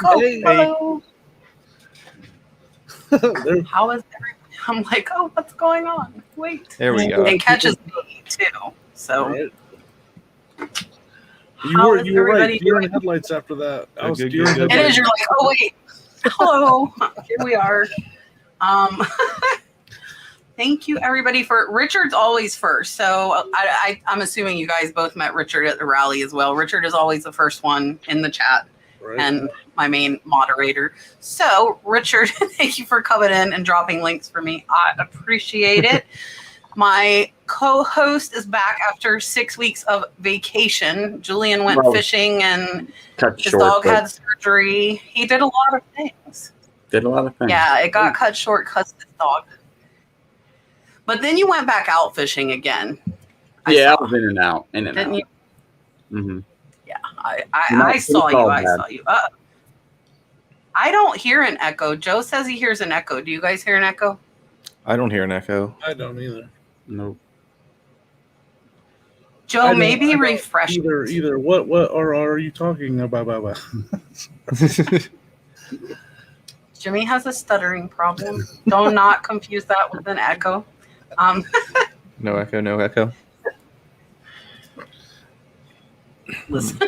Oh, hey. hello. How is everybody? I'm like, oh, what's going on? Wait. There we go. It catches me too. So Right. how is You were right. everybody Deer in doing? headlights after that. I was Good, deer in good, good. It headlights. is. You're like, oh wait. Hello. Here we are. Thank you, everybody. For Richard's always first. So I'm assuming you guys both met Richard at the rally as well. Richard is always the first one in the chat. Right. And my main moderator. So, Richard, thank you for coming in and dropping links for me. I appreciate it. My co-host is back after 6 weeks of vacation. Julian went fishing and his dog had surgery. He did a lot of things. Yeah, it got cut short because of his dog. But then you went back out fishing again. I was in and out. Didn't you? Mm-hmm. Yeah, I saw you. I saw you. I don't hear an echo. Joe says he hears an echo. Do you guys hear an echo? I don't hear an echo. I don't either. Nope. Joe, maybe refresh. Either. What are you talking about? Jimmy has a stuttering problem. Do not confuse that with an echo. No echo, no echo. Listen.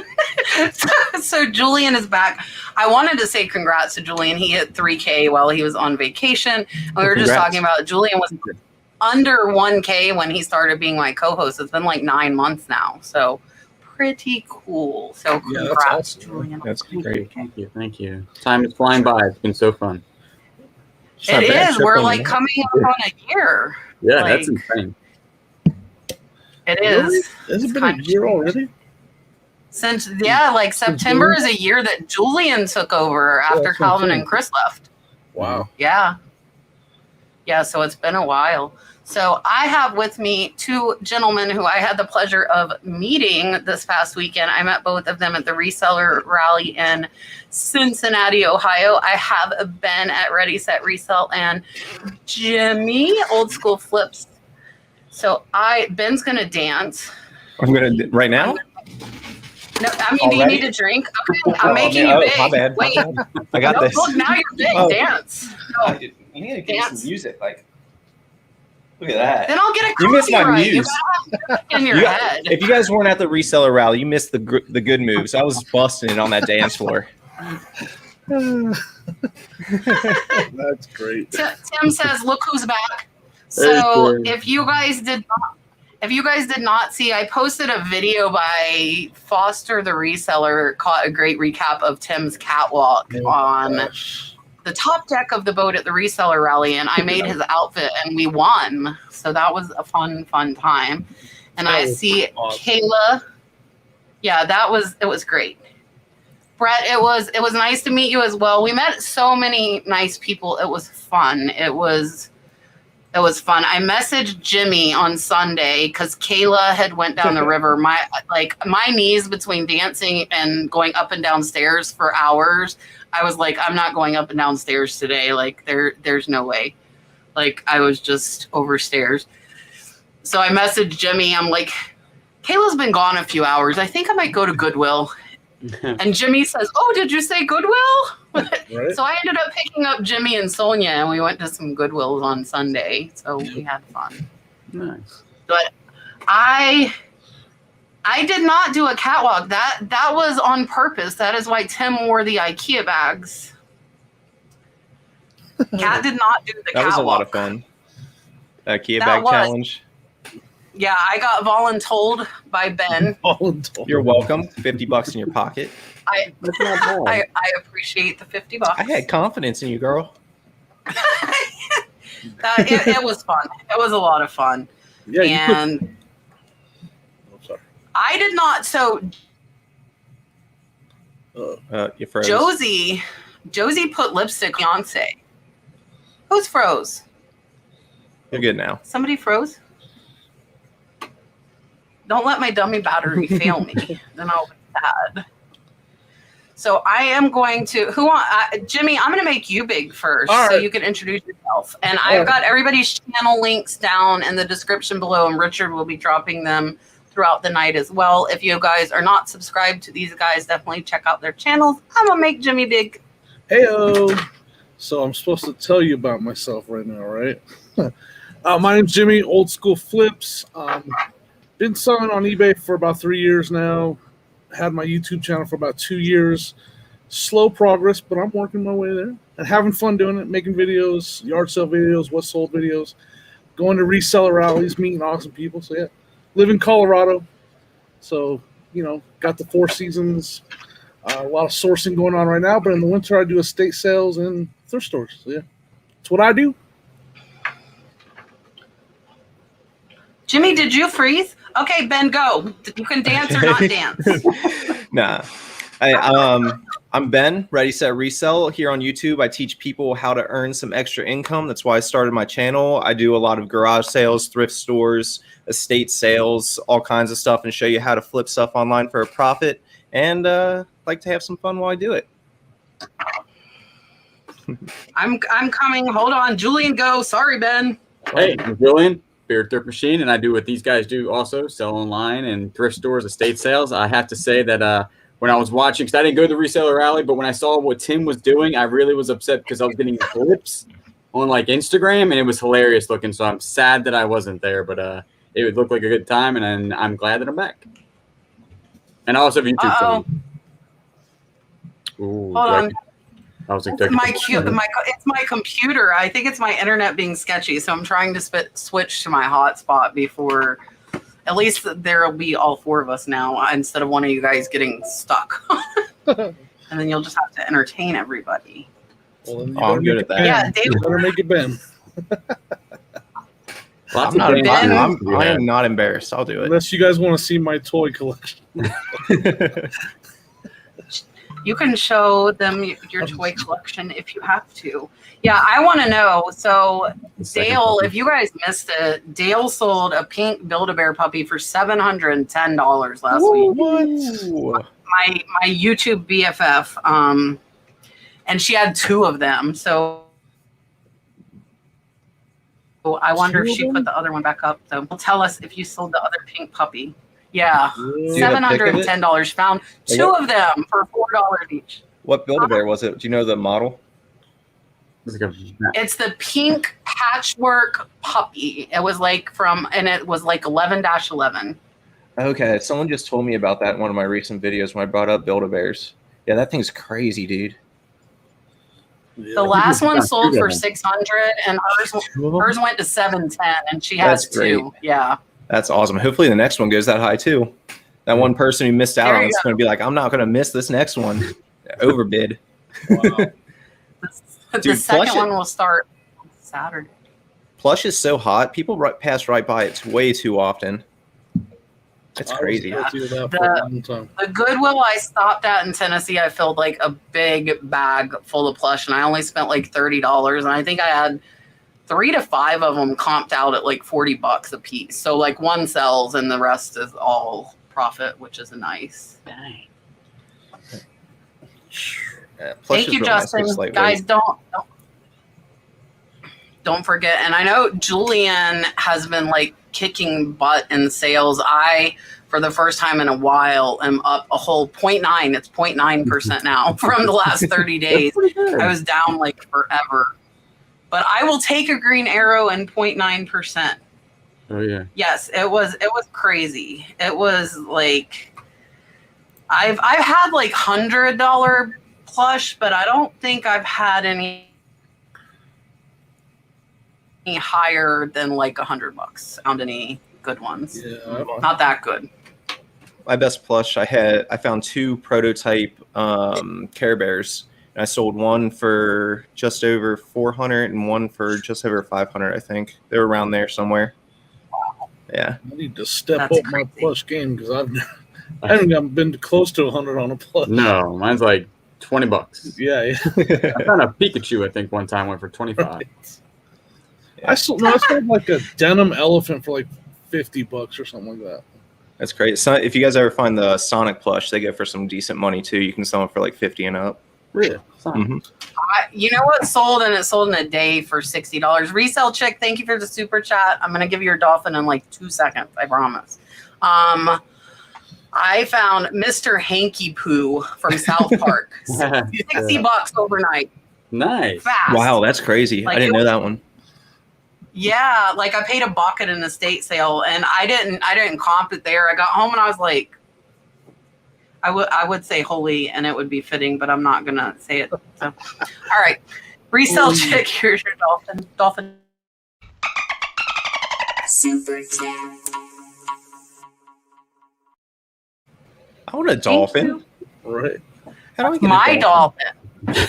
So Julian is back. I wanted to say congrats to Julian. He hit 3K while he was on vacation. And we were just talking about Julian was under 1K when he started being my co-host. It's been like 9 months now. So pretty cool. So congrats, that's awesome. Julian. That's great. Thank you. Time is flying by. It's been so fun. It is. We're like coming up on a year. Yeah, Like, that's insane. It is. Really? Has it been a year already? Since like September is a year that Julian took over after Calvin and Chris left. Wow. Yeah. So it's been a while. So I have with me two gentlemen who I had the pleasure of meeting this past weekend. I met both of them at the Reseller Rally in Cincinnati, Ohio. I have Ben at Ready, Set, Resell, and Jimmy, Old School Flips. So Ben's going to dance. I'm going to, right now? No, I mean, do you need a drink? Okay, I'm making you big. My bad. Wait. I got this. Look, now you're big. Dance. No. You need to get some music. Like, look at that. Then I'll get a You missed my copyright. muse. You gotta have it in your head. If you guys weren't at the Reseller Rally, you missed the good moves. I was busting it on that dance floor. That's great. Tim says, "Look who's back." So if you guys did not see, I posted a video by Foster the Reseller, caught a great recap of Tim's catwalk on the top deck of the boat at the Reseller Rally, and I made his outfit, and we won. So that was a fun time. And I see awesome. Kayla. Yeah, it was great. Brett, it was nice to meet you as well. We met so many nice people. It was fun. It was fun. I messaged Jimmy on Sunday because Kayla had went down the river. My knees between dancing and going up and down stairs for hours. I was like, I'm not going up and down stairs today. Like there's no way. Like I was just over stairs. So I messaged Jimmy. I'm like, Kayla's been gone a few hours. I think I might go to Goodwill. And Jimmy says, "Oh, did you say Goodwill?" Right. So I ended up picking up Jimmy and Sonia, and we went to some Goodwills on Sunday. So we had fun. Nice. But I did not do a catwalk. That was on purpose. That is why Tim wore the IKEA bags. Kat did not do the catwalk. That was a lot of fun. That IKEA bag challenge. Yeah, I got voluntold by Ben. You're welcome. $50 in your pocket. I appreciate the $50. I had confidence in you, girl. It was fun. It was a lot of fun. Yeah, and sorry. I did not. So you froze. Josie put lipstick on Beyonce. Who's froze? You're good now. Somebody froze? Don't let my dummy battery fail me. Then I'll be sad. So I am going to, Jimmy, I'm going to make you big first so you can introduce yourself. And I've got everybody's channel links down in the description below, and Richard will be dropping them throughout the night as well. If you guys are not subscribed to these guys, definitely check out their channels. I'm going to make Jimmy big Heyo. So I'm supposed to tell you about myself right now, right? My name's Jimmy, Old School Flips. Been selling on eBay for about 3 years now. Had my YouTube channel for about 2 years. Slow progress, but I'm working my way there and having fun doing it, making videos, yard sale videos, what sold videos, going to reseller rallies, meeting awesome people. So yeah, live in Colorado. So, got the 4 seasons, a lot of sourcing going on right now, but in the winter I do estate sales and thrift stores. So yeah, that's what I do. Jimmy, did you freeze? Okay, Ben, go. You can dance or not dance. Nah. I'm Ben, Ready, Set, Resell. Here on YouTube, I teach people how to earn some extra income. That's why I started my channel. I do a lot of garage sales, thrift stores, estate sales, all kinds of stuff, and show you how to flip stuff online for a profit. And like to have some fun while I do it. I'm coming. Hold on. Julian, go. Sorry, Ben. Hey, I'm Julian, Beard Thrift Machine, and I do what these guys do also, sell online and thrift stores, estate sales. I have to say that when I was watching, because I didn't go to the reseller rally, but when I saw what Tim was doing, I really was upset because I was getting clips on like Instagram, and it was hilarious looking. So I'm sad that I wasn't there, but it would look like a good time, and I'm glad that I'm back. And I also have a YouTube channel. Ooh, Hold on. I was It's my computer. I think it's my internet being sketchy, so I'm trying to switch to my hotspot before. At least there will be all 4 of us now instead of one of you guys getting stuck. And then you'll just have to entertain everybody. Well, then I'm good at that. Yeah, Dave. You better make it Ben. I am not embarrassed. I'll do it. Unless you guys want to see my toy collection. You can show them your toy collection if you have to. Yeah, I want to know. So, Dale, if you guys missed it, Dale sold a pink Build-A-Bear puppy for $710 last week. What? My YouTube BFF, and she had 2 of them. So I wonder if she put the other one back up. So tell us if you sold the other pink puppy. Yeah, $710. Found 2 of them for $4 each. What Build-A-Bear was it? Do you know the model? It's the pink patchwork puppy. It was like it was like 11-11. Okay, someone just told me about that in one of my recent videos when I brought up Build-A-Bears. Yeah, that thing's crazy, dude. The last one sold for $600, and hers went to $710, and she has 2. Yeah. That's awesome. Hopefully the next one goes that high too. That one person who missed out on it's going to be like, I'm not going to miss this next one. Overbid. Wow. The second one will start Saturday. Plush is so hot. People pass right by it way too often. It's crazy. The Goodwill I stopped at in Tennessee, I filled like a big bag full of plush, and I only spent like $30. And I think I had 3 to 5 of them comped out at like $40 a piece. So like 1 sells and the rest is all profit, which is nice. Dang. Yeah, thank you, Justin. Nice, guys, don't forget. And I know Julian has been like kicking butt in sales. I, for the first time in a while, am up a whole 0.9. It's 0.9% now from the last 30 days. I was down like forever. But I will take a green arrow and 0.9%. Oh yeah. Yes, it was crazy. It was like I've had like $100 plush, but I don't think I've had any higher than like $100. Found any good ones? Yeah, not that good. My best plush, I found 2 prototype Care Bears. I sold one for just over 400 and one for just over 500, I think. They were around there somewhere. Yeah. I need to step up my plush game because I haven't been close to 100 on a plush. No, mine's like $20. Yeah. I found a Pikachu, I think, one time went for 25. Right. I sold like a denim elephant for like $50 or something like that. That's great. So if you guys ever find the Sonic plush, they go for some decent money too. You can sell them for like 50 and up. Really? Mm-hmm. You know what sold, and it sold in a day for $60. Resell chick, thank you for the super chat. I'm gonna give you your dolphin in like 2 seconds, I promise. I found Mr. Hanky Poo from South Park. $60 overnight. Nice. Fast. Wow, that's crazy. Like, I didn't know that one. Yeah, like I paid $1 at an estate sale, and I didn't comp it there. I got home and I was like, I would say holy, and it would be fitting, but I'm not gonna say it. So, all right, resell chick. Here's your dolphin. Dolphin. Super chat. I want a dolphin. Right. How do we get My a dolphin? dolphin.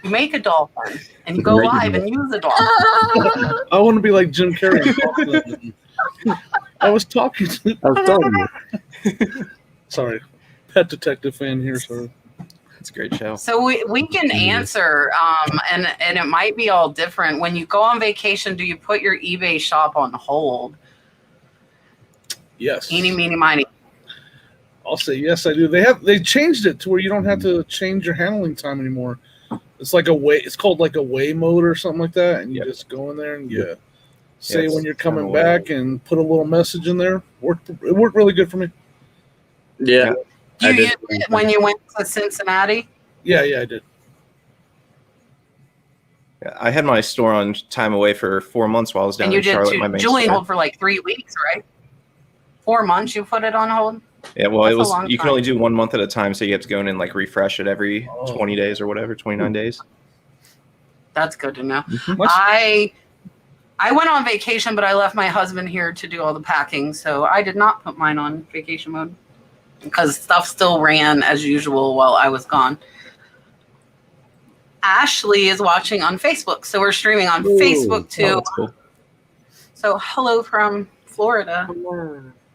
You make a dolphin, and you go Make it live and use a dolphin. I want to be like Jim Carrey. I was talking to. I was talking. Sorry, pet detective fan here. Sorry. It's a great show. So we can answer, and it might be all different. When you go on vacation, do you put your eBay shop on hold? Yes. Eeny, meeny, miny. I'll say yes, I do. They changed it to where you don't have to change your handling time anymore. It's like it's called like away mode or something like that, and you just go in there and you say when you're coming back and put a little message in there. It worked really good for me. Yeah. You used it when you went to Cincinnati? Yeah, I did. Yeah, I had my store on time away for 4 months while I was down And you in did Charlotte. My main Julian store. hold for like 3 weeks, right? 4 months you put it on hold? Yeah, well, That's it a was. long You can time. only do 1 month at a time, so you have to go in and like refresh it every 20 days or whatever, 29 days. That's good to know. Mm-hmm. I went on vacation, but I left my husband here to do all the packing, so I did not put mine on vacation mode because stuff still ran as usual while I was gone. Ashley is watching on Facebook, so we're streaming on Facebook too. Oh, that's cool. So hello from Florida.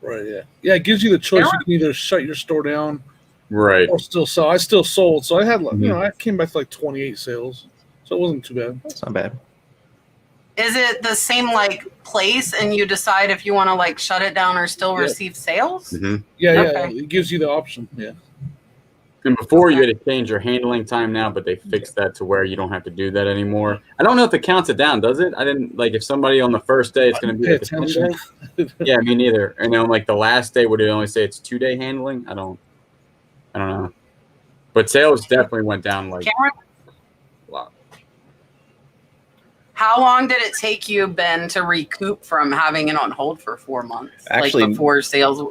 Right, yeah. Yeah, it gives you the choice. You can either shut your store down Right. or still sell. I still sold, so I had, I came back to like 28 sales, so it wasn't too bad. That's not bad. Is it the same like place, and you decide if you want to like shut it down or still receive sales? Mm-hmm. Yeah, Okay. it gives you the option. Yeah. And before you had to change your handling time now, but they fixed that to where you don't have to do that anymore. I don't know if it counts it down, does it? I didn't if somebody on the first day it's going to be like a 10 day. Yeah, me neither. And then like the last day, would it only say it's 2 day handling? I don't know. But sales definitely went down like Cameron? a lot. How long did it take you, Ben, to recoup from having it on hold for 4 months? Actually, like before sales,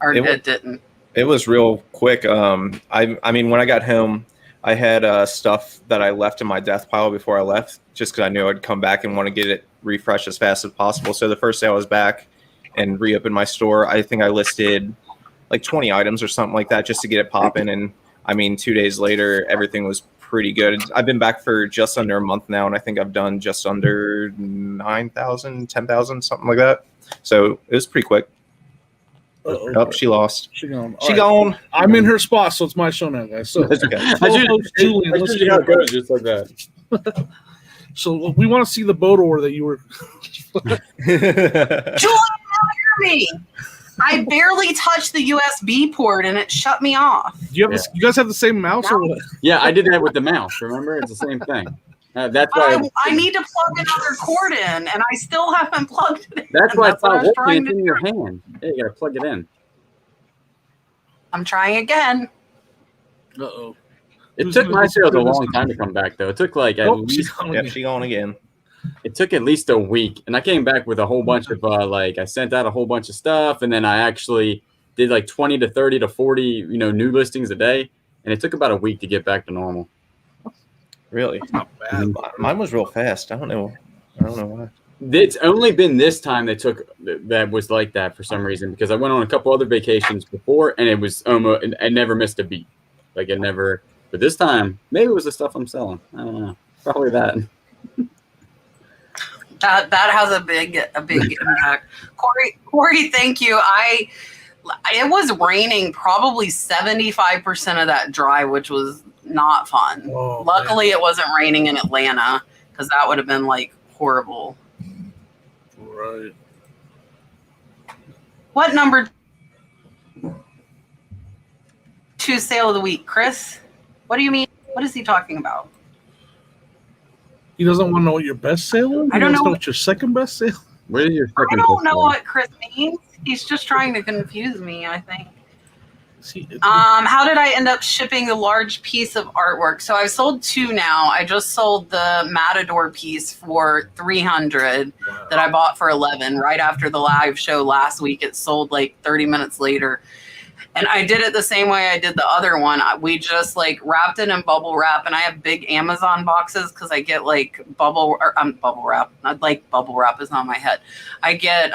or it didn't? It was real quick. I mean, when I got home, I had stuff that I left in my death pile before I left, just because I knew I'd come back and want to get it refreshed as fast as possible. So the first day I was back and reopened my store, I think I listed like 20 items or something like that just to get it popping. And I mean, 2 days later, everything was pretty good. I've been back for just under a month now, and I think I've done just under 9,000, 10,000, something like that. So it was pretty quick. Oh, she lost. She gone. She gone. I'm in her spot, so it's my show now, guys. So, Okay. Julian, let's Usually how it goes, just like that. So we want to see the boat order that you were. Julian, hear me. I barely touched the USB port and it shut me off. Do you have you guys have the same mouse or what? Yeah, I did that with the mouse. Remember, it's the same thing. That's why I need to plug another cord in, and I still haven't plugged it in. That's why what I was trying it's to in your hand. Yeah, you gotta plug it in. I'm trying again. Uh-oh. It took my sales a long time to come back, though. It took like at least She gone again. it took at least a week, and I came back with a whole bunch of I sent out a whole bunch of stuff, and then I actually did like 20 to 30 to 40 new listings a day, and it took about a week to get back to normal. Really? It's not bad. Mine was real fast. I don't know why. It's only been this time that was like that for some reason, because I went on a couple other vacations before, and it was almost I never missed a beat. Like it never. But this time, maybe it was the stuff I'm selling. I don't know. Probably that. That has a big impact. Corey, thank you. It was raining probably 75% of that drive, which was not fun. Oh, Luckily, it wasn't raining in Atlanta, because that would have been like horrible. Right. What number 2 sale of the week, Chris? What do you mean? What is he talking about? He doesn't want to know what your best sale is? I don't know what your second best sale. What is your I second? don't know what Chris means. He's just trying to confuse me, I think. How did I end up shipping a large piece of artwork? So I've sold 2 now. I just sold the Matador piece for 300 that I bought for 11 right after the live show last week. It sold like 30 minutes later. And I did it the same way I did the other one. We just like wrapped it in bubble wrap, and I have big Amazon boxes because I get like bubble wrap. Not like bubble wrap is on my head. I get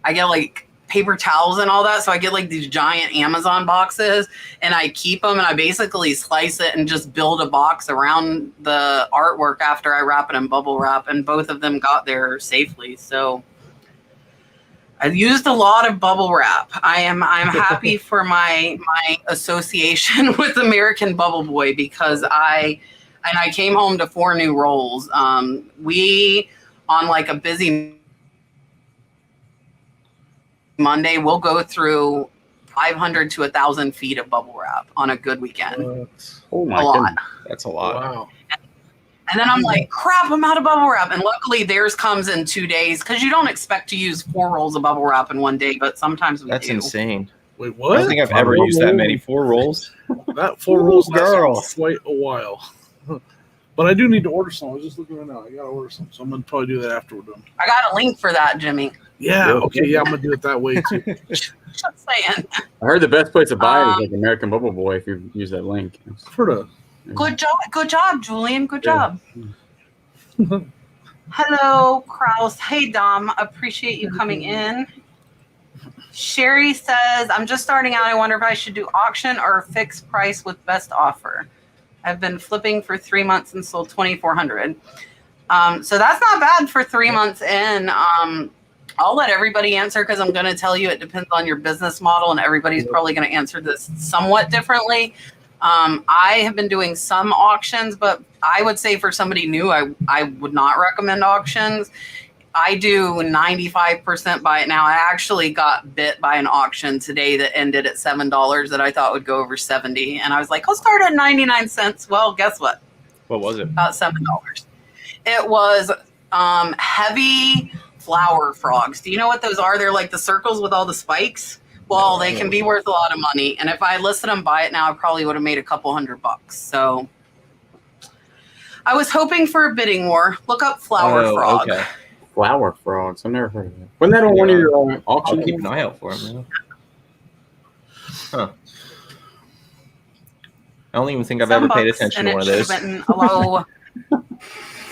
like paper towels and all that. So I get like these giant Amazon boxes, and I keep them, and I basically slice it and just build a box around the artwork after I wrap it in bubble wrap, and both of them got there safely. So I've used a lot of bubble wrap. I'm happy for my association with American Bubble Boy, because I came home to 4 new rolls. We on like a busy Monday, we'll go through 500 to 1,000 feet of bubble wrap on a good weekend. Oh my God, that's a lot. Wow. And then I'm like, crap, I'm out of bubble wrap. And luckily theirs comes in 2 days, because you don't expect to use 4 rolls of bubble wrap in one day, but sometimes we do. That's insane. Wait, what? I don't think I've ever used that many 4 rolls. That 4 rolls girl. lasts quite a while. But I do need to order some. I was just looking right now. I got to order some. So I'm going to probably do that after we're done. I got a link for that, Jimmy. Yeah, okay. Yeah, I'm going to do it that way, too. Just saying. I heard the best place to buy it is like American Bubble Boy if you use that link. Good job, Julian. Good job. Hello, Kraus. Hey, Dom. Appreciate you coming in. Sherry says, I'm just starting out. I wonder if I should do auction or fixed price with best offer. I've been flipping for 3 months and sold 2,400. So that's not bad for 3 months in. I'll let everybody answer, because I'm going to tell you it depends on your business model, and everybody's probably going to answer this somewhat differently. I have been doing some auctions, but I would say for somebody new, I would not recommend auctions. I do 95% buy it now. I actually got bit by an auction today that ended at $7 that I thought would go over 70. And I was like, I'll start at 99 cents. Well, guess what? What was it? About $7. It was heavy flower frogs. Do you know what those are? They're like the circles with all the spikes. Well, they can be worth a lot of money. And if I listed them buy it now, I probably would have made a couple $100. So I was hoping for a bidding war. Look up flower frog. Okay. Flower frogs. I've never heard of that. Wasn't that on one of your auctions? I'll keep an eye out for them. Huh. I don't even think I've ever paid attention to one of those.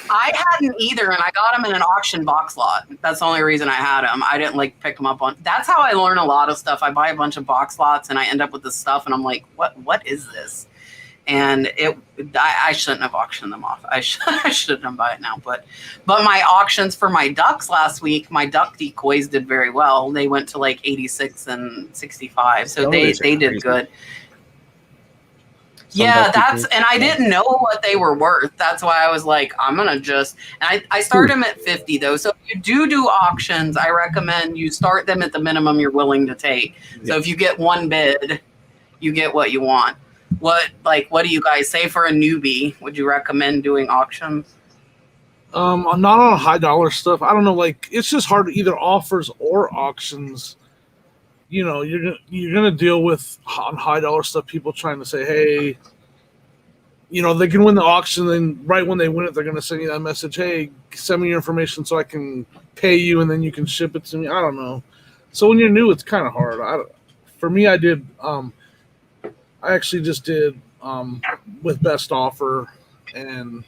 I hadn't either, and I got them in an auction box lot. That's the only reason I had them. I didn't like pick them up on. That's how I learn a lot of stuff. I buy a bunch of box lots, and I end up with this stuff, and I'm like, what is this? And I shouldn't have auctioned them off. I shouldn't buy it now. But my auctions for my ducks last week, my duck decoys did very well. They went to like 86 and 65, so they did good. Yeah, and I didn't know what they were worth. That's why I was like, I'm gonna just. And I started them at 50 though. So if you do auctions, I recommend you start them at the minimum you're willing to take. So if you get one bid, you get what you want. What do you guys say for a newbie? Would you recommend doing auctions? I'm not on high dollar stuff. I don't know. Like, it's just hard, either offers or auctions. You know, you're gonna deal with on high dollar stuff. People trying to say, hey, you know, they can win the auction, and right when they win it, they're gonna send you that message, hey, send me your information so I can pay you, and then you can ship it to me. I don't know. So when you're new, it's kind of hard. For me, I did. I actually just did with best offer and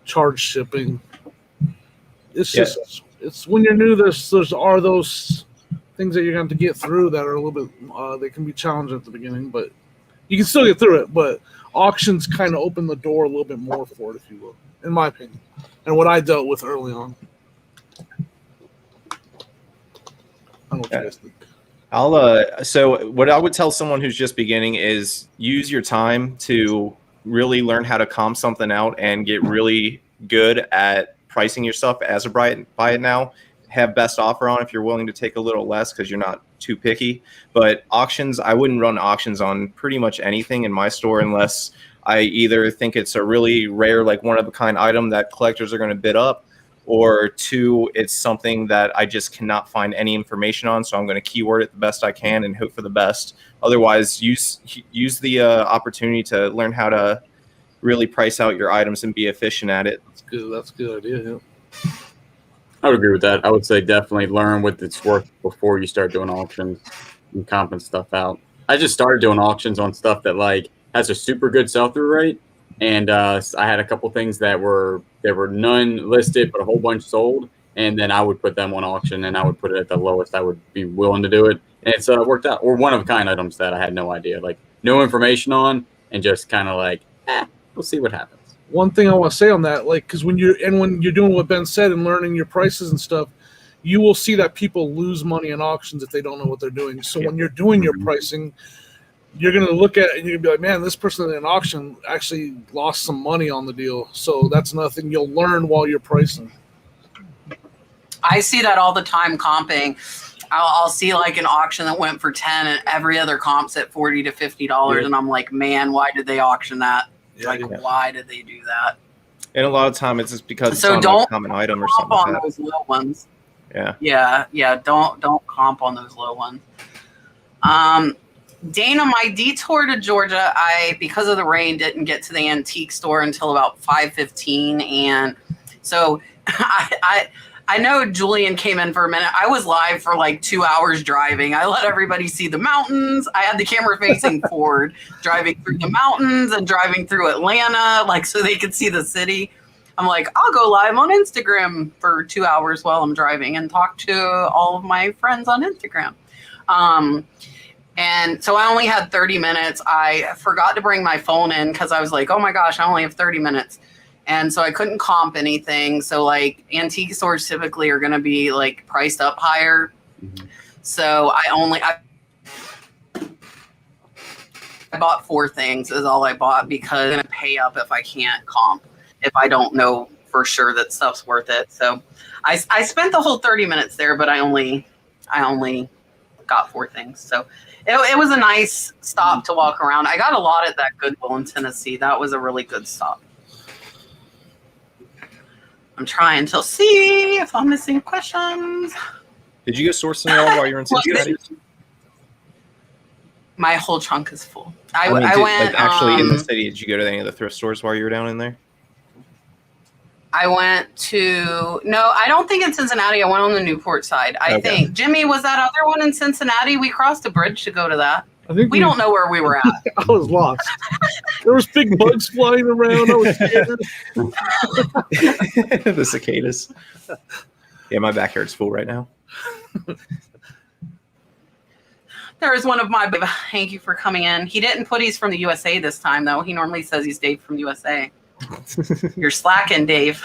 charge shipping. It's just it's when you're new. There's those things that you're going to have to get through that are a little bit. They can be challenging at the beginning, but you can still get through it. But auctions kind of open the door a little bit more for it, if you will, in my opinion, and what I dealt with early on. I don't know what you guys think. So what I would tell someone who's just beginning is use your time to really learn how to comp something out and get really good at pricing your stuff as a buy it now. Have best offer on if you're willing to take a little less because you're not too picky. But auctions, I wouldn't run auctions on pretty much anything in my store unless I either think it's a really rare, like one of a kind item that collectors are going to bid up, or 2, it's something that I just cannot find any information on, so I'm going to keyword it the best I can and hope for the best. Otherwise, use the opportunity to learn how to really price out your items and be efficient at it. That's a good idea. Yeah. I would agree with that. I would say definitely learn what it's worth before you start doing auctions and comping stuff out. I just started doing auctions on stuff that like has a super good sell-through rate, and I had a couple things that were none listed but a whole bunch sold, and then I would put them on auction and I would put it at the lowest I would be willing to do it, and it's worked out. Or one-of-a-kind items that I had no idea, like no information on, and just kind of like, we'll see what happens. One thing I want to say on that, like, because when you're doing what Ben said and learning your prices and stuff, you will see that people lose money in auctions if they don't know what they're doing. So when you're doing your pricing, you're going to look at it and you're going to be like, man, this person in an auction actually lost some money on the deal. So that's another thing you'll learn while you're pricing. I see that all the time comping. I'll see like an auction that went for 10 and every other comp's at $40 to $50. And I'm like, man, why did they auction that? Why did they do that? And a lot of time it's just because so it's on a common item or something on like that. Those low ones. Yeah. Don't comp on those low ones. Dana, my detour to Georgia, because of the rain didn't get to the antique store until about 5:15, and so I know Julian came in for a minute. I was live for like 2 hours driving. I let everybody see the mountains. I had the camera facing forward, driving through the mountains and driving through Atlanta, like so they could see the city. I'm like, I'll go live on Instagram for 2 hours while I'm driving and talk to all of my friends on Instagram. And so I only had 30 minutes. I forgot to bring my phone in because I was like, oh my gosh, I only have 30 minutes. And so I couldn't comp anything. So like antique stores typically are going to be like priced up higher. Mm-hmm. So I bought 4 things is all I bought because I'm going to pay up if I can't comp, if I don't know for sure that stuff's worth it. So I spent the whole 30 minutes there, but I only got 4 things. So it was a nice stop to walk around. I got a lot at that Goodwill in Tennessee. That was a really good stop. I'm trying to see if I'm missing questions. Did you go sourcing at all while you were in Cincinnati? My whole trunk is full. I went like actually in the city. Did you go to any of the thrift stores while you were down in there? I went to I don't think in Cincinnati. I went on the Newport side. I think Jimmy was that other one in Cincinnati. We crossed a bridge to go to that. I think we don't know where we were at. I was lost. There was big bugs flying around. I was scared. The cicadas. Yeah, my backyard's full right now. There is one of my. Thank you for coming in. He didn't put he's from the USA this time though. He normally says he's Dave from USA. You're slacking, Dave.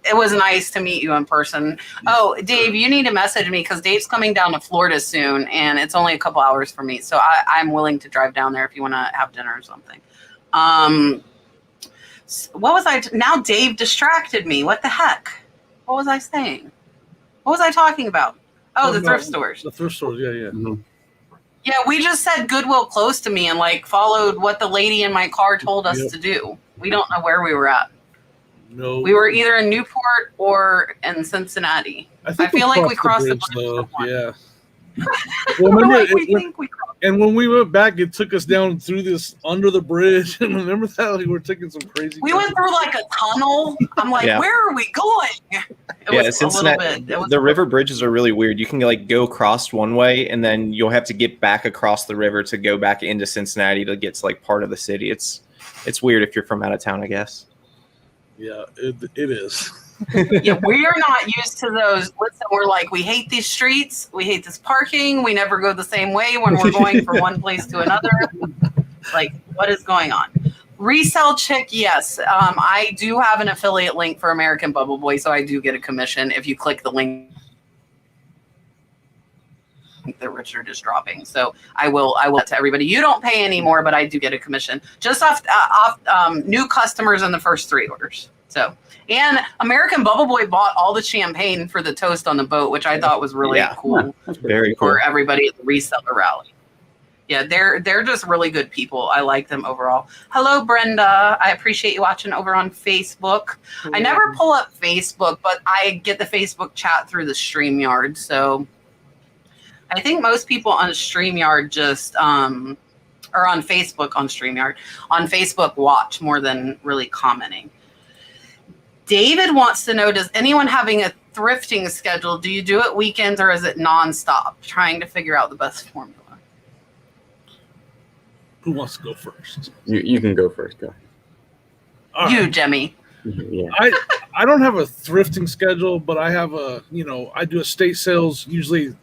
It was nice to meet you in person. Oh, Dave, you need to message me because Dave's coming down to Florida soon, and it's only a couple hours for me. So I'm willing to drive down there if you want to have dinner or something. What was I? Now Dave distracted me. What the heck? What was I saying? What was I talking about? Oh, the thrift stores. The thrift stores, yeah. Mm-hmm. Yeah, we just said Goodwill close to me and like followed what the lady in my car told us to do. We don't know where we were at. No. We were either in Newport or in Cincinnati. I feel like we crossed the bridge. Yeah. Well, remember, and when we went back, it took us down through this under the bridge. And remember that we were taking some crazy. We went through like a tunnel. I'm like, where are we going? Cincinnati. The river bridges are really weird. You can like go across one way, and then you'll have to get back across the river to go back into Cincinnati to get to like part of the city. It's weird if you're from out of town, I guess. Yeah, it is. Yeah, we are not used to those. Listen, we're like, we hate these streets. We hate this parking. We never go the same way when we're going from one place to another. Like, what is going on? Resell Chick, yes. I do have an affiliate link for American Bubble Boy, so I do get a commission if you click the link that Richard is dropping. So I will to everybody. You don't pay anymore, but I do get a commission just off new customers in the first 3 orders. So, and American Bubble Boy bought all the champagne for the toast on the boat, which I thought was really cool. Very cool for everybody at the reseller rally. Yeah, they're just really good people. I like them overall. Hello, Brenda. I appreciate you watching over on Facebook. I never pull up Facebook, but I get the Facebook chat through the StreamYard. So I think most people on StreamYard just or on Facebook on StreamYard on Facebook watch more than really commenting. David wants to know, does anyone having a thrifting schedule, do you do it weekends or is it nonstop? Trying to figure out the best formula. Who wants to go first? You can go first. Go. All You, right. Jemmy. Yeah. I don't have a thrifting schedule, but I have I do estate sales. Usually,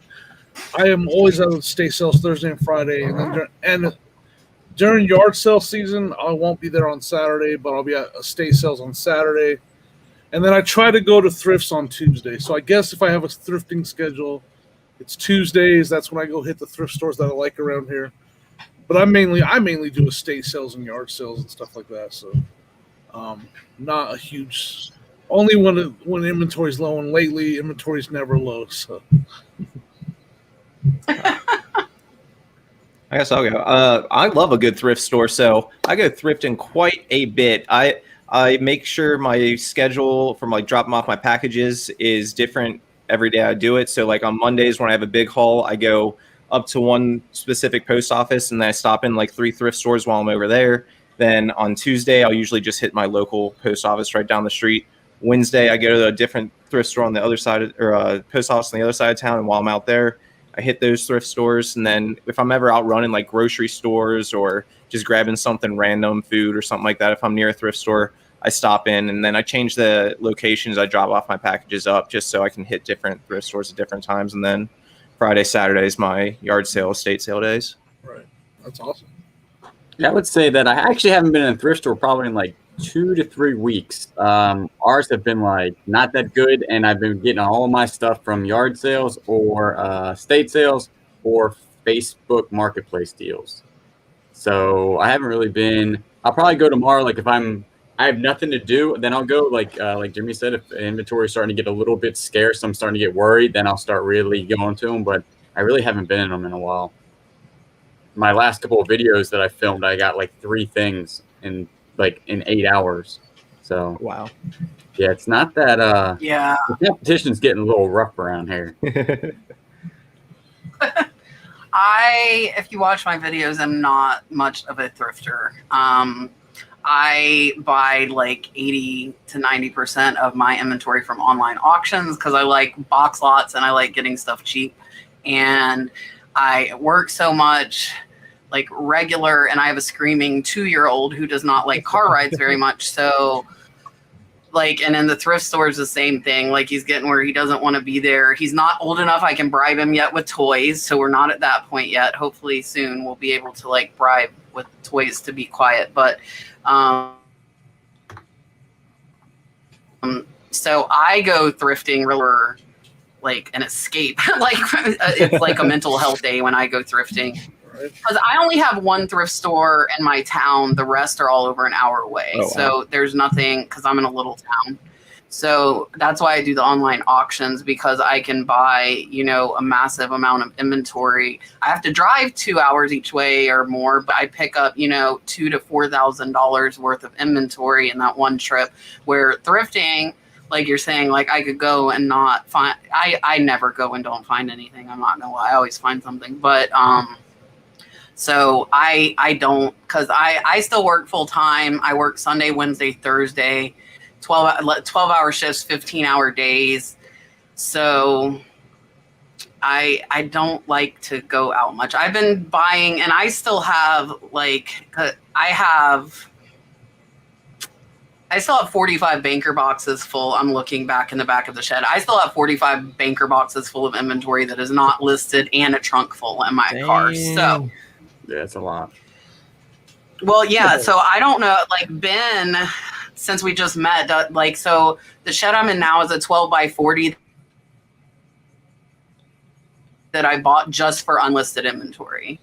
I am always at estate sales Thursday and Friday, and during yard sale season, I won't be there on Saturday, but I'll be at estate sales on Saturday, and then I try to go to thrifts on Tuesday. So I guess if I have a thrifting schedule, it's Tuesdays. That's when I go hit the thrift stores that I like around here. But I mainly do estate sales and yard sales and stuff like that. So, not a huge. Only when inventory's low, and lately inventory's never low. So, I guess I'll go. I love a good thrift store, so I go thrifting quite a bit. I make sure my schedule from like dropping off my packages is different every day I do it. So like on Mondays when I have a big haul, I go up to one specific post office and then I stop in like 3 thrift stores while I'm over there. Then on Tuesday, I'll usually just hit my local post office right down the street. Wednesday, I go to a different thrift store on the other side post office on the other side of town. And while I'm out there, I hit those thrift stores. And then if I'm ever out running like grocery stores or just grabbing something random, food or something like that, if I'm near a thrift store, I stop in and then I change the locations. I drop off my packages up just so I can hit different thrift stores at different times. And then Friday, Saturday is my yard sale, estate sale days. right, that's awesome. Yeah, I would say that I actually haven't been in a thrift store probably in like 2 to 3 weeks. Ours have been like not that good, and I've been getting all of my stuff from yard sales or estate sales or Facebook marketplace deals. So I haven't really been. I'll probably go tomorrow. Like if I have nothing to do, then I'll go. Like Jimmy said, if inventory is starting to get a little bit scarce, I'm starting to get worried. Then I'll start really going to them. But I really haven't been in them in a while. My last couple of videos that I filmed, I got like 3 things in 8 hours. So Wow. yeah, it's not that. Yeah. The competition's getting a little rough around here. If you watch my videos, I'm not much of a thrifter. I buy like 80 to 90% of my inventory from online auctions because I like box lots and I like getting stuff cheap. And I work so much, like regular, and I have a screaming 2-year-old who does not like car rides very much. So and in the thrift store is the same thing. Like he's getting where he doesn't want to be there. He's not old enough I can bribe him yet with toys. So we're not at that point yet. Hopefully soon we'll be able to like bribe with toys to be quiet. But so I go thrifting really like an escape. Like it's like a mental health day when I go thrifting. Because I only have one thrift store in my town. The rest are all over an hour away. Oh, wow. So there's nothing, because I'm in a little town. So that's why I do the online auctions, because I can buy, a massive amount of inventory. I have to drive 2 hours each way or more, but I pick up, $2,000 to $4,000 worth of inventory in that one trip. Where thrifting, like you're saying, like I could go and not find. I never go and don't find anything. I'm not gonna lie. I always find something, but so I don't, because I still work full time. I work Sunday, Wednesday, Thursday, 12-hour shifts, 15-hour days. So I don't like to go out much. I've been buying, and I still have I still have 45 banker boxes full. I'm looking back in the back of the shed. I still have 45 banker boxes full of inventory that is not listed and a trunk full in my car. So yeah, it's a lot. Well, yeah. So I don't know, like Ben, since we just met, so the shed I'm in now is a 12 by 40 that I bought just for unlisted inventory.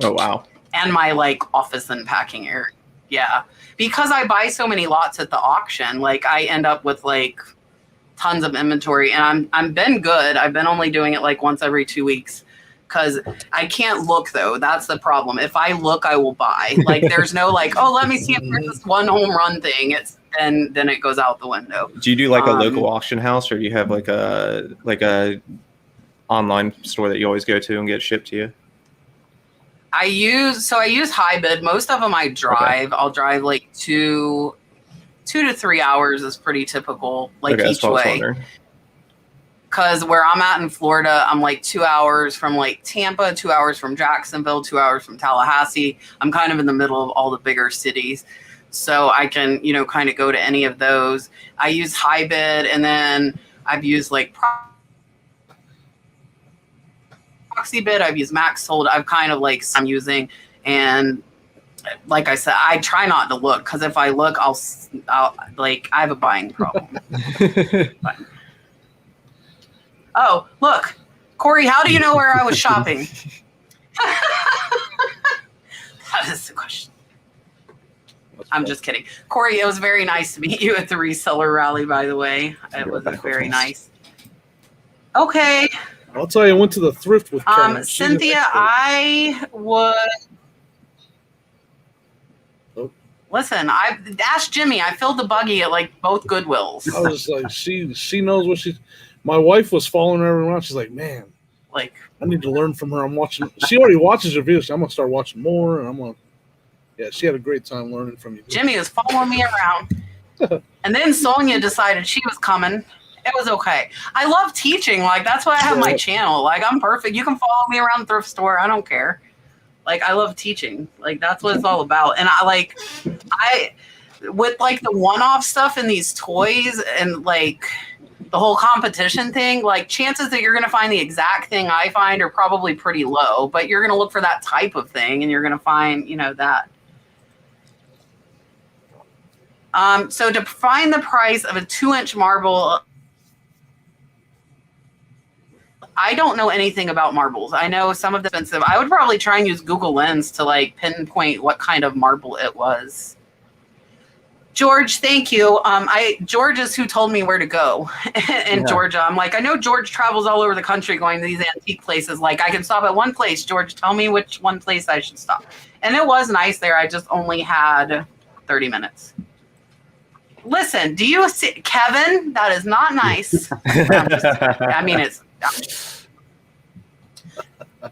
Oh, wow. And my office and packing area. Yeah. Because I buy so many lots at the auction, I end up with tons of inventory, and I'm been good. I've been only doing it once every 2 weeks, because I can't look though. That's the problem. If I look, I will buy. Like there's no like, oh, let me see if there's this one home run thing. It's then it goes out the window. Do you do like a local auction house, or do you have like a online store that you always go to and get shipped to you? I use high bid. Most of them I drive. Okay. I'll drive like 2 to 3 hours is pretty typical, like each way. Because where I'm at in Florida, I'm like 2 hours from like Tampa, 2 hours from Jacksonville, 2 hours from Tallahassee. I'm kind of in the middle of all the bigger cities. So I can, kind of go to any of those. I use high bid, and then I've used like proxy bid. I've used max sold. I've kind of like I'm using, and like I said, I try not to look, because if I look, I'll like I have a buying problem. Oh, look, Corey, how do you know where I was shopping? That is the question. I'm just kidding. Corey, it was very nice to meet you at the reseller rally, by the way. It was very nice. Okay. I'll tell you, I went to the thrift with Kevin. Cynthia, I would... Listen, I asked Jimmy. I filled the buggy at like both Goodwills. I was like, she knows what she... My wife was following her around. She's like, man, like I need to learn from her. I'm watching. She already watches her videos. So I'm gonna start watching more, and I'm gonna. Yeah, she had a great time learning from you. Jimmy was following me around, and then Sonia decided she was coming. It was okay. I love teaching. Like that's why I have my channel. Like I'm perfect. You can follow me around the thrift store. I don't care. Like I love teaching. Like that's what it's all about. And I with like the one-off stuff and these toys and like the whole competition thing, like chances that you're going to find the exact thing I find are probably pretty low, but you're going to look for that type of thing and you're going to find, that. So to find the price of a 2-inch marble, I don't know anything about marbles. I know some of the expensive. I would probably try and use Google Lens to like pinpoint what kind of marble it was. George, thank you. George is who told me where to go in Georgia. I'm like, I know George travels all over the country going to these antique places. Like, I can stop at one place. George, tell me which one place I should stop. And it was nice there. I just only had 30 minutes. Listen, do you see, Kevin? That is not nice. It's.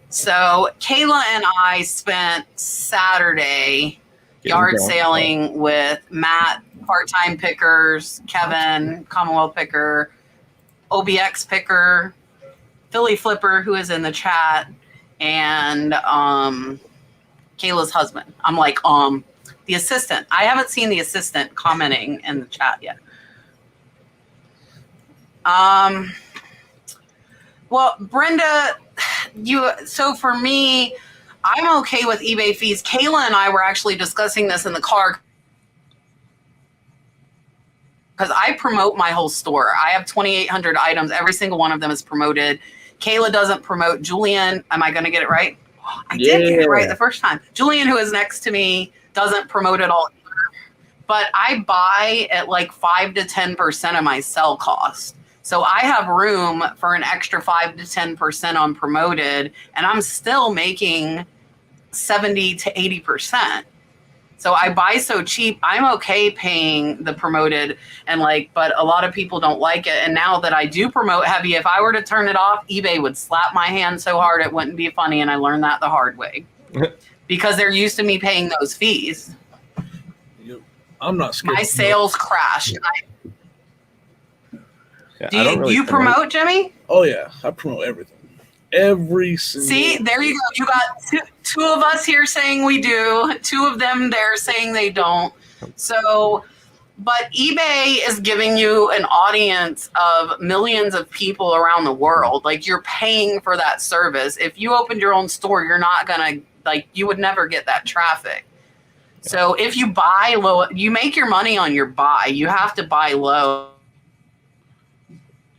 So Kayla and I spent Saturday yard sailing with Matt, part-time pickers, Kevin, Commonwealth picker, OBX picker, Philly flipper, who is in the chat, and Kayla's husband. I'm like, the assistant. I haven't seen the assistant commenting in the chat yet. Well, Brenda, so for me, I'm okay with eBay fees. Kayla and I were actually discussing this in the car because I promote my whole store. I have 2,800 items. Every single one of them is promoted. Kayla doesn't promote. Julian, am I going to get it right? I did get it right the first time. Julian, who is next to me, doesn't promote at all either. But I buy at like 5 to 10% of my sell cost. So I have room for an extra 5 to 10% on promoted, and I'm still making 70 to 80%. So I buy so cheap, I'm okay paying the promoted, and but a lot of people don't like it. And now that I do promote heavy, if I were to turn it off, eBay would slap my hand so hard it wouldn't be funny. And I learned that the hard way because they're used to me paying those fees. I'm not scared. My sales crashed. Do you promote, Jimmy? Oh yeah, I promote everything. Every single. See, there you go. You got two of us here saying we do. 2 of them there saying they don't. So, but eBay is giving you an audience of millions of people around the world. Like you're paying for that service. If you opened your own store, you're not gonna you would never get that traffic. So if you buy low, you make your money on your buy. You have to buy low.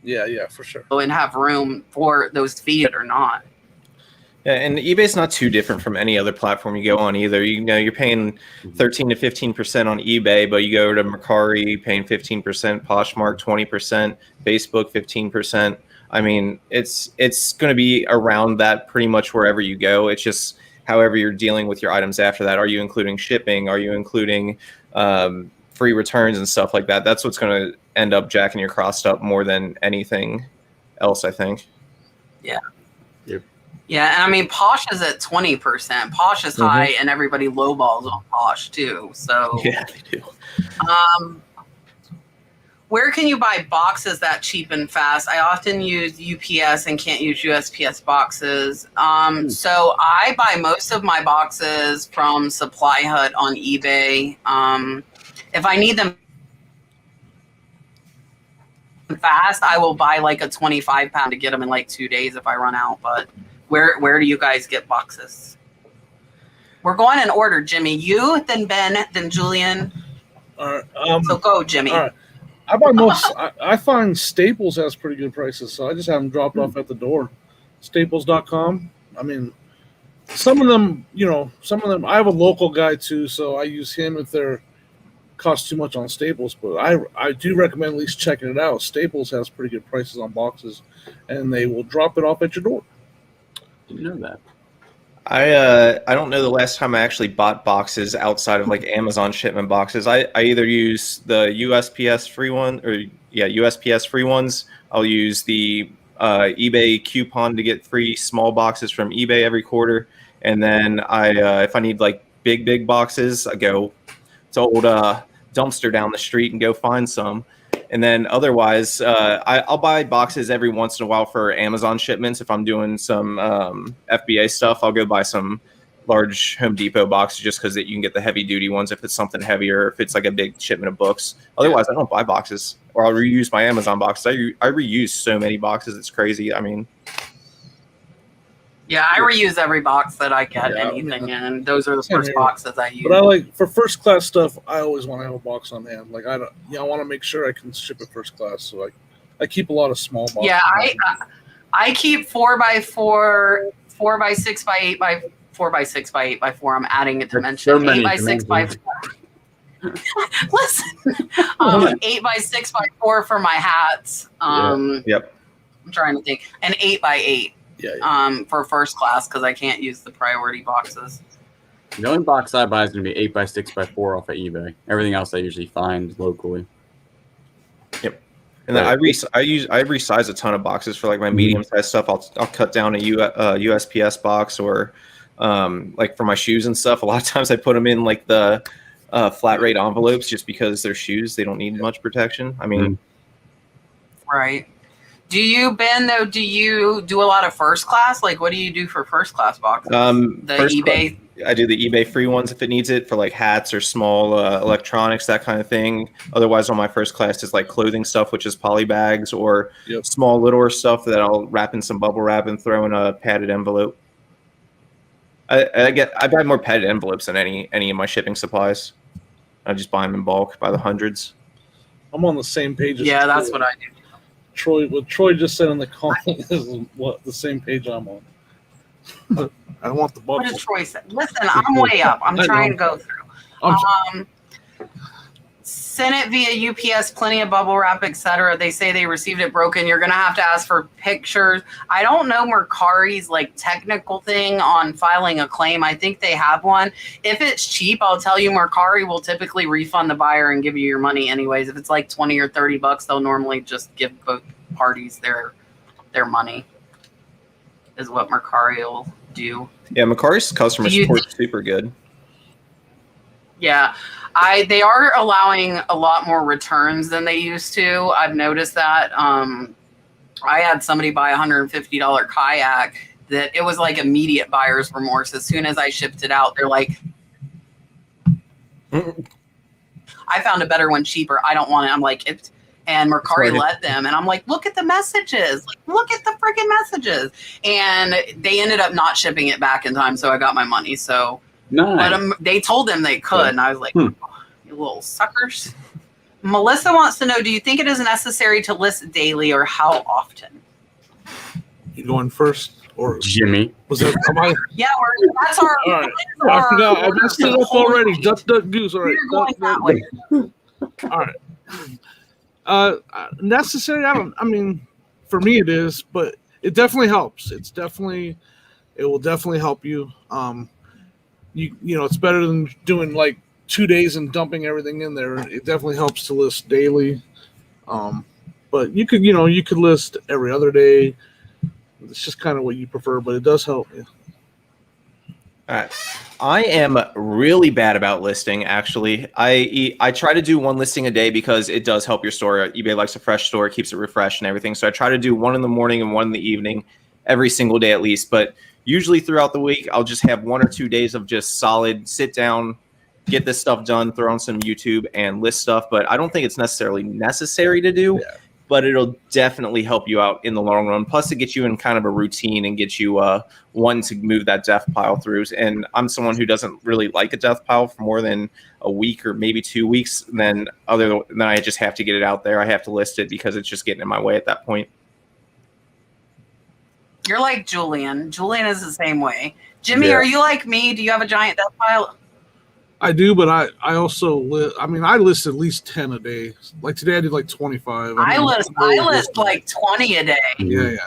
Yeah, for sure. And have room for those fees or not. Yeah, and eBay's not too different from any other platform you go on either. You're paying 13 to 15% on eBay, but you go to Mercari, paying 15%, Poshmark 20%, Facebook 15%. I mean, it's going to be around that pretty much wherever you go. It's just however you're dealing with your items after that. Are you including shipping? Are you including free returns and stuff like that? That's what's going to end up jacking your cost up more than anything else, I think. Yeah. Yep. Yeah, and I mean, Posh is at 20%. Posh is high, and everybody lowballs on Posh too. So Yeah, they do. Where can you buy boxes that cheap and fast? I often use UPS and can't use USPS boxes. So I buy most of my boxes from Supply Hut on eBay. If I need them fast, I will buy like a 25-pound to get them in like 2 days if I run out. But where do you guys get boxes? We're going in order, Jimmy. You, then Ben, then Julian. All right. So go, Jimmy. All right. I buy most. I find Staples has pretty good prices, so I just have them dropped off at the door. Staples.com. I mean, some of them, I have a local guy too, so I use him if they're cost too much on Staples. But I do recommend at least checking it out. Staples has pretty good prices on boxes, and they will drop it off at your door. Didn't know that. I don't know the last time I actually bought boxes outside of like Amazon shipment boxes. I either use the USPS free one USPS free ones. I'll use the eBay coupon to get free small boxes from eBay every quarter. And then if I need like big boxes, I go to old dumpster down the street and go find some. And then otherwise, I'll buy boxes every once in a while for Amazon shipments. If I'm doing some FBA stuff, I'll go buy some large Home Depot boxes just because you can get the heavy duty ones if it's something heavier, if it's like a big shipment of books. Otherwise, I don't buy boxes, or I'll reuse my Amazon boxes. I reuse so many boxes. It's crazy. I mean, yeah, I reuse every box that I get anything in, and those are the first boxes I use. But I like, for first class stuff, I always want to have a box on hand. Like I want to make sure I can ship it first class, so I keep a lot of small boxes. Yeah, I keep 4x4, 4x6 by 8 by 4x6 by 8 by 4. I'm adding it to mention. So 8 by 6 by 4. Listen, 8 by 6 by 4 for my hats. Yep. I'm trying to think, and 8 by 8. Yeah. For first class because I can't use the priority boxes. The only box I buy is going to be 8 by 6 by 4 off of eBay. Everything else I usually find locally. Yep. And then I resize a ton of boxes for like my medium sized stuff. I'll cut down a USPS box, or like for my shoes and stuff. A lot of times I put them in like the flat rate envelopes just because they're shoes. They don't need much protection. I mean, right. Do you, Ben, though, do you do a lot of first class? Like, what do you do for first class boxes? eBay? I do the eBay free ones if it needs it for like hats or small electronics, that kind of thing. Otherwise, on my first class is like clothing stuff, which is poly bags, or small little stuff that I'll wrap in some bubble wrap and throw in a padded envelope. I buy more padded envelopes than any of my shipping supplies. I just buy them in bulk by the hundreds. I'm on the same page as that's what I do. What Troy just said in the comment is the same page I'm on. I don't want the bubble. What did Troy say? Listen, I'm way up. I'm trying to go through. Sent it via UPS, plenty of bubble wrap, etc. They say they received it broken. You're going to have to ask for pictures. I don't know Mercari's like technical thing on filing a claim. I think they have one. If it's cheap, I'll tell you Mercari will typically refund the buyer and give you your money anyways. If it's like 20 or 30 bucks, they'll normally just give both parties their money. Is what Mercari will do. Yeah, Mercari's customer support is super good. Yeah. They are allowing a lot more returns than they used to. I've noticed that. I had somebody buy a $150 kayak that it was like immediate buyer's remorse. As soon as I shipped it out, they're like, I found a better one cheaper. I don't want it. I'm like, and Mercari let them. And I'm like, look at the messages. Like, look at the freaking messages. And they ended up not shipping it back in time. So I got my money. So. Nice. But they told them they could, and I was like, you little suckers. Melissa wants to know, do you think it is necessary to list daily, or how often? You going first? Or Jimmy? Was that, yeah, that's our... All right. I forgot. I messed it up already. Duck, goose. All right. You're going that way. All right. Necessary? for me it is, but it definitely helps. It will definitely help you. You know, it's better than doing like 2 days and dumping everything in there. It definitely helps to list daily. But you could list every other day. It's just kind of what you prefer, but it does help. Yeah. All right. I am really bad about listing, actually. I try to do one listing a day because it does help your store. eBay likes a fresh store, keeps it refreshed and everything. So I try to do one in the morning and one in the evening every single day at least. But usually throughout the week, I'll just have 1 or 2 days of just solid sit down, get this stuff done, throw on some YouTube and list stuff. But I don't think it's necessarily necessary to do. Yeah. But it'll definitely help you out in the long run. Plus, it gets you in kind of a routine and gets you one to move that death pile through. And I'm someone who doesn't really like a death pile for more than a week or maybe 2 weeks. Then I just have to get it out there. I have to list it because it's just getting in my way at that point. You're like Julian. Julian is the same way. Jimmy, Yeah. are you like me? Do you have a giant death pile? I do, but I also I list at least 10 a day. Like today I did like 25. I list like 20 a day. Yeah.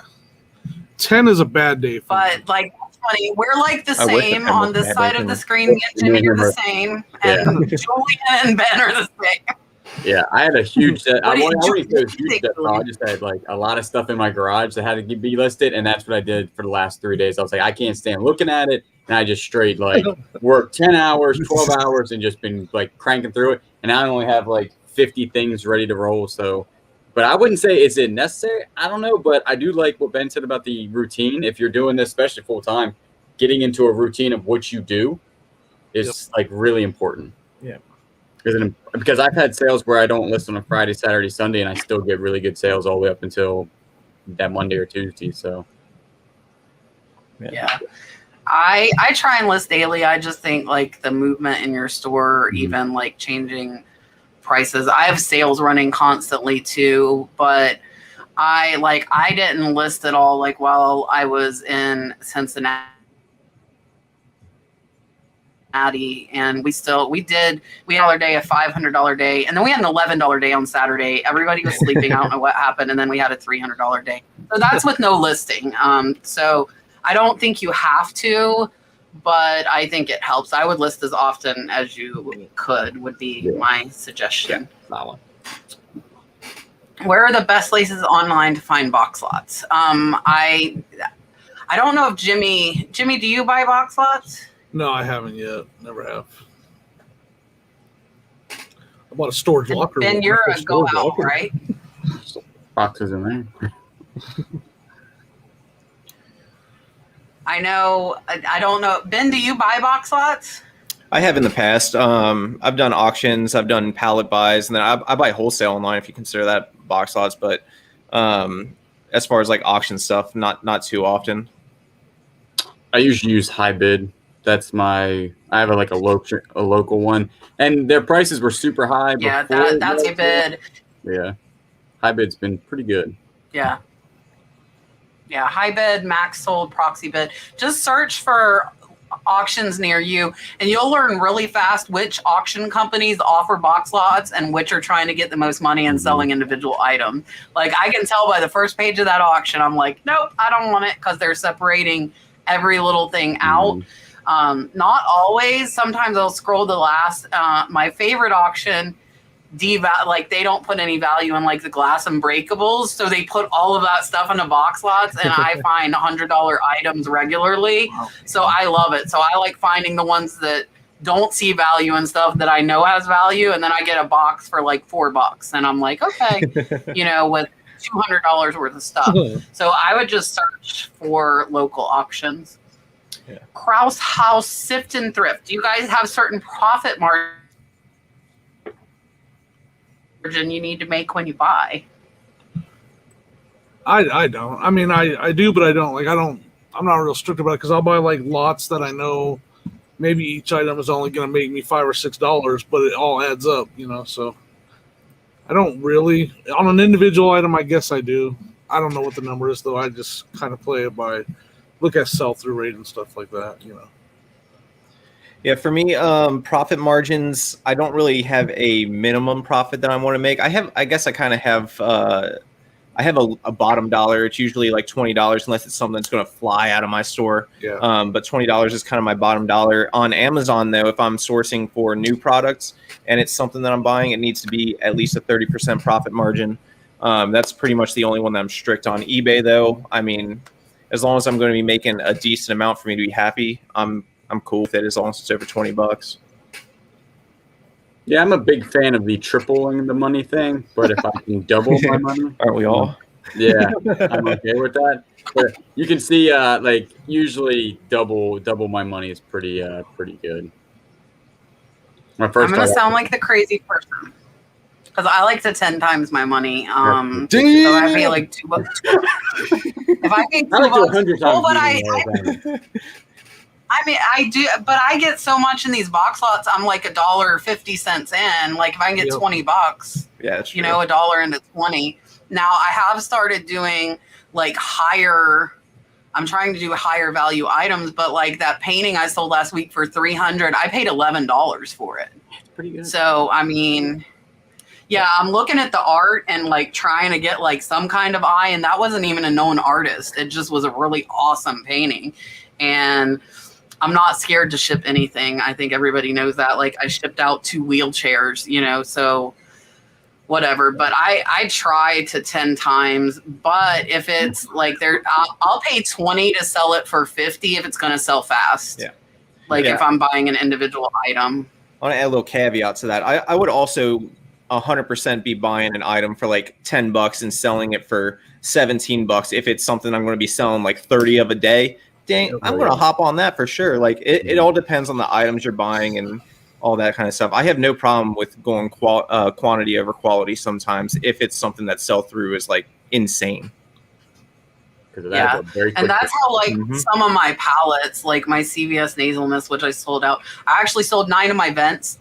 10 is a bad day for me. But like 20, we're like the I wish same I on this had side that of the in- screen. Me and Jimmy are the same. And Julian and Ben are the same. Yeah, I had a huge debt. I What do you wouldn't say it was think, huge debt. I just had like a lot of stuff in my garage that had to be listed, and that's what I did for the last 3 days. I was like, I can't stand looking at it, and I just straight like worked 10 hours, 12 hours, and just been like cranking through it. And now I only have like 50 things ready to roll. So, but I wouldn't say is it necessary. I don't know, but I do like what Ben said about the routine. If you're doing this, especially full time, getting into a routine of what you do is like really important. Yeah. Because I've had sales where I don't list on a Friday, Saturday, Sunday, and I still get really good sales all the way up until that Monday or Tuesday. So, Yeah. I try and list daily. I just think like the movement in your store, even like changing prices. I have sales running constantly too, but I didn't list at all like while I was in Cincinnati. And we had our day, a $500 day, and then we had an $11 day on Saturday. Everybody was sleeping. I don't know what happened, and then we had a $300 day. So that's with no listing. So I don't think you have to, but I think it helps. I would list as often as you could would be my suggestion. yeah. Where are the best places online to find box lots? I don't know if Jimmy, do you buy box lots? No, I haven't yet. Never have. I bought a storage locker. Ben, you're a go out, right? Boxes in there. I know. I don't know. Ben, do you buy box lots? I have in the past. I've done auctions. I've done pallet buys, and then I buy wholesale online if you consider that box lots. But as far as like auction stuff, not too often. I usually use High Bid. That's I have a local one, and their prices were super high. Yeah, before that's a bid. Yeah, High Bid's been pretty good. Yeah, High Bid, Max Sold, Proxy Bid. Just search for auctions near you, and you'll learn really fast which auction companies offer box lots and which are trying to get the most money and selling individual items. Like I can tell by the first page of that auction, I'm like, nope, I don't want it, because they're separating every little thing out. Not always. Sometimes I'll scroll the last. My favorite auction, like they don't put any value in like the glass and breakables, so they put all of that stuff into box lots, and I find $100 items regularly. Wow. So I love it. So I like finding the ones that don't see value and stuff that I know has value, and then I get a box for like $4, and I'm like, okay, with $200 worth of stuff. So I would just search for local auctions. Yeah. Kraus House, Sift, and Thrift. Do you guys have certain profit margin you need to make when you buy? I don't. I mean, I do, but I don't. Like, I'm not real strict about it, because I'll buy like lots that I know maybe each item is only going to make me $5 or $6, but it all adds up, so I don't really. On an individual item, I guess I do. I don't know what the number is, though. I just kind of play it by look at sell-through rate and stuff like that, Yeah, for me, profit margins, I don't really have a minimum profit that I want to make. I guess I kind of have I have a bottom dollar. It's usually like $20 unless it's something that's going to fly out of my store. Yeah. But $20 is kind of my bottom dollar. On Amazon, though, if I'm sourcing for new products and it's something that I'm buying, it needs to be at least a 30% profit margin. That's pretty much the only one that I'm strict on. eBay, though, I mean, as long as I'm going to be making a decent amount for me to be happy, I'm cool with it as long as it's over $20. Yeah, I'm a big fan of the tripling the money thing, but if I can double my money, Aren't we all? yeah, I'm okay with that. But you can see, like usually double my money is pretty good. My first I'm gonna time- sound like the crazy person because I like to 10 times my money. So I pay like $2. If I pay $2, I like to 100 times. oh, but I mean, I do, but I get so much in these box lots. I'm like $1.50 in. Like if I can get $20, Yeah, that's true. you know, $1 into 20. Now I have started doing like I'm trying to do higher value items, but like that painting I sold last week for $300, I paid $11 for it. It's pretty good. So, I mean, yeah, I'm looking at the art and like trying to get like some kind of eye, and that wasn't even a known artist. It just was a really awesome painting. And I'm not scared to ship anything. I think everybody knows that. Like I shipped out 2 wheelchairs, you know, so whatever. But I try to 10 times. But if it's like I'll pay 20 to sell it for 50 if it's going to sell fast. Yeah. Like if I'm buying an individual item. I want to add a little caveat to that. I would also 100% be buying an item for like $10 and selling it for $17 if it's something I'm going to be selling like 30 of a day. Dang, I'm going to hop on that for sure. Like it all depends on the items you're buying and all that kind of stuff. I have no problem with going quantity over quality sometimes if it's something that sell through is like insane. Yeah, and that's how like some of my palettes, like my CVS Nasal Mist, which I sold out. I actually sold 9 of my vent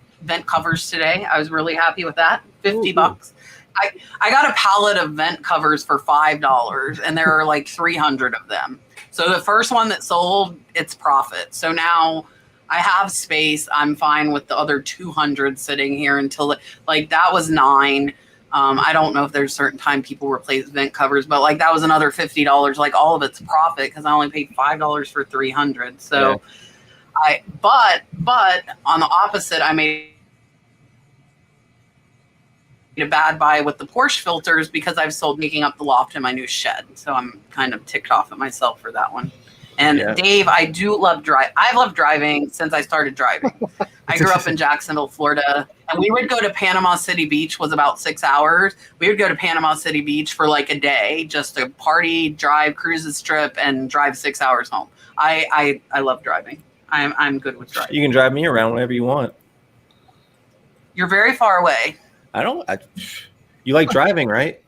covers today. I was really happy with that. $50. I got a pallet of vent covers for $5, and there are like 300 of them. So the first one that sold, it's profit. So now I have space. I'm fine with the other 200 sitting here until like that was 9. I don't know if there's a certain time people replace vent covers, but like that was another $50. Like all of it's profit because I only paid $5 for 300. So but on the opposite, I made a bad buy with the Porsche filters because I've sold making up the loft in my new shed. So I'm kind of ticked off at myself for that one. And Dave, I do love I've loved driving since I started driving. I grew up in Jacksonville, Florida, and we would go to Panama City Beach, was about 6 hours. We would go to Panama City Beach for like a day, just to party, drive, cruise the strip, and drive 6 hours home. I love driving. I'm good with driving. You can drive me around whenever you want. You're very far away. You like driving, right?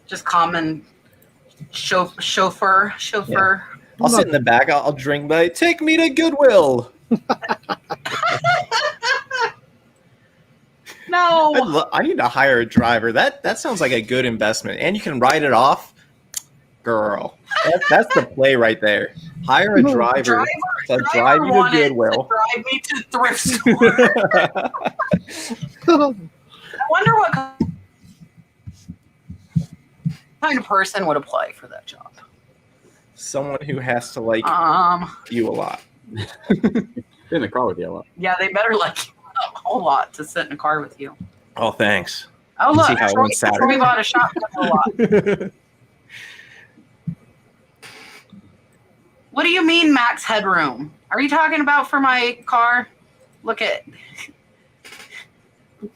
Just common chauffeur. Yeah. I'll sit in the back. I'll drink, but take me to Goodwill. No. I need to hire a driver. That sounds like a good investment, and you can write it off. Girl, that's the play right there. Hire a driver to drive you to Goodwill. Drive me to thrift store. I wonder what kind of person would apply for that job. Someone who has to like you a lot. In the car with you a lot. Yeah, they better like you a whole lot to sit in a car with you. Oh, thanks. Oh, look, see how it went Saturday. Troy bought a shotgun a lot. What do you mean max headroom? Are you talking about for my car? Look at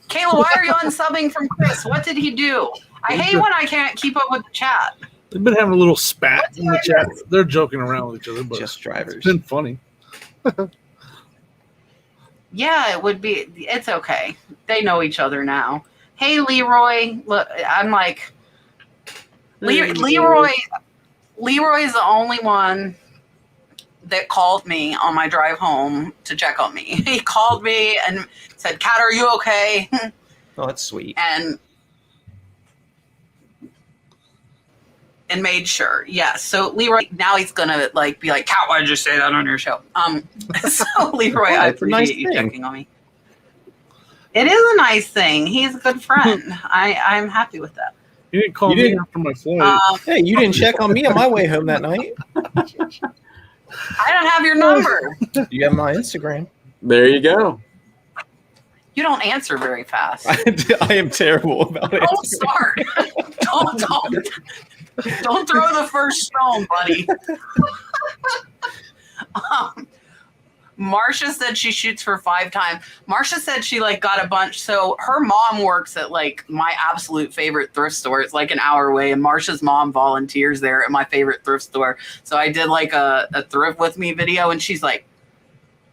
Kayla, why are you unsubbing from Chris? What did he do? I hate when I can't keep up with the chat. They've been having a little spat in the chat. They're joking around with each other, but Just drivers. It's been funny. Yeah, it would be. It's okay. They know each other now. Hey, Leroy. Look, I'm like, Leroy is the only one that called me on my drive home to check on me. He called me and said, "Kat, are you okay?" Oh, that's sweet. And made sure. Yeah. So Leroy, now he's gonna like be like, "Kat, why did you say that on your show?" So Leroy, I appreciate you checking on me. It is a nice thing. He's a good friend. I'm happy with that. You didn't call me after my flight. Hey, you didn't check on me on my way home that night. I don't have your number. You have my Instagram. There you go. You don't answer very fast. I am terrible about it. Don't start. don't throw the first stone, buddy. Marcia said she shoots for 5 times. Marcia said she like got a bunch. So her mom works at like my absolute favorite thrift store. It's like an hour away, and Marcia's mom volunteers there at my favorite thrift store. So I did like a thrift with me video, and she's like,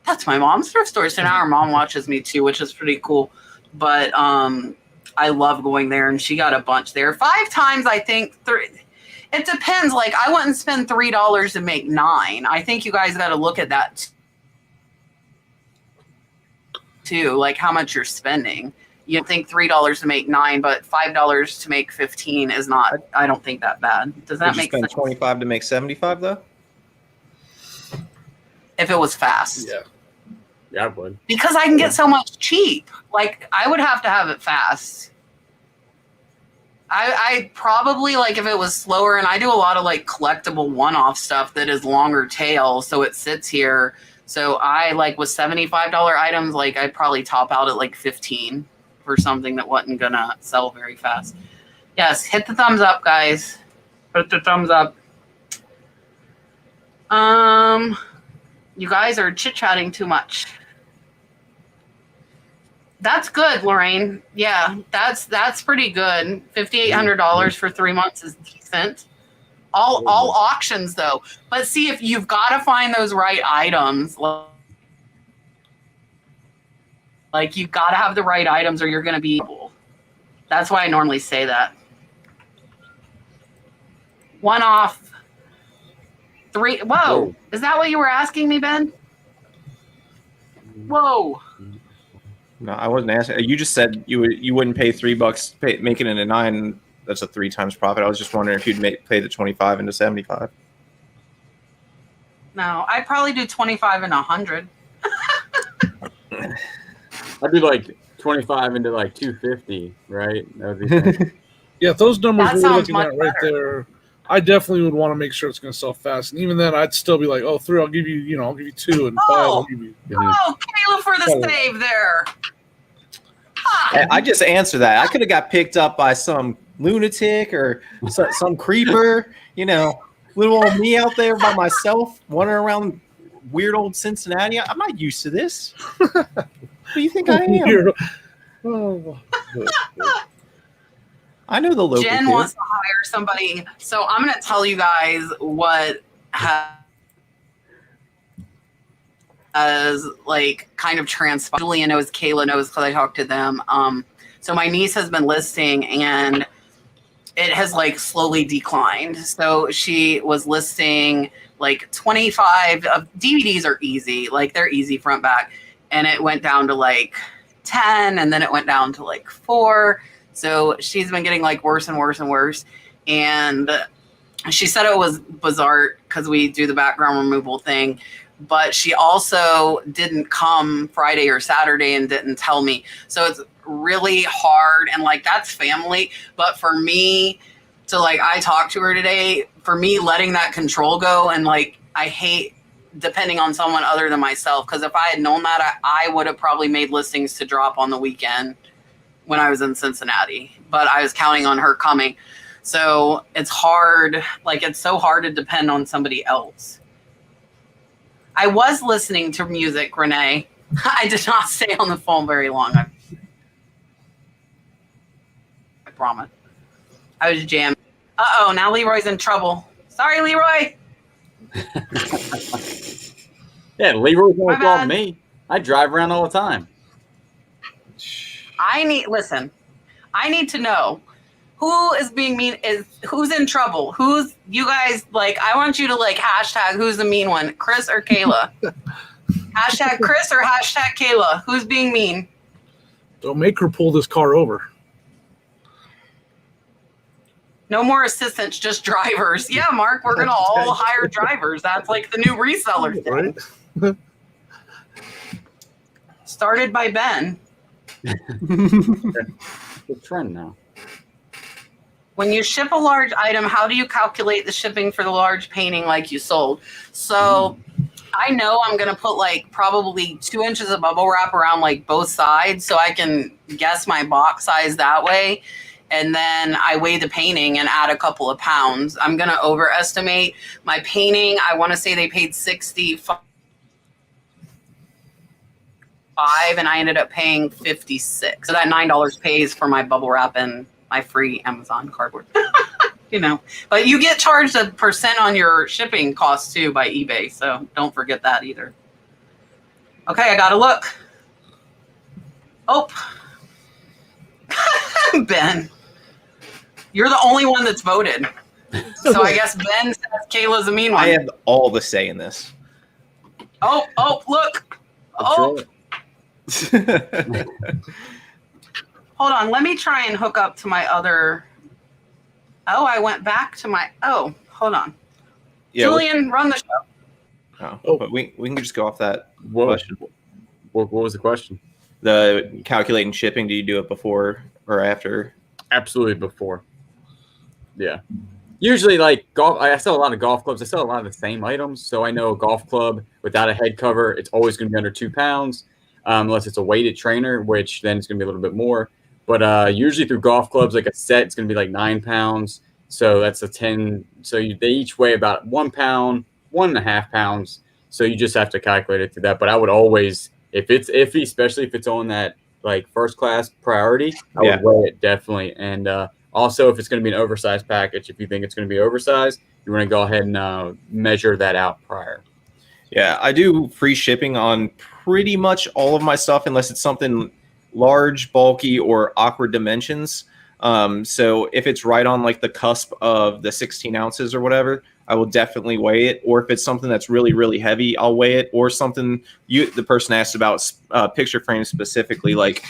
"That's my mom's thrift store." So now her mom watches me too, which is pretty cool. But I love going there, and she got a bunch there. 5 times, I think. It depends. Like I wouldn't spend $3 to make 9. I think you guys got to look at that too, like how much you're spending. You think $3 to make 9, but $5 to make 15 is not. I don't think that bad. Does that make sense? 25 to make 75 though? If it was fast, Yeah, I would. because I can get so much cheap. Like I would have to have it fast. I probably like if it was slower, and I do a lot of like collectible one-off stuff that is longer tail, so it sits here. So I like with $75 items, like I'd probably top out at like 15 for something that wasn't gonna sell very fast. Yes, hit the thumbs up, guys. Put the thumbs up. You guys are chit-chatting too much. That's good, Lorraine. Yeah, that's pretty good. $5,800 for 3 months is decent. All auctions though. But see, if you've got to find those right items, like you've got to have the right items, or you're going to be. That's why I normally say that. One off. 3. Whoa, is that what you were asking me, Ben? Whoa. No, I wasn't asking. You just said you wouldn't pay $3, make it into 9. That's a 3 times profit. I was just wondering if you'd pay the 25 into 75. No, I'd probably do 25 and 100. I'd do like 25 into like 250, right? That would be Yeah, if those numbers That we're sounds looking much at right better. there, I definitely would want to make sure it's going to sell fast. And even then, I'd still be like, "Oh, 3, I'll give you, I'll give you 2, and 5, I'll give you." Oh, Kayla for the save there. I just answered that. I could have got picked up by some lunatic or some creeper, little old me out there by myself, wandering around weird old Cincinnati. I'm not used to this. Who do you think I am? Oh. I know the local Jen kid. wants to hire somebody. So I'm going to tell you guys what has like kind of transpired. Julian knows, Kayla knows because I talked to them. So my niece has been listing, and it has like slowly declined. So she was listing like 25 of DVDs are easy, like they're easy front back, and it went down to like 10, and then it went down to like 4. So she's been getting like worse and worse and worse. And she said it was bizarre because we do the background removal thing, but she also didn't come Friday or Saturday and didn't tell me. So it's really hard, and like that's family. But for me to like, I talked to her today, for me letting that control go, and like I hate depending on someone other than myself, because if I had known that, I would have probably made listings to drop on the weekend when I was in Cincinnati, but I was counting on her coming. So it's hard, like it's so hard to depend on somebody else. I was listening to music, Renee. I did not stay on the phone very long. I promise. I was jamming. Uh-oh, now Leroy's in trouble. Sorry, Leroy. Yeah, Leroy's My gonna call bad. me. I drive around all the time. I need to know who is being mean, who's in trouble, you guys, like, I want you to like hashtag who's the mean one, Chris or Kayla. Hashtag Chris or hashtag Kayla, who's being mean? Don't make her pull this car over. No more assistants, just drivers. Yeah, Mark, we're gonna all hire drivers. That's like the new reseller thing. Right? Started by Ben. Good trend now. When you ship a large item, how do you calculate the shipping for the large painting like you sold? So I know I'm going to put like probably 2 inches of bubble wrap around like both sides so I can guess my box size that way. And then I weigh the painting and add a couple of pounds. I'm going to overestimate my painting. I want to say they paid $65 and I ended up paying $56. So that $9 pays for my bubble wrap and my free Amazon cardboard. You know, but you get charged a % on your shipping costs too by eBay. So don't forget that either. Okay, I got to look. Oh, Ben, you're the only one that's voted. So I guess Ben says Kayla's a mean one. I have all the say in this. Oh, look. Oh, hold on. Let me try and hook up to my other. Oh, I went back to my. Oh, hold on. Yeah, Julian, run the show. But we can just go off that What, question. what was the question? The calculating shipping, do you do it before or after? Absolutely before. Yeah. Usually, like golf, I sell a lot of golf clubs. I sell a lot of the same items. So I know a golf club without a head cover, it's always going to be under 2 pounds, unless it's a weighted trainer, which then it's going to be a little bit more. But usually through golf clubs, like a set, it's going to be like 9 pounds. So that's a 10. So they each weigh about 1 pound, 1.5 pounds. So you just have to calculate it through that. But I would always, if it's iffy, especially if it's on that like first class priority, I would weigh it definitely. And also, if it's going to be an oversized package, if you think it's going to be oversized, you want to go ahead and measure that out prior. Yeah, I do free shipping on pretty much all of my stuff unless it's something large, bulky, or awkward dimensions. So if it's right on like the cusp of the 16 ounces or whatever, I will definitely weigh it. Or if it's something that's really, really heavy, I'll weigh it. Or something the person asked about picture frames specifically, like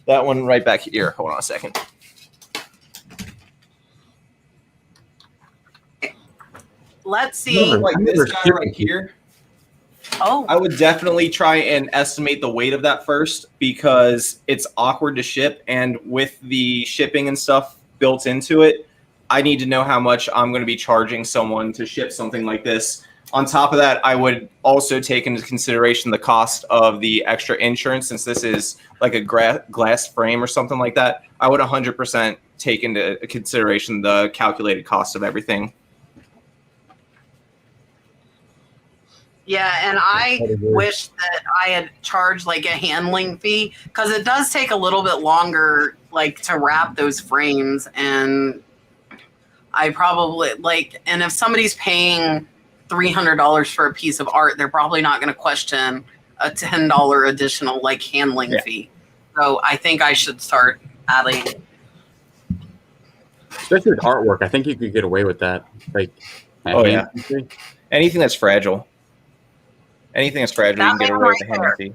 that one right back here. Hold on a second. Let's see. Like this guy right here. Oh, I would definitely try and estimate the weight of that first because it's awkward to ship. And with the shipping and stuff built into it, I need to know how much I'm going to be charging someone to ship something like this. On top of that, I would also take into consideration the cost of the extra insurance. Since this is like a glass frame or something like that, I would 100% take into consideration the calculated cost of everything. yeah, and I wish that I had charged like a handling fee because it does take a little bit longer like to wrap those frames. And I probably like, and if somebody's paying $300 for a piece of art, they're probably not going to question a $10 additional like handling fee. So I think I should start adding. Especially with artwork, I think you could get away with that. Like, Anything that's fragile. Anything that's fragile, you can get away with the handling fee.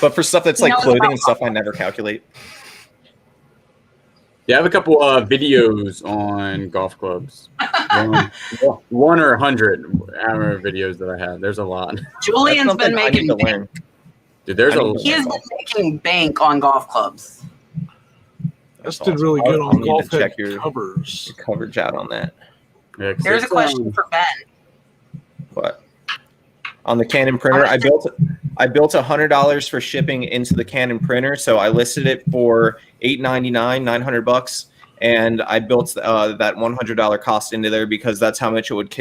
But for stuff that's like clothing and stuff, I never calculate. Yeah, I have a couple of videos on golf clubs. one or 100 hour videos that I have. There's a lot. Julian's been making bank. Dude, there's he has been making bank on golf clubs. That's did really good on golf check head covers. Your coverage out on that. Yeah, here's a question for Ben. What? On the Canon printer, I built $100 for shipping into the Canon printer, so I listed it for $899, $900, and I built that $100 cost into there because that's how much it would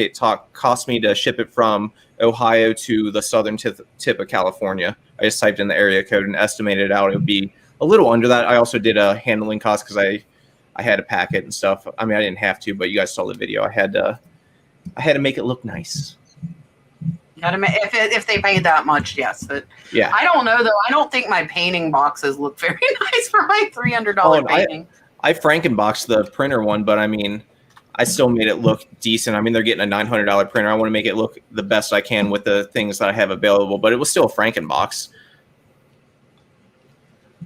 cost me to ship it from Ohio to the southern tip of California. I just typed in the area code and estimated it out. It would be a little under that. I also did a handling cost because I had to pack it and stuff. I mean, I didn't have to, but you guys saw the video. I had to make it look nice. If they paid that much, yes. But yeah, I don't know though. I don't think my painting boxes look very nice for my $300 painting. I Frankenboxed the printer one, but I mean, I still made it look decent. I mean, they're getting a $900 printer. I want to make it look the best I can with the things that I have available, but it was still a Frankenbox.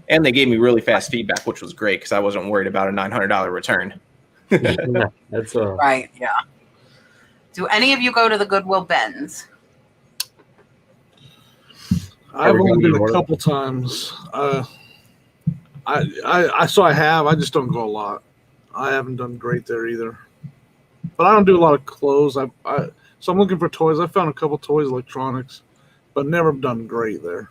And they gave me really fast feedback, which was great because I wasn't worried about a $900 return. That's right. Yeah. Do any of you go to the Goodwill Bends? I've only been a couple times. I have. I just don't go a lot. I haven't done great there either. But I don't do a lot of clothes. So I'm looking for toys. I found a couple toys, electronics, but never done great there.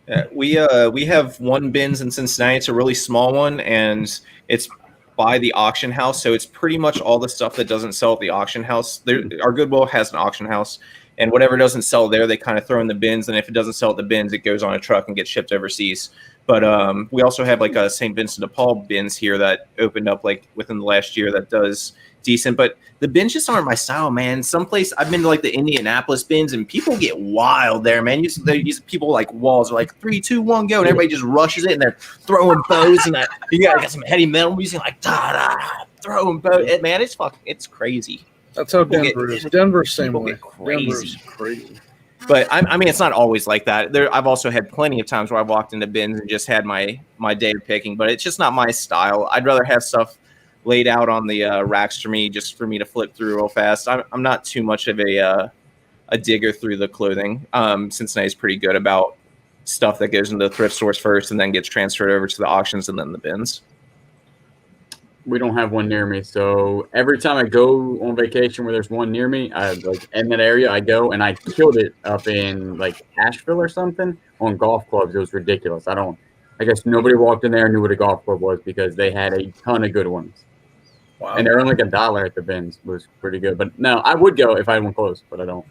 Yeah, we have one bins in Cincinnati. It's a really small one, and it's by the auction house. So it's pretty much all the stuff that doesn't sell at the auction house. Our Goodwill has an auction house, and whatever doesn't sell there, they kind of throw in the bins. And if it doesn't sell at the bins, it goes on a truck and gets shipped overseas. But we also have like a St. Vincent de Paul bins here that opened up like within the last year that does decent. But the bins just aren't my style, man. Someplace I've been to like the Indianapolis bins, and people get wild there, man. These people like walls are like 3, 2, 1, go, and everybody just rushes it, and they're throwing bows, and you got some heavy metal music like da da, throwing bows. Man, it's crazy. That's how Denver is. Denver's same way. Denver's crazy. But I mean, it's not always like that. I've also had plenty of times where I've walked into bins and just had my day of picking, but it's just not my style. I'd rather have stuff laid out on the racks for me, just for me to flip through real fast. I'm not too much of a digger through the clothing. Cincinnati's pretty good about stuff that goes into the thrift stores first and then gets transferred over to the auctions and then the bins. We don't have one near me, so every time I go on vacation where there's one near me, I like in that area I go, and I killed it up in like Asheville or something on golf clubs. It was ridiculous. I guess nobody walked in there and knew what a golf club was because they had a ton of good ones. Wow. And they're only like $1 at the bins. It was pretty good. But no, I would go if I had one close, but I don't.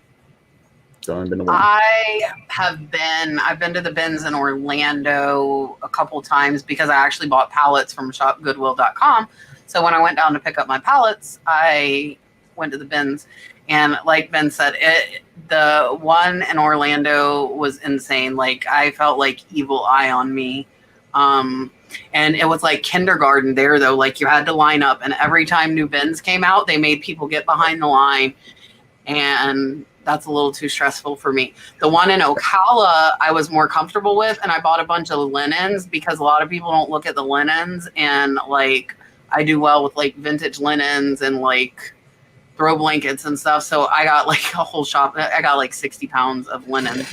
So I've been to one. I've been to the bins in Orlando a couple times because I actually bought pallets from shopgoodwill.com. So when I went down to pick up my pallets, I went to the bins. And like Ben said, the one in Orlando was insane. Like I felt like evil eye on me. And it was like kindergarten there though. Like you had to line up, and every time new bins came out, they made people get behind the line. And that's a little too stressful for me. The one in Ocala, I was more comfortable with, and I bought a bunch of linens because a lot of people don't look at the linens, and like I do well with like vintage linens and like throw blankets and stuff. So I got like a whole shop. I got like 60 pounds of linen,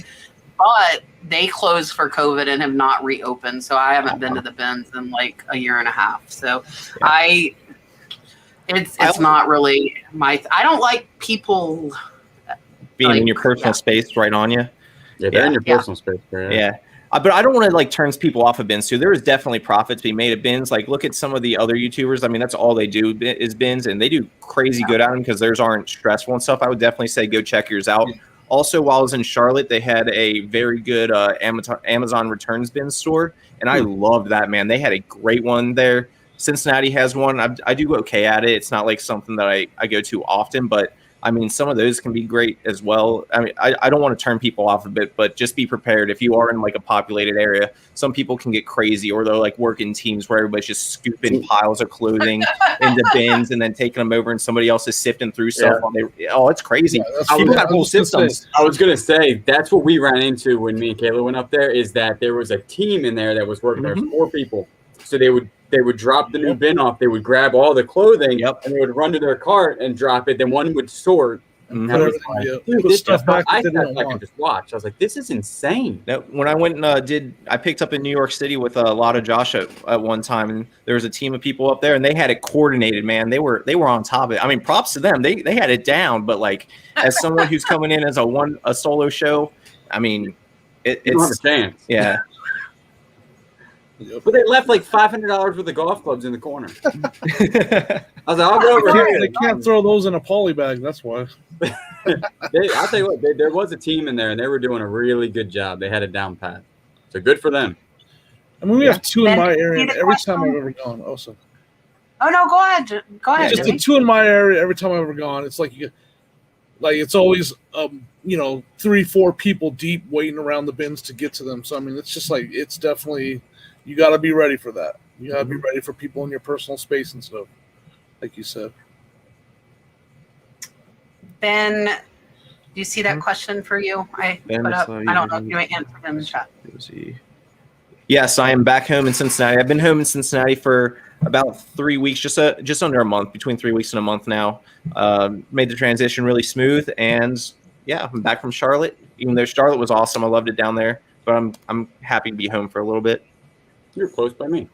but they closed for COVID and have not reopened. So I haven't been to the bins in like a year and a half. So yeah. It's not really I don't like people being in your personal space right on you. Yeah, they're in your personal space. Yeah. But I don't want to like turn people off of bins too. There is definitely profit to be made at bins. Like look at some of the other YouTubers. I mean, that's all they do is bins, and they do crazy good at them because theirs aren't stressful and stuff. I would definitely say go check yours out. Also, while I was in Charlotte, they had a very good Amazon returns bin store, and I loved that, man. They had a great one there. Cincinnati has one. I do okay at it. It's not like something that I go to often, but I mean, some of those can be great as well. I mean, I don't want to turn people off a bit, but just be prepared. If you are in like a populated area, some people can get crazy, or they're like working teams where everybody's just scooping piles of clothing into bins and then taking them over, and somebody else is sifting through stuff. It's crazy. People got whole systems. I was going to say, that's what we ran into when me and Kayla went up there, is that there was a team in there that was working. There was 4 people. So they would drop the new bin off. They would grab all the clothing and they would run to their cart and drop it. Then one would sort. And I was like, dude, this stuff I sat back and just watched. I was like, this is insane. Now, when I went and I picked up in New York City with a lot of Josh at one time, and there was a team of people up there, and they had it coordinated, man. They were on top of it. I mean, props to them. They had it down. But like, as someone who's coming in as a solo show, I mean, it's you don't have a chance. Yeah. But they left like $500 worth of golf clubs in the corner. I was like, I'll go over here. They can't throw those in a poly bag. That's why. I'll tell you what, there was a team in there, and they were doing a really good job. They had it down pat. So good for them. I mean, we have 2 in my area every time I've ever gone. Also. Oh, no, go ahead. Go ahead. Just the 2 in my area every time I've ever gone. It's like it's always 3, 4 people deep waiting around the bins to get to them. So I mean, it's just like it's definitely. You got to be ready for that. You got to be ready for people in your personal space and stuff, like you said. Ben, do you see that question for you? I put up. I don't know if you answered in the chat. Yes, I am back home in Cincinnati. I've been home in Cincinnati for about 3 weeks, just under a month, between 3 weeks and a month now. Made the transition really smooth, and yeah, I'm back from Charlotte. Even though Charlotte was awesome, I loved it down there. But I'm happy to be home for a little bit. You're close by me.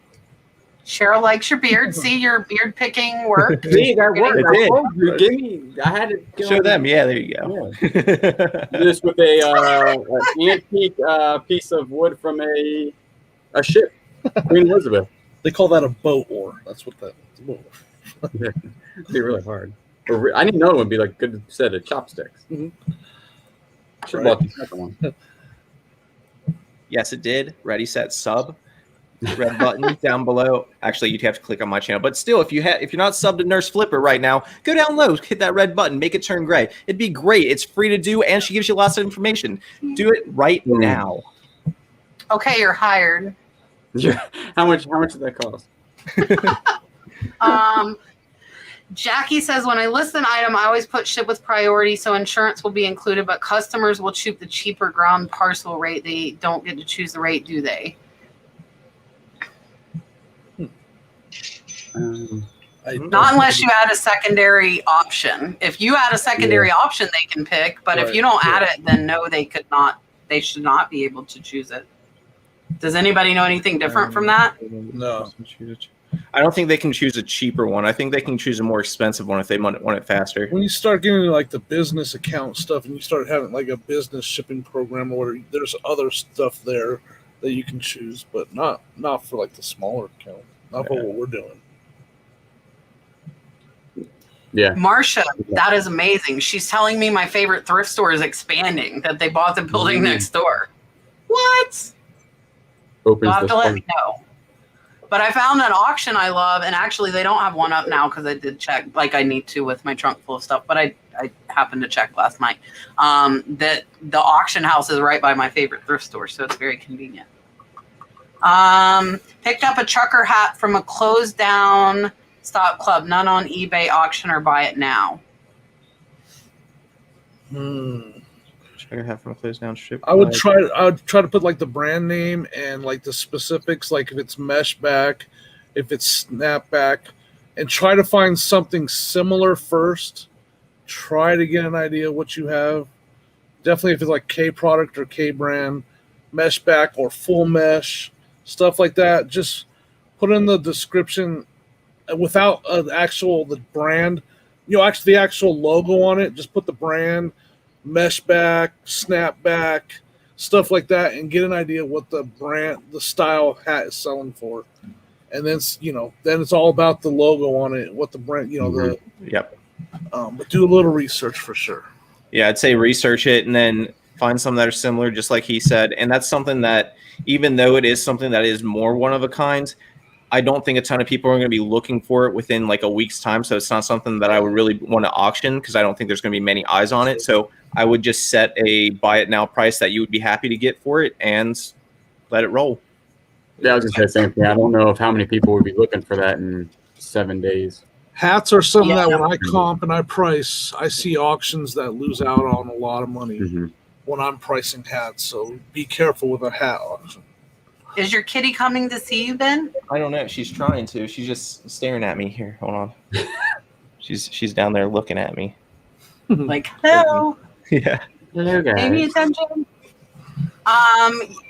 Cheryl likes your beard. See, your beard picking work. See, that worked. It I did. told you, give me. I had to Show them. Yeah, there you go. This with an antique piece of wood from a ship, Queen Elizabeth. They call that a boat oar. That's what that. It'd be really hard. I need another one. Be like a good set of chopsticks. Mhm. Should have bought the second one. Yes, it did. Ready, set, sub. Red button down below. Actually, you'd have to click on my channel. But still, if you're not subbed to Nurse Flipper right now, go down low, hit that red button, make it turn gray. It'd be great. It's free to do, and she gives you lots of information. Do it right now. Okay, you're hired. Yeah. How much did that cost? Jackie says, when I list an item, I always put ship with priority, so insurance will be included, but customers will choose the cheaper ground parcel rate. They don't get to choose the rate, do they? Not unless you add a secondary option. If you add a secondary option, they can pick, but if you don't add it, then no, they should not be able to choose it. Does anybody know anything different from that? No. I don't think they can choose a cheaper one. I think they can choose a more expensive one if they want it faster. When you start getting into like the business account stuff and you start having like a business shipping program or whatever, there's other stuff there that you can choose, but not for like the smaller account. Not for what we're doing. Yeah. Marcia, that is amazing. She's telling me my favorite thrift store is expanding, that they bought the building next door. What? You'll have to let me know. But I found an auction I love, and actually they don't have one up now because I did check, like I need to with my trunk full of stuff, but I happened to check last night. That the auction house is right by my favorite thrift store, so it's very convenient. Picked up a trucker hat from a closed down stop club, none on eBay auction or buy it now. Trucker hat from a closed down strip. I would try to put like the brand name and like the specifics, like if it's mesh back, if it's snapback, and try to find something similar first. Try to get an idea of what you have. Definitely if it's like K product or K brand, mesh back or full mesh, stuff like that. Just put in the description without the brand, actually the actual logo on it. Just put the brand, mesh back, snapback, stuff like that, and get an idea what the style hat is selling for. And then then it's all about the logo on it, what the brand, Yep. But do a little research for sure. Yeah, I'd say research it and then find some that are similar, just like he said. And that's something that, even though it is something that is more one of a kind, I don't think a ton of people are going to be looking for it within like a week's time. So it's not something that I would really want to auction because I don't think there's going to be many eyes on it. So I would just set a buy it now price that you would be happy to get for it and let it roll. Yeah, I was going to say the same thing. I don't know how many people would be looking for that in 7 days. Hats are something that when I comp and I price, I see auctions that lose out on a lot of money when I'm pricing hats. So be careful with a hat auction. Is your kitty coming to see you, Ben? I don't know. She's trying to. She's just staring at me here. Hold on. She's down there looking at me. Like, hello. Yeah. Hello, guys. Pay me attention.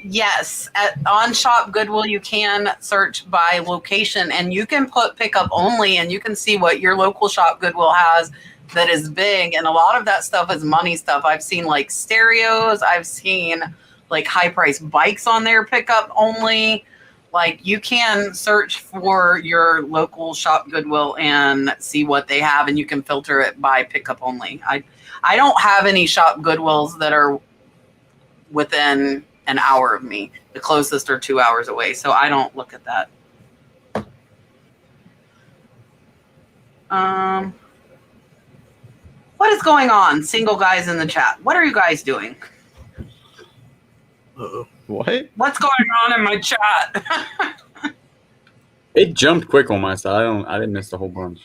Yes, on Shop Goodwill you can search by location, and you can put pickup only, and you can see what your local Shop Goodwill has that is big, and a lot of that stuff is money stuff. I've seen like stereos, I've seen like high price bikes on there pickup only. Like you can search for your local Shop Goodwill and see what they have, and you can filter it by pickup only. I don't have any Shop Goodwills that are within an hour of me. The closest are 2 hours away, so I don't look at that. What is going on, single guys in the chat? What are you guys doing? What? What's going on in my chat? It jumped quick on my side. I didn't miss the whole bunch.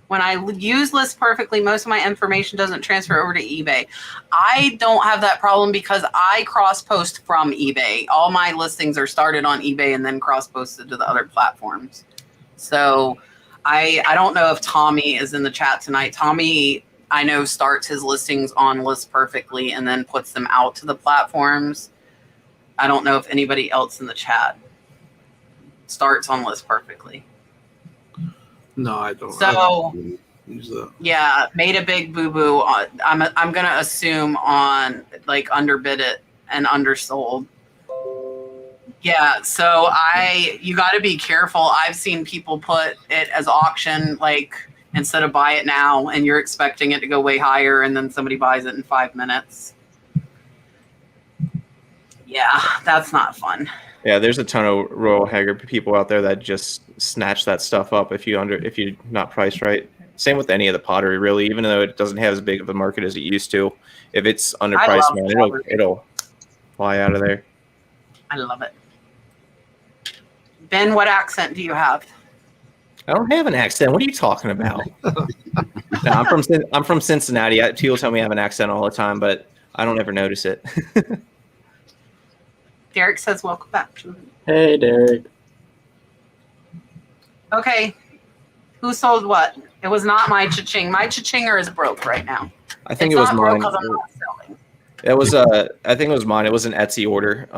When I use lists perfectly, most of my information doesn't transfer over to eBay. I don't have that problem because I cross-post from eBay. All my listings are started on eBay and then cross-posted to the other platforms. So I don't know if Tommy is in the chat tonight. Tommy I know starts his listings on List Perfectly and then puts them out to the platforms. I don't know if anybody else in the chat starts on List Perfectly. No, I don't. So I don't use that. yeah, made a big boo boo. I'm gonna assume on like underbid it and undersold. Yeah, so you got to be careful. I've seen people put it as auction, like instead of buy it now, and you're expecting it to go way higher, and then somebody buys it in 5 minutes. Yeah, that's not fun. Yeah, there's a ton of Royal Haggard people out there that just snatch that stuff up if you're not priced right. Same with any of the pottery, really. Even though it doesn't have as big of a market as it used to, if it's underpriced, man, it'll fly out of there. I love it. Ben, what accent do you have? I don't have an accent. What are you talking about? No, I'm from Cincinnati. People tell me I have an accent all the time, but I don't ever notice it. Derek says, welcome back, Julian. Hey, Derek. Okay. Who sold what? It was not my cha-ching. My cha-chinger is broke right now. I think it was mine. Because I'm not selling. It was I think it was mine. It was an Etsy order.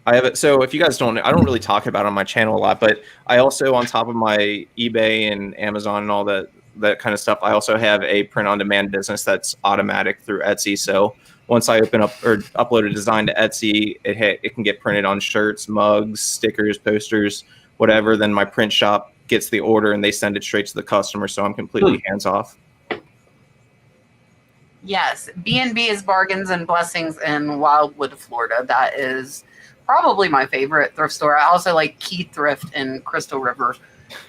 I have it. So if you guys don't know, I don't really talk about it on my channel a lot, but I also, on top of my eBay and Amazon and all that kind of stuff, I also have a print-on-demand business that's automatic through Etsy. So once I open up or upload a design to Etsy, it can get printed on shirts, mugs, stickers, posters, whatever. Then my print shop gets the order and they send it straight to the customer. So I'm completely hands off. Yes, B&B is Bargains and Blessings in Wildwood, Florida. That is probably my favorite thrift store. I also like Key Thrift in Crystal River.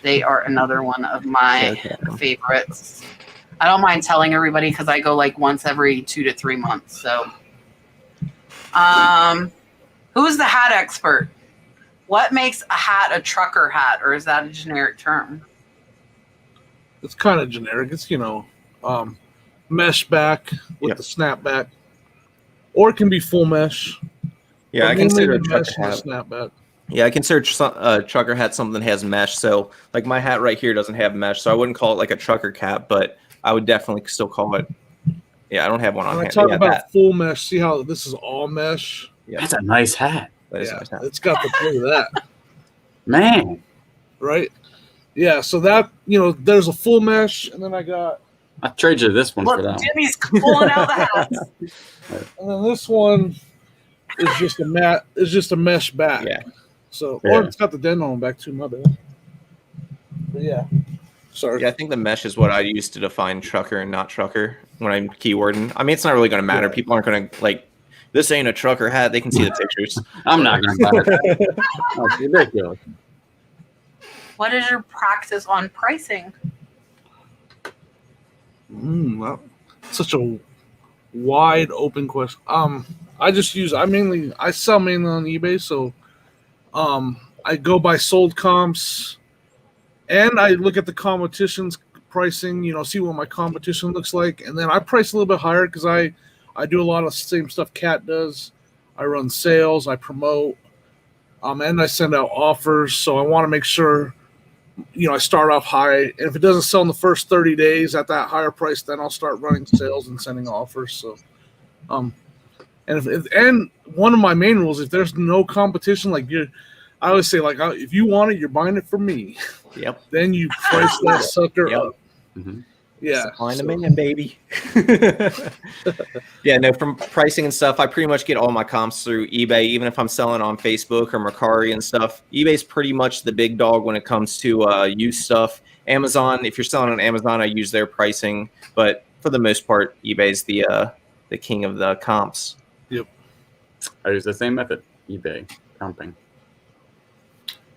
They are another one of my favorites. I don't mind telling everybody because I go like once every 2 to 3 months. So, who's the hat expert? What makes a hat a trucker hat, or is that a generic term? It's kind of generic. It's, mesh back with the snapback, or it can be full mesh. Yeah, I consider a trucker mesh hat. Snapback. Yeah, I consider a trucker hat something that has mesh. So, like my hat right here doesn't have mesh, so I wouldn't call it like a trucker cap, but I would definitely still call it. Yeah, I don't have one on When hand. I talk about full mesh, see how this is all mesh? Yeah. That's a nice hat. That is a nice hat. It's got the look of that. Man. Right? Yeah, so that, there's a full mesh, and then I got... I'll trade you this one Look, for that. Jimmy's pulling out the hats. And then this one is just a mesh back. Yeah. So, or it's got the dent on the back too, my bad. But yeah. Sorry. Yeah, I think the mesh is what I use to define trucker and not trucker when I'm keywording. I mean, it's not really going to matter. People aren't going to like, this ain't a trucker hat. They can see the pictures. I'm not going to buy it. That's ridiculous. What is your practice on pricing? Well, such a wide open question. I sell mainly on eBay, so I go by sold comps, and I look at the competition's pricing, see what my competition looks like, and then I price a little bit higher because I do a lot of the same stuff Kat does. I run sales, I promote, and I send out offers, so I want to make sure I start off high, and if it doesn't sell in the first 30 days at that higher price, then I'll start running sales and sending offers. So, and one of my main rules, if there's no competition, I always say, if you want it, you're buying it from me. Yep. Then you price that sucker up. Mm-hmm. Yeah. Supplying them in, baby. Yeah, no, from pricing and stuff, I pretty much get all my comps through eBay, even if I'm selling on Facebook or Mercari and stuff. eBay's pretty much the big dog when it comes to used stuff. Amazon, if you're selling on Amazon, I use their pricing, but for the most part, eBay's the king of the comps. Yep. I use the same method, eBay comping.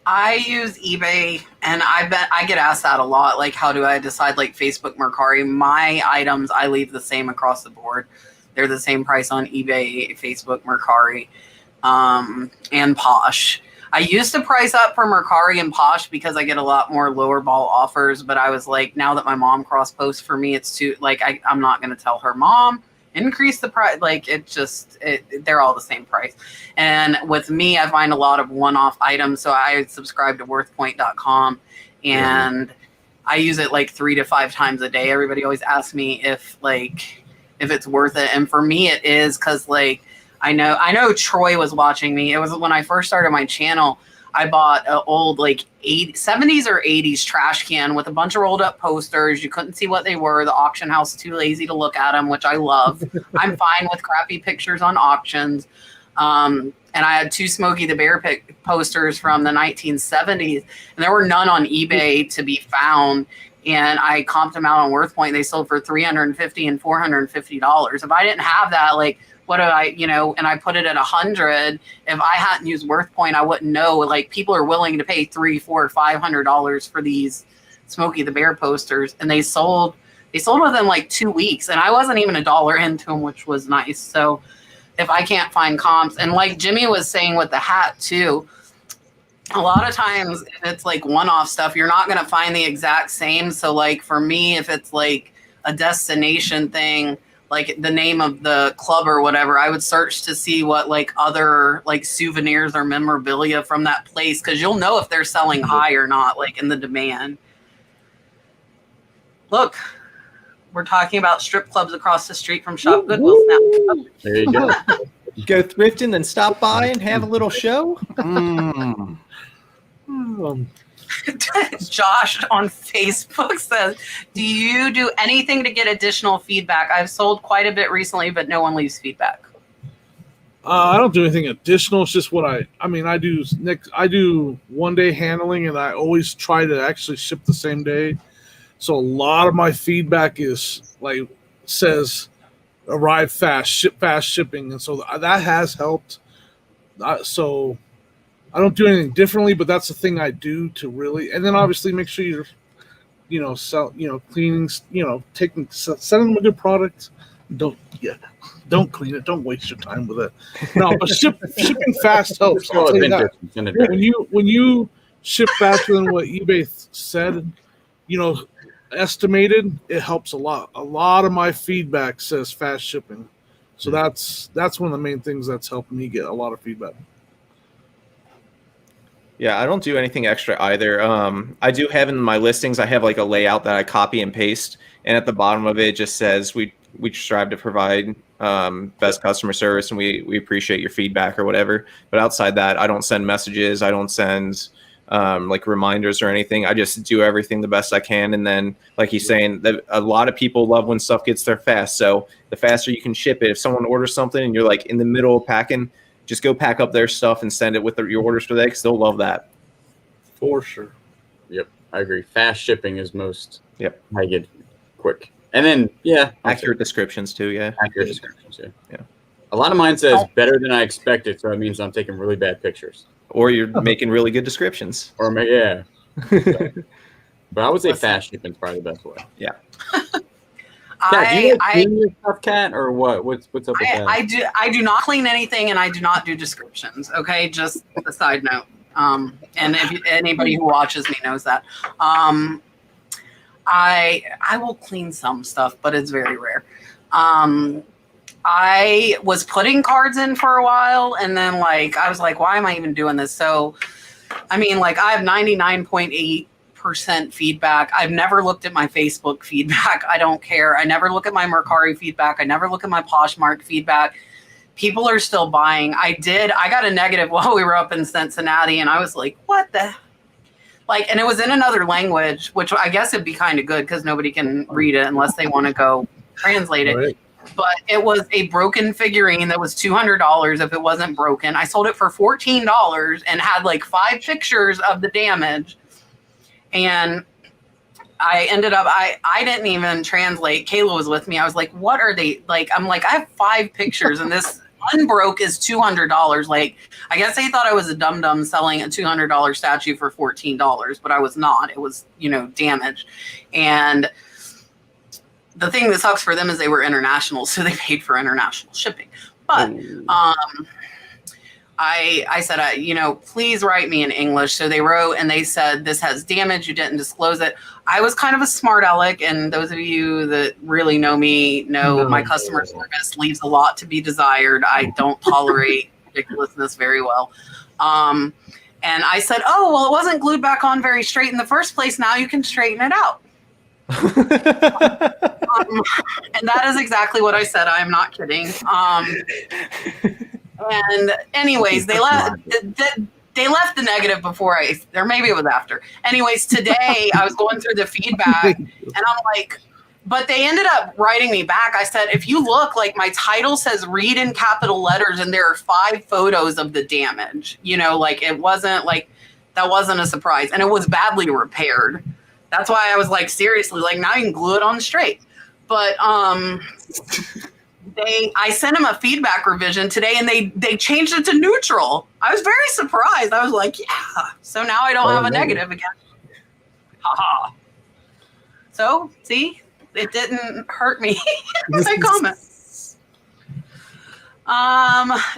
I use eBay, and I get asked that a lot. Like, how do I decide, Facebook, Mercari? My items, I leave the same across the board. They're the same price on eBay, Facebook, Mercari, and Posh. I used to price up for Mercari and Posh because I get a lot more lower ball offers. But I was like, now that my mom cross posts for me, it's too, I'm not going to tell her, Mom, increase the price. They're all the same price. And with me, I find a lot of one-off items. So I subscribe to worthpoint.com, and I use it like 3 to 5 times a day. Everybody always asks me if it's worth it. And for me, it is, because like, I know Troy was watching me. It was when I first started my channel. I bought an old like 70s or 80s trash can with a bunch of rolled up posters. You couldn't see what they were. The auction house too lazy to look at them, which I love. I'm fine with crappy pictures on auctions. And I had 2 Smokey the Bear posters from the 1970s, and there were none on eBay to be found. And I comped them out on WorthPoint. They sold for $350 and $450. If I didn't have that, like, what did I, and I put it at 100. If I hadn't used WorthPoint, I wouldn't know. Like, people are willing to pay $300, $400, $500 for these Smokey the Bear posters, and they sold within like 2 weeks, and I wasn't even $1 into them, which was nice. So if I can't find comps, and like Jimmy was saying with the hat too, a lot of times if it's like one-off stuff, you're not going to find the exact same. So like for me, if it's like a destination thing, like the name of the club or whatever, I would search to see what like other like souvenirs or memorabilia from that place, because you'll know if they're selling high or not, like in the demand. Look, we're talking about strip clubs across the street from Shop Goodwill's now. There you go. Go thrifting and stop by and have a little show. Josh on Facebook says, do you do anything to get additional feedback? I've sold quite a bit recently, but no one leaves feedback. I don't do anything additional. It's just what I do 1 day handling, and I always try to actually ship the same day. So a lot of my feedback is like says arrive fast, ship fast shipping. And so that has helped. So I don't do anything differently, but that's the thing I do to really, and then obviously make sure you're, cleaning, sending them a good product. Don't clean it. Don't waste your time with it. No, but shipping fast helps. I'll tell you that. When you ship faster than what eBay said, estimated, it helps a lot. A lot of my feedback says fast shipping. So that's one of the main things that's helped me get a lot of feedback. Yeah, I don't do anything extra either. I do have in my listings, I have like a layout that I copy and paste, and at the bottom of it just says we strive to provide best customer service, and we appreciate your feedback or whatever. But outside that, I don't send messages. I don't send like reminders or anything. I just do everything the best I can. And then, like he's saying, that a lot of people love when stuff gets there fast. So the faster you can ship it, if someone orders something and you're like in the middle of packing, just go pack up their stuff and send it with your orders for that, because they'll love that. For sure. Yep, I agree. Fast shipping is most. Yep. I get quick. And then, accurate descriptions too. Yeah. Accurate descriptions. Yeah. A lot of mine says better than I expected, so that means I'm taking really bad pictures. Or you're making really good descriptions. Yeah. But I would say fast shipping is probably the best way. Yeah. Kat, do you clean your stuff, Kat, or what? What's up with that? I do not clean anything, and I do not do descriptions. Okay, just a side note. And if anybody who watches me knows that. I will clean some stuff, but it's very rare. I was putting cards in for a while, and then I was like, why am I even doing this? So, I have 99.8% feedback. I've never looked at my Facebook feedback. I don't care. I never look at my Mercari feedback. I never look at my Poshmark feedback. People are still buying. I got a negative while we were up in Cincinnati, and I was like, what the? And it was in another language, which I guess it'd be kind of good because nobody can read it unless they want to go translate it. Right. But it was a broken figurine that was $200 if it wasn't broken. I sold it for $14 and had 5 pictures of the damage. And I ended up, I didn't even translate. Kayla was with me. I was like, what are they? I'm like, I have 5 pictures and this unbroke is $200. I guess they thought I was a dum-dum selling a $200 statue for $14, but I was not. It was, damaged. And the thing that sucks for them is they were international, so they paid for international shipping. But I said, please write me in English. So they wrote and they said, this has damage. You didn't disclose it. I was kind of a smart aleck. And those of you that really know me know my customer service leaves a lot to be desired. I don't tolerate ridiculousness very well. And I said, oh, well, it wasn't glued back on very straight in the first place. Now you can straighten it out. And that is exactly what I said. I am not kidding. And anyways, they left the negative before or maybe it was after. Anyways, today I was going through the feedback and I'm like, but they ended up writing me back. I said, if you look, like my title says read in capital letters and there are 5 photos of the damage, like it wasn't like, that wasn't a surprise. And it was badly repaired. That's why I was like, seriously, like now you can glue it on straight. But I sent them a feedback revision today and they changed it to neutral. I was very surprised. I was like, yeah. So now I don't have a negative again. Haha. So see, it didn't hurt me. My comment.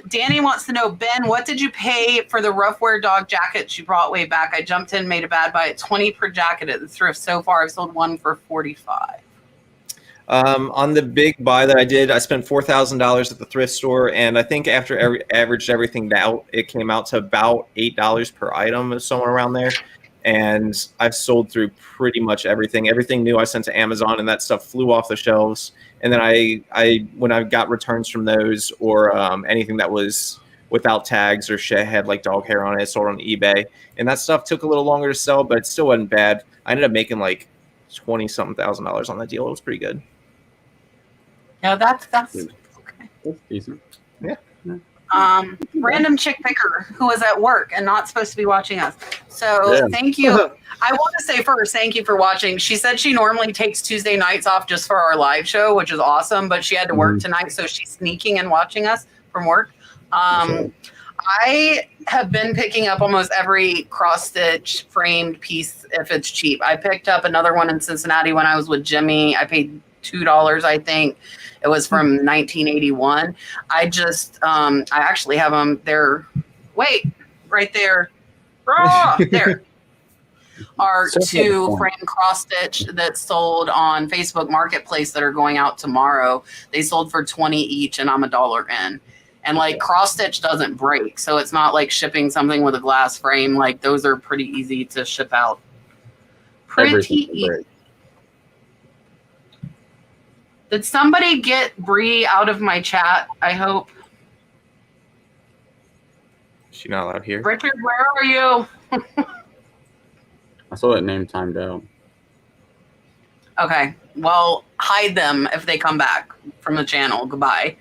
Danny wants to know, Ben, what did you pay for the Roughwear dog jackets you brought way back? I jumped in, made a bad buy at 20 per jacket at the thrift. So far, I've sold one for 45. On the big buy that I did, I spent $4,000 at the thrift store, and I think after averaged everything out, it came out to about $8 per item, somewhere around there. And I've sold through pretty much everything. Everything new I sent to Amazon, and that stuff flew off the shelves. And then I when I got returns from those or anything that was without tags or had like dog hair on it, sold on eBay. And that stuff took a little longer to sell, but it still wasn't bad. I ended up making like $20-something thousand on that deal. It was pretty good. Yeah, that's okay. That's decent. Yeah. Random chick picker who was at work and not supposed to be watching us. So Thank you. I want to say first, thank you for watching. She said she normally takes Tuesday nights off just for our live show, which is awesome, but she had to work tonight, so she's sneaking and watching us from work. I have been picking up almost every cross-stitch framed piece if it's cheap. I picked up another one in Cincinnati when I was with Jimmy. I paid $2, I think. It was from 1981. I actually have them there. Wait, right there. There are 2 frame cross stitch that sold on Facebook Marketplace that are going out tomorrow. They sold for 20 each, and I'm $1 in. And like cross stitch doesn't break, so it's not like shipping something with a glass frame. Like those are pretty easy to ship out. Pretty easy. Did somebody get Bree out of my chat? I hope. She's not allowed here. Richard, where are you? I saw that name timed out. Okay. Well, hide them if they come back from the channel. Goodbye.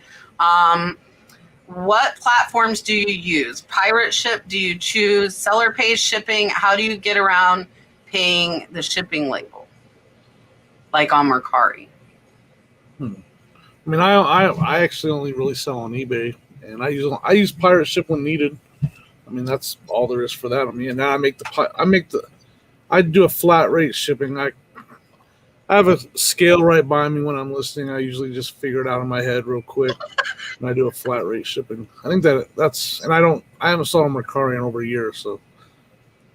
What platforms do you use? Pirate Ship? Do you choose seller pays shipping? How do you get around paying the shipping label? Like on Mercari. I mean, I actually only really sell on eBay, and I use Pirate Ship when needed. I mean, that's all there is for that. I mean, and now I do a flat rate shipping. I have a scale right by me when I'm listening. I usually just figure it out in my head real quick, and I do a flat rate shipping. I think that's, and I haven't sold on Mercari in over a year, so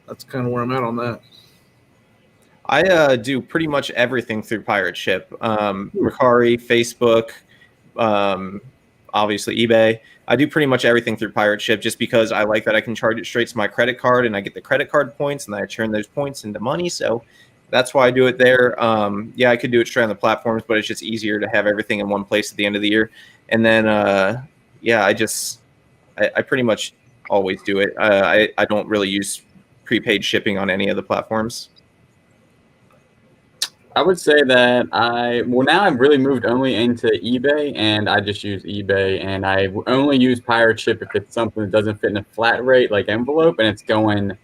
that's kind of where I'm at on that. I do pretty much everything through Pirate Ship. Mercari, Facebook, obviously eBay. I do pretty much everything through Pirate Ship just because I like that I can charge it straight to my credit card and I get the credit card points and then I turn those points into money. So that's why I do it there. Yeah, I could do it straight on the platforms, but it's just easier to have everything in one place at the end of the year. And then, yeah, I pretty much always do it. I don't really use prepaid shipping on any of the platforms. I would say that now I've really moved only into eBay, and I just use eBay, and I only use Pirate Ship if it's something that doesn't fit in a flat rate like envelope, and it's going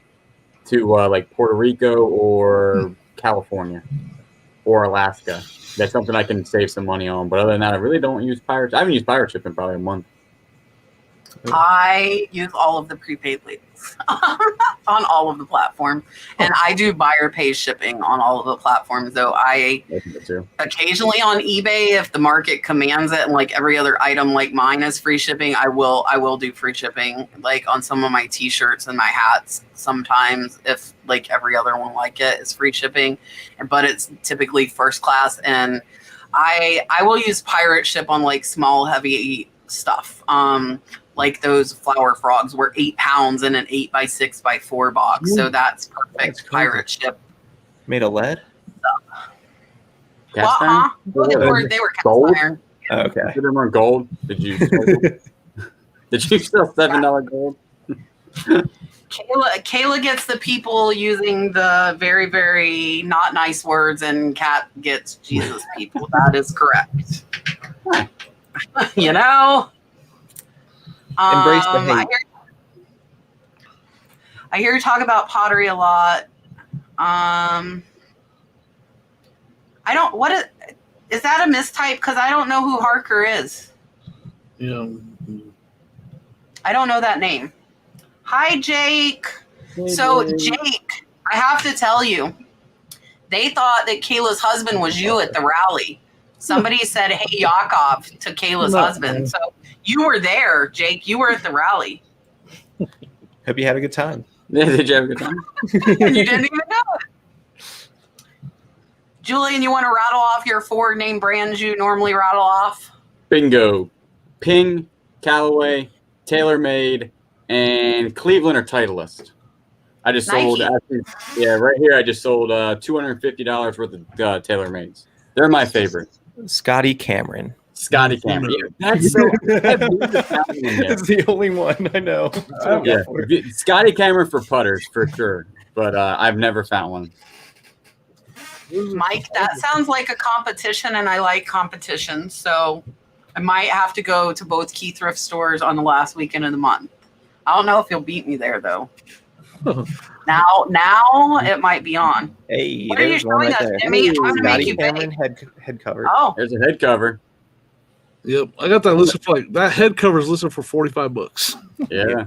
to like Puerto Rico or California or Alaska. That's something I can save some money on. But other than that, I really don't use Pirate. I haven't used Pirate Ship in probably a month. I use all of the prepaid labels on all of the platforms, and I do buyer pay shipping on all of the platforms. Though I occasionally on eBay, if the market commands it, and like every other item like mine is free shipping, I will do free shipping, like on some of my T-shirts and my hats. Sometimes, if like every other one like it is free shipping, but it's typically first class, and I will use Pirate Ship on like small heavy stuff. like those flower frogs were 8 pounds in an 8x6x4 box. So that's perfect That's crazy. pirate ship. Made of lead? Cast iron? Well, they were cast Gold? iron. Oh, okay. Did them on gold? Did you sell $7 gold? Kayla gets the people using the very, very not nice words, and Kat gets Jesus people. That is correct. You know? Embrace the hate. I hear you talk about pottery a lot. Is that a mistype? Because I don't know who Harker is. Yeah. I don't know that name. Hi, Jake. So, Jake, I have to tell you, they thought that Kayla's husband was you at the rally. Somebody said, hey, Yakov, to Kayla's husband. So you were there, Jake. You were at the rally. Hope you had a good time. Yeah, did you have a good time? You didn't even know it. Julian, you want to rattle off your 4 name brands you normally rattle off? Bingo. Ping, Callaway, TaylorMade, and Cleveland or Titleist. I just sold, right here, I just sold $250 worth of TaylorMades. They're my favorite. Scotty Cameron. Scotty Cameron. That's so. It's the only one I know. Yeah, Scotty Cameron for putters for sure, but I've never found one. Mike, that sounds like a competition, and I like competition, so I might have to go to both key thrift stores on the last weekend of the month. I don't know if you'll beat me there, though. Now it might be on. Hey, what are you showing us, Jimmy? I'm going to make you Cameron big. head cover. Oh, There's a head cover. Yep, I got that listed for that head cover is listed for $45. Yeah.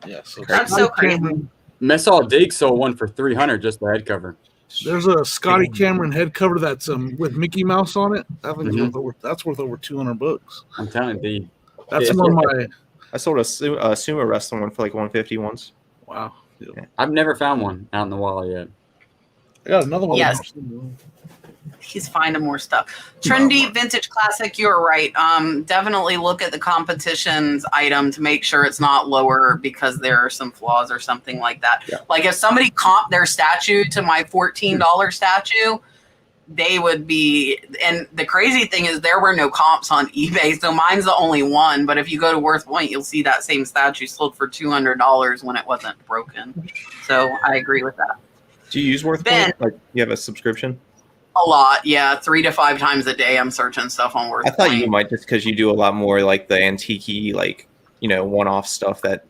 Yeah, so that's so crazy. Cameron, Dig sold one for $300 just the head cover. There's a Scotty Cameron head cover that's with Mickey Mouse on it. I think that's worth over $200. I'm telling you, that's one of my. I sold a sumo wrestling one for like $150 once. Wow. Yeah. I've never found one out in the wild yet. I got another one. Yes. He's finding more stuff. Trendy vintage classic. You're right. Definitely look at the competitions item to make sure it's not lower because there are some flaws or something like that. Yeah. Like if somebody comped their statue to my $14 statue, they would be. And the crazy thing is there were no comps on eBay, so mine's the only one. But if you go to Worth Point, you'll see that same statue sold for $200 when it wasn't broken. So I agree with that. Do you use Worth Point? Like you have a subscription? A lot, yeah. 3 to 5 times a day, I'm searching stuff on Worth I thought Point. you might just because you do a lot more like the antique-y, like one-off stuff. That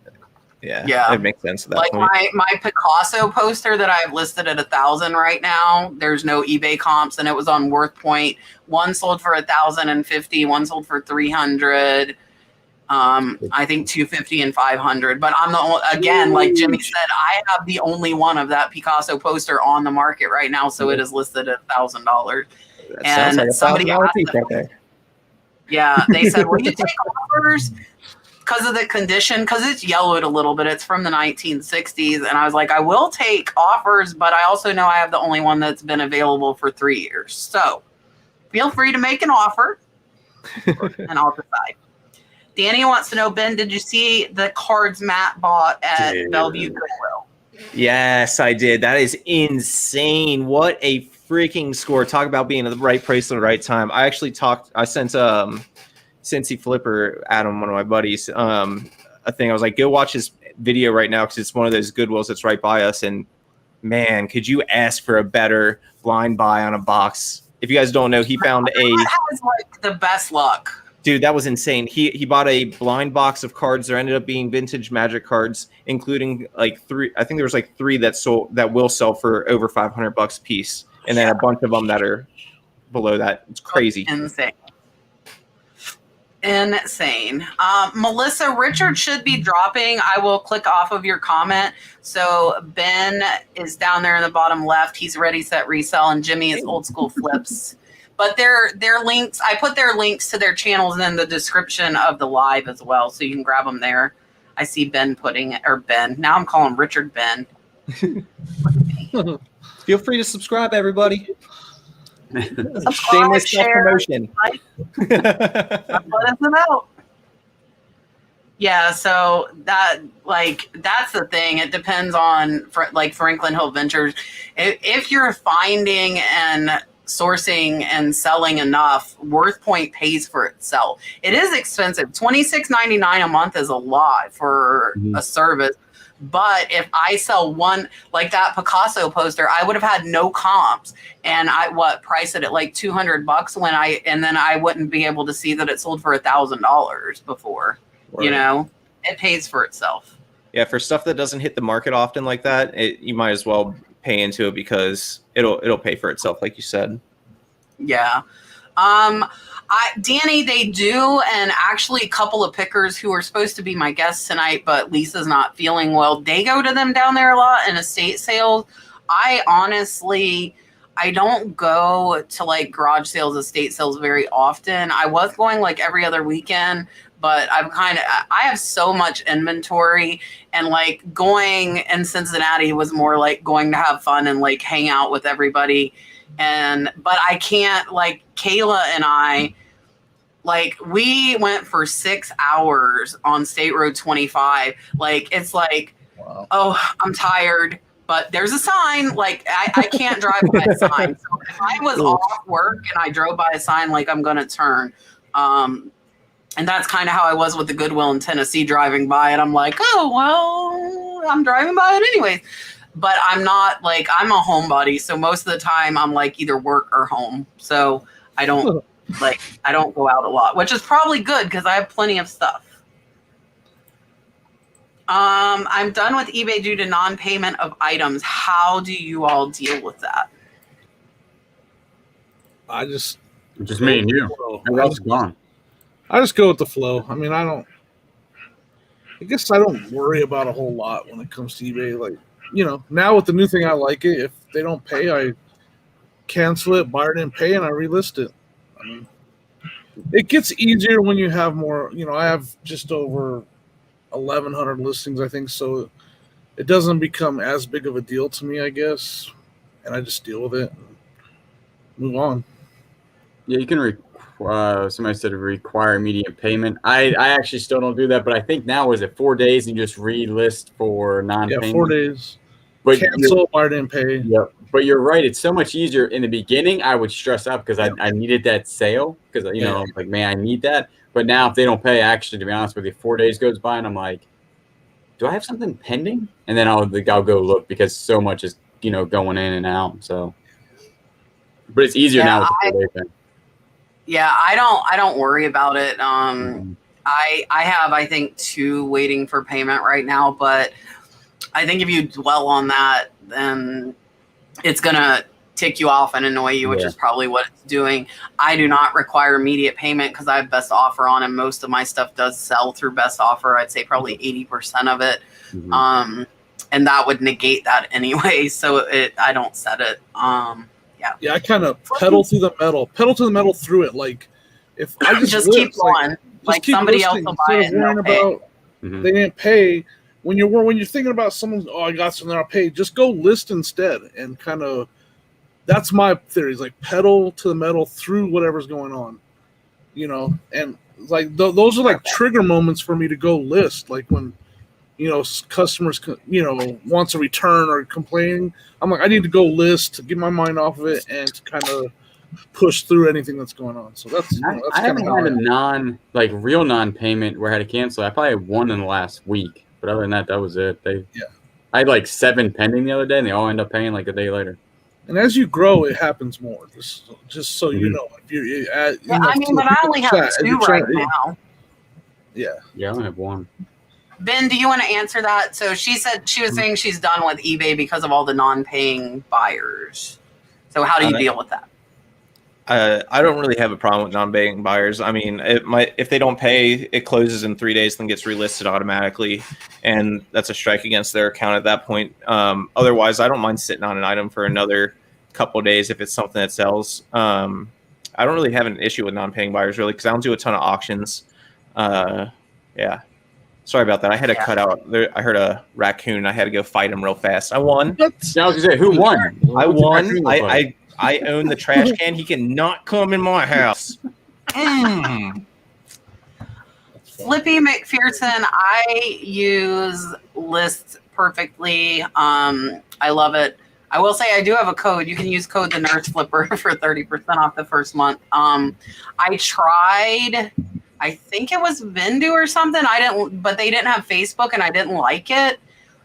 it makes sense. At that like point. my Picasso poster that I've listed at 1,000 right now. There's no eBay comps, and it was on Worth Point. One sold for 1,050. One sold for 300. I think 250 and 500. But I'm the only, again, like Jimmy said, I have the only one of that Picasso poster on the market right now, so it is listed at $1,000. And like somebody asked piece right there. Yeah, they said, "Will you take offers?" Because of the condition, because it's yellowed a little bit. It's from the 1960s, and I was like, I will take offers, but I also know I have the only one that's been available for 3 years. So feel free to make an offer, and I'll decide. Danny wants to know, Ben, did you see the cards Matt bought at Bellevue Goodwill? Yes, I did. That is insane. What a freaking score. Talk about being at the right place at the right time. I actually I sent Cincy Flipper, Adam, one of my buddies, a thing. I was like, go watch this video right now because it's one of those Goodwills that's right by us. And man, could you ask for a better blind buy on a box? If you guys don't know, he found That has like the best luck. Dude, that was insane. He bought a blind box of cards. There ended up being vintage Magic cards, including like 3. I think there was like 3 that will sell for over $500 a piece, and then a bunch of them that are below that. It's crazy. Insane. Melissa, Richard should be dropping. I will click off of your comment. So Ben is down there in the bottom left. He's Ready, Set, Resell, and Jimmy is Old School Flips. But their links, I put their links to their channels in the description of the live as well, so you can grab them there. I see Ben now I'm calling Richard Ben. Feel free to subscribe, everybody. Shameless self-promotion. That's what it's about. Yeah, so that's the thing. It depends on like Franklin Hill Ventures. If you're finding and sourcing and selling enough, WorthPoint pays for itself. It is expensive. $26.99 a month is a lot for a service. But if I sell one, like that Picasso poster, I would have had no comps, and price it at like $200 and then I wouldn't be able to see that it sold for $1,000 before. Right. You know, it pays for itself. Yeah, for stuff that doesn't hit the market often like that, you might as well pay into it because it'll pay for itself, like you said. Yeah. Danny, they do, and actually a couple of pickers who are supposed to be my guests tonight, but Lisa's not feeling well. They go to them down there a lot in estate sales. I don't go to like garage sales, estate sales very often. I was going like every other weekend, but I have so much inventory, and like going in Cincinnati was more like going to have fun and like hang out with everybody. But I can't, like Kayla and I, like we went for 6 hours on State Road 25. Like, it's like, wow. Oh, I'm tired, but there's a sign. Like I can't drive by a sign. So if I was off work and I drove by a sign, like I'm going to turn. And that's kind of how I was with the Goodwill in Tennessee, driving by it. I'm like, oh, well, I'm driving by it anyways. But I'm not like, I'm a homebody. So most of the time I'm like either work or home. So I don't go out a lot, which is probably good because I have plenty of stuff. I'm done with eBay due to non-payment of items. How do you all deal with that? Just me and you. Who else is gone? I just go with the flow. I mean, I guess I don't worry about a whole lot when it comes to eBay. Like, you know, now with the new thing, I like it. If they don't pay, I cancel it, buyer didn't pay, and I relist it. I mean, it gets easier when you have more. You know, I have just over 1,100 listings, I think, so it doesn't become as big of a deal to me, I guess, and I just deal with it and move on. Yeah, you can somebody said require immediate payment. I actually still don't do that, but I think now is it 4 days and you just relist for non-payment? Yeah, 4 days. But cancel, buyer didn't pay. Yeah, but you're right. It's so much easier. In the beginning, I would stress out because I needed that sale because, you know, like, man, I need that. But now if they don't pay, actually, to be honest with you, 4 days goes by and I'm like, do I have something pending? And then I'll go look because so much is, you know, going in and out. So, but it's easier now with the 4 day thing. Yeah, I don't worry about it. I have, I think, 2 waiting for payment right now, but I think if you dwell on that, then it's going to tick you off and annoy you, which is probably what it's doing. I do not require immediate payment because I have best offer on, and most of my stuff does sell through best offer. I'd say probably 80% of it. Mm-hmm. And that would negate that anyway. So I don't set it. Yeah, I kind of pedal to the metal through it. Like, if I just keep going, like somebody else will buy it. Worrying about they didn't pay. When you're thinking about someone, I got something, I'll pay. Just go list instead, and kind of. That's my theory. Is like pedal to the metal through whatever's going on, you know. And like those are like trigger moments for me to go list. Like when, you know, customers, you know, wants a return or complaining, I'm like, I need to go list to get my mind off of it and to kind of push through anything that's going on. So that's I haven't had a real non-payment where I had to cancel. I probably had one in the last week, but other than that was it. I had like 7 pending the other day, and they all end up paying like a day later. And as you grow, it happens more. Just so you know, if you add, I mean, but I only have 2 right now. Yeah, I only have 1. Ben, do you want to answer that? So she said she was saying she's done with eBay because of all the non-paying buyers. So how do you deal with that? I don't really have a problem with non-paying buyers. I mean, if they don't pay, it closes in 3 days, then gets relisted automatically, and that's a strike against their account at that point. Otherwise, I don't mind sitting on an item for another couple of days if it's something that sells. I don't really have an issue with non-paying buyers really because I don't do a ton of auctions. Sorry about that. I had to cut out. I heard a raccoon. I had to go fight him real fast. I won. I was going to say, who won? I won. I own the trash can. He cannot come in my house. Flippy McPherson, I use lists perfectly. I love it. I will say I do have a code. You can use code the Nurse Flipper for 30% off the first month. I tried, I think it was Vindu or something. But they didn't have Facebook and I didn't like it.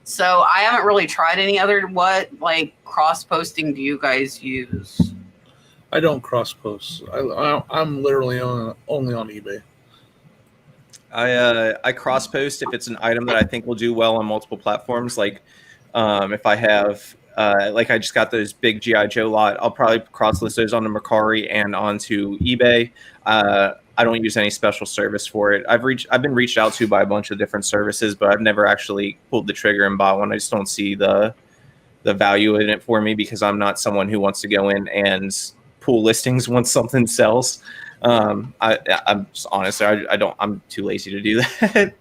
So I haven't really tried any other. What like cross posting do you guys use? I don't cross post. I'm literally only on eBay. I cross post if it's an item that I think will do well on multiple platforms. Like if I have like I just got those big GI Joe lot, I'll probably cross list those onto Mercari and onto eBay. I don't use any special service for it. I've been reached out to by a bunch of different services, but I've never actually pulled the trigger and bought one. I just don't see the value in it for me because I'm not someone who wants to go in and pull listings once something sells. I'm just honestly, I'm too lazy to do that.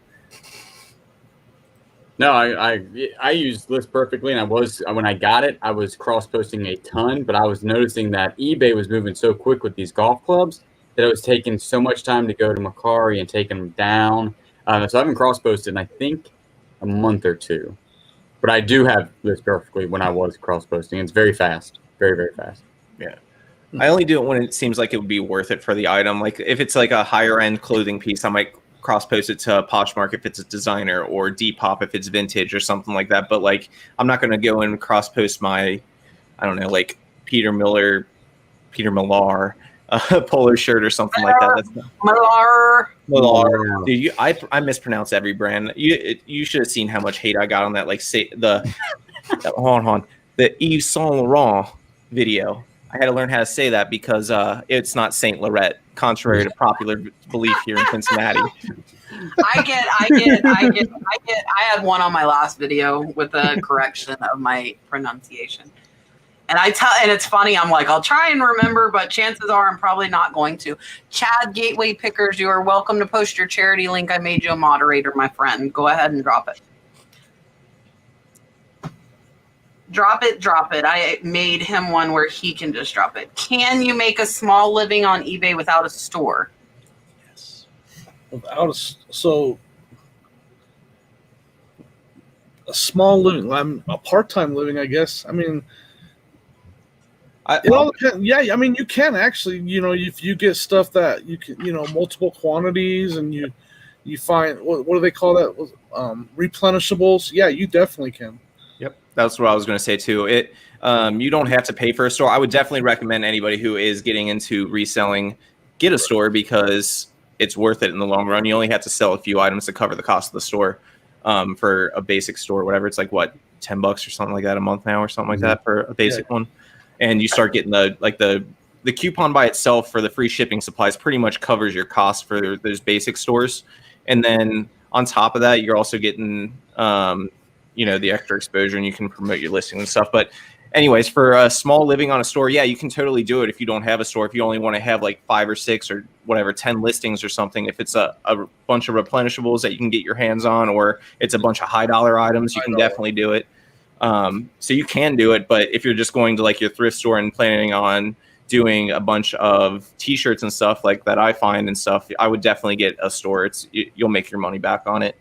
No, I use List perfectly, and when I got it, I was cross posting a ton, but I was noticing that eBay was moving so quick with these golf clubs that it was taking so much time to go to Mercari and take them down. So I haven't cross posted in I think a month or two, but I do have List perfectly when I was cross posting. It's very fast, very very fast. Yeah. I only do it when it seems like it would be worth it for the item. Like if it's like a higher end clothing piece, I might cross post it to Poshmark if it's a designer or Depop if it's vintage or something like that. But like, I'm not going to go and cross post my, I don't know, like Peter Millar polo shirt or something like that. That's Millar. Dude, I mispronounce every brand. You should have seen how much hate I got on that. Like say the Yves Saint Laurent video. I had to learn how to say that because it's not Saint Laurent, contrary to popular belief here in Cincinnati. I had one on my last video with a correction of my pronunciation. And and it's funny, I'm like, I'll try and remember, but chances are I'm probably not going to. Chad Gateway Pickers, you are welcome to post your charity link. I made you a moderator, my friend. Go ahead and drop it. Drop it. I made him one where he can just drop it. Can you make a small living on eBay without a store? Yes. So a small living, a part-time living, I guess. I mean, it all depends. Yeah, I mean, you can actually, if you get stuff that you can, multiple quantities, and you find what do they call that? Replenishables. Yeah, you definitely can. Yep, that's what I was going to say too. You don't have to pay for a store. I would definitely recommend anybody who is getting into reselling get a store because it's worth it in the long run. You only have to sell a few items to cover the cost of the store. For a basic store, whatever, it's like what, $10 or something like that a month now, or something like that for a basic one. And you start getting the coupon by itself for the free shipping supplies pretty much covers your cost for those basic stores. And then on top of that, you're also getting the extra exposure, and you can promote your listing and stuff. But anyways, for a small living on a store, yeah, you can totally do it if you don't have a store. If you only want to have like 5 or 6 or whatever, 10 listings or something, if it's a bunch of replenishables that you can get your hands on, or it's a bunch of high dollar items, you can definitely do it. So you can do it. But if you're just going to like your thrift store and planning on doing a bunch of t-shirts and stuff like that, I find and stuff, I would definitely get a store. You'll make your money back on it.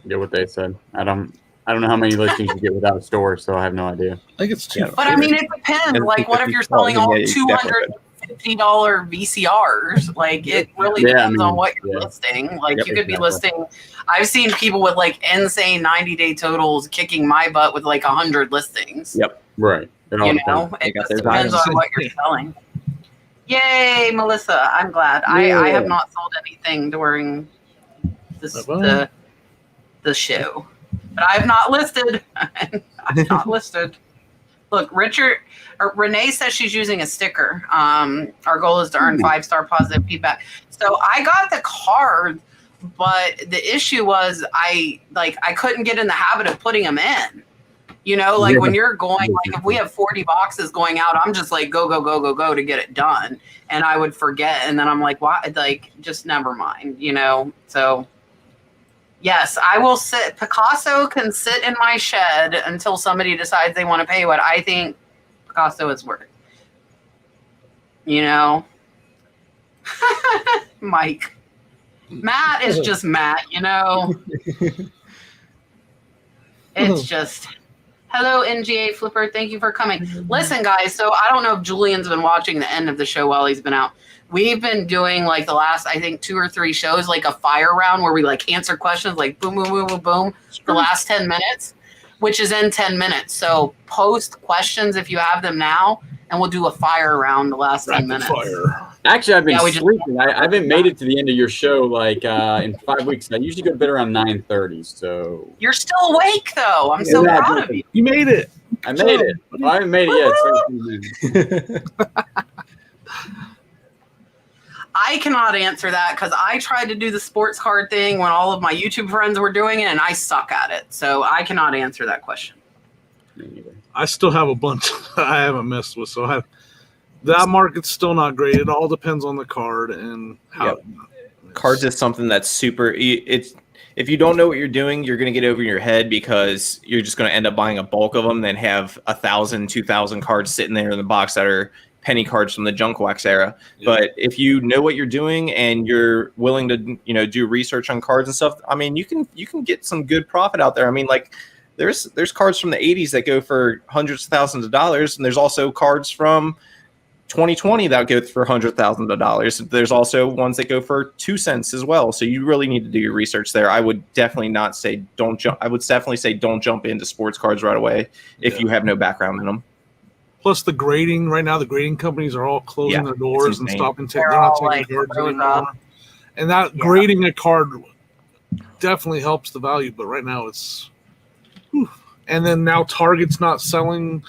Get what they said. I don't know how many listings you get without a store, so I have no idea. I think it's cheap. But I mean, it depends. Like, what if you're selling all $250 VCRs? Like, it really depends on what you're listing. Like, you could be listing. I've seen people with like insane 90-day totals kicking my butt with like 100 listings. Yep. Right. It just depends on what you're selling. Yay, Melissa! I'm glad. Yeah. I have not sold anything during the show, but I have not listed. I've not listed. Look, Renee says she's using a sticker. Our goal is to earn 5-star positive feedback. So I got the card, but the issue was I couldn't get in the habit of putting them in. When you're going, like if we have 40 boxes going out, I'm just like go to get it done, and I would forget, and then I'm like, why? Like, just never mind, So yes, I will sit. Picasso can sit in my shed until somebody decides they want to pay what I think Picasso is worth. Mike. Matt is just Matt, you know. It's just, hello, NGA Flipper. Thank you for coming. Listen, guys, so I don't know if Julian's been watching the end of the show while he's been out. We've been doing like the last, I think, 2 or 3 shows, like a fire round where we like answer questions like boom, boom, boom, boom, boom, the last 10 minutes, which is in 10 minutes. So post questions if you have them now, and we'll do a fire round the last 10 minutes. Fire. Actually, I've been sleeping. I haven't made it to the end of your show like in 5 weeks. I usually go to bed around 9:30. So you're still awake, though. I'm so proud of you. You made it. I made it. I haven't made it yet. I cannot answer that because I tried to do the sports card thing when all of my YouTube friends were doing it, and I suck at it. So I cannot answer that question. I still have a bunch I haven't messed with, so that market's still not great. It all depends on the card and how. Cards is something that's super. It's if you don't know what you're doing, you're going to get over your head because you're just going to end up buying a bulk of them, then have 1,000, 2,000 cards sitting there in the box that are penny cards from the junk wax era. Yeah. But if you know what you're doing and you're willing to, do research on cards and stuff, I mean, you can get some good profit out there. I mean, like there's cards from the 80s that go for hundreds of thousands of dollars, and there's also cards from 2020 that go for hundreds of thousands of dollars. There's also ones that go for 2 cents as well. So you really need to do your research there. I would definitely not say don't jump. I would definitely say don't jump into sports cards right away if you have no background in them. Plus the grading right now, the grading companies are all closing their doors and stopping. They're not taking cards anymore. And that grading a card definitely helps the value. But right now it's, and then now Target's not selling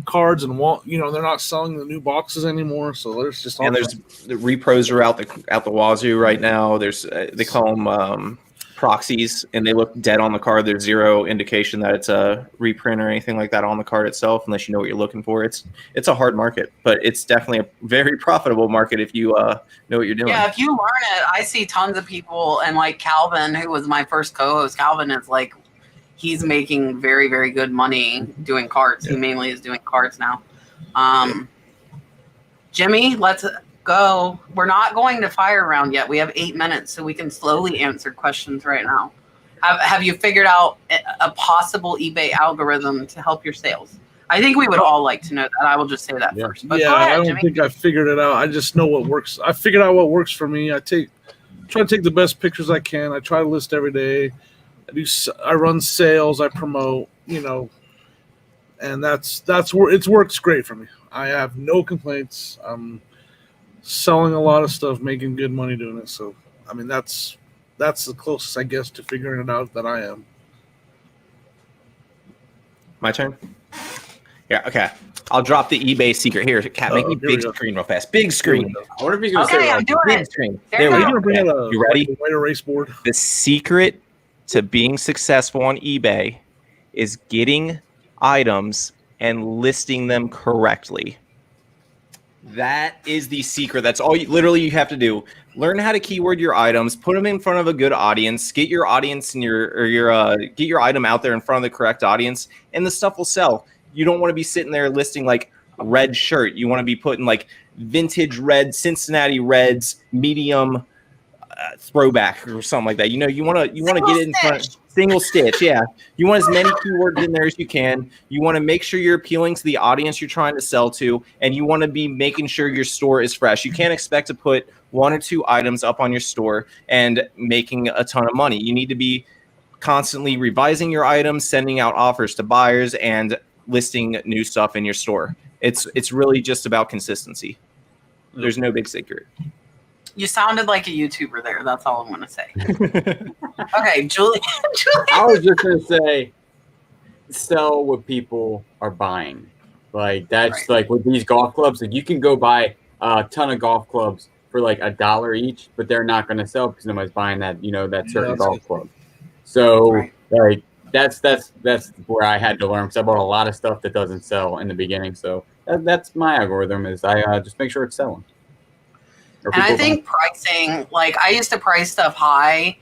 cards and they're not selling the new boxes anymore. So there's just all there's the repros are out the wazoo right now. There's they call them proxies, and they look dead on the card. There's zero indication that it's a reprint or anything like that on the card itself, unless you know what you're looking for. It's a hard market, but it's definitely a very profitable market if you know what you're doing. Yeah, if you learn it, I see tons of people, and like Calvin, who was my first co-host, Calvin is like, he's making very, very good money doing cards. He mainly is doing cards now. Jimmy, let's go. We're not going to fire round yet. We have 8 minutes, so we can slowly answer questions right now. Have you figured out a possible eBay algorithm to help your sales? I think we would all like to know that. I will just say that first. But I don't think I figured it out. I just know what works. I figured out what works for me. I try to take the best pictures I can. I try to list every day. I run sales. I promote. And that's where it works great for me. I have no complaints. I'm selling a lot of stuff, making good money doing it. So, I mean, that's the closest, I guess, to figuring it out that I am. My turn? Yeah, okay. I'll drop the eBay secret here. Cat, make me big screen real fast. Big screen. I wonder if he's going to say I'm doing big it. Screen. There we you go. You ready? White erase board. The secret to being successful on eBay is getting items and listing them correctly. That is the secret. That's all you have to do. Learn how to keyword your items, put them in front of a good audience, get your audience and get your item out there in front of the correct audience, and the stuff will sell. You don't want to be sitting there listing like red shirt. You want to be putting like vintage red, Cincinnati Reds, medium throwback or something like that. You want to get it in front. Single stitch, yeah. You want as many keywords in there as you can. You want to make sure you're appealing to the audience you're trying to sell to, and you want to be making sure your store is fresh. You can't expect to put 1 or 2 items up on your store and making a ton of money. You need to be constantly revising your items, sending out offers to buyers, and listing new stuff in your store. It's really just about consistency. There's no big secret. You sounded like a YouTuber there. That's all I'm going to say. Okay, Julian. I was just going to say, sell what people are buying. Like, that's like with these golf clubs, like you can go buy a ton of golf clubs for like $1 each, but they're not going to sell because nobody's buying that, that certain golf club. So like that's where I had to learn, because I bought a lot of stuff that doesn't sell in the beginning. So that's my algorithm, is I just make sure it's selling. And I think pricing, like I used to price stuff high,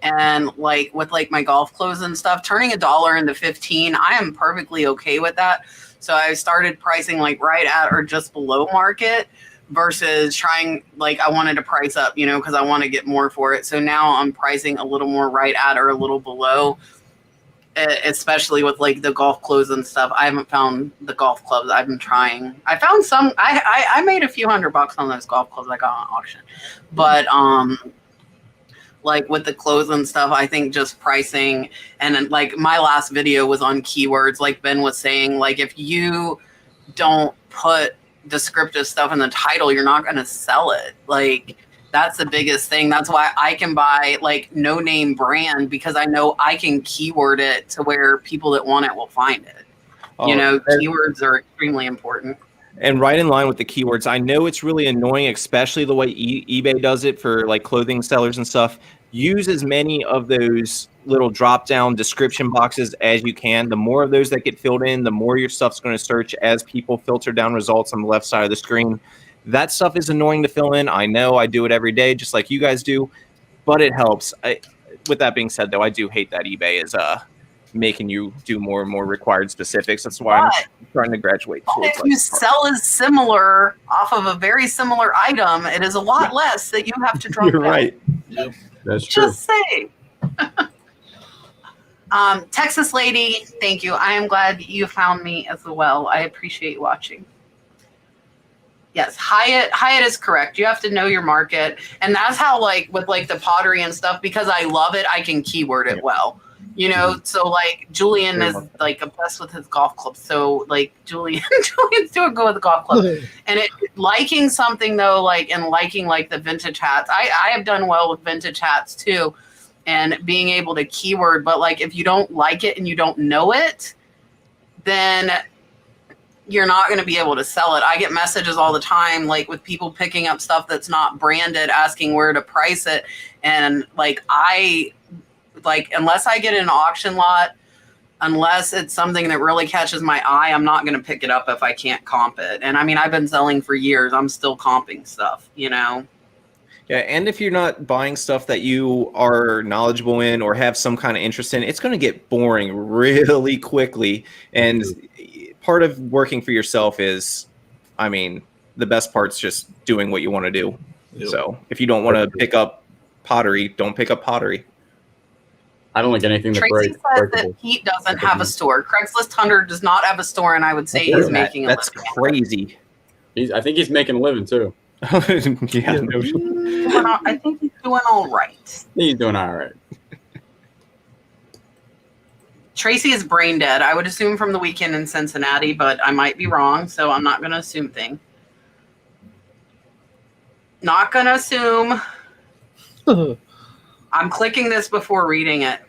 and like with like my golf clothes and stuff, turning $1 into 15, I am perfectly okay with that. So I started pricing like right at or just below market. versus trying, like, I wanted to price up, you know, because I want to get more for it. So now I'm pricing a little more right at or a little below, especially with like the golf clothes and stuff. I haven't found the golf clubs. I've been trying. I found some. I made a few $100 on those golf clubs I got on auction, but like with the clothes and stuff, I think just pricing, and then, like, my last video was on keywords. Like Ben was saying, like, if you don't put descriptive stuff in the title, you're not going to sell it. Like, that's the biggest thing. That's why I can buy like no name brand, because I know I can keyword it to where people that want it will find it. You know, keywords are extremely important. And right in line with the keywords, I know it's really annoying, especially the way eBay does it for like clothing sellers and stuff. Use as many of those little drop down description boxes as you can. The more of those that get filled in, the more your stuff's going to search as people filter down results on the left side of the screen. That stuff is annoying to fill in. I know, I do it every day, just like you guys do, but it helps. With that being said, though, I do hate that eBay is making you do more and more required specifics. That's why I'm trying to graduate towards. If you sell as similar off of a very similar item, it is a lot less that you have to drop You're down. right. Yep. That's true. Just saying. Texas lady, thank you. I am glad you found me as well. I appreciate watching. Yes, Hyatt is correct. You have to know your market. And that's how, like, with like the pottery and stuff, because I love it, I can keyword it well. You know, so like Julian is like obsessed with his golf club. So like Julian's doing good with the golf club. And liking something though, like, and liking like the vintage hats. I have done well with vintage hats too, and being able to keyword. But like, if you don't like it and you don't know it, then you're not going to be able to sell it. I get messages all the time, like with people picking up stuff that's not branded, asking where to price it. And like, unless I get an auction lot, unless it's something that really catches my eye, I'm not going to pick it up if I can't comp it. And I mean, I've been selling for years. I'm still comping stuff, you know? Yeah, and if you're not buying stuff that you are knowledgeable in or have some kind of interest in, it's going to get boring really quickly. And part of working for yourself is, I mean, the best part's just doing what you want to do. Yep. So if you don't want to pick up pottery, don't pick up pottery. I don't like anything that Tracy breaks. says that Pete doesn't have a store. Craigslist Hunter does not have a store, and I would say he's making a living. That's crazy. I think he's making a living too. Yeah, no. I think he's doing all right. He's doing all right. Tracy is brain dead. I would assume from the weekend in Cincinnati, but I might be wrong, so I'm not going to assume thing. Not going to assume. I'm clicking this before reading it.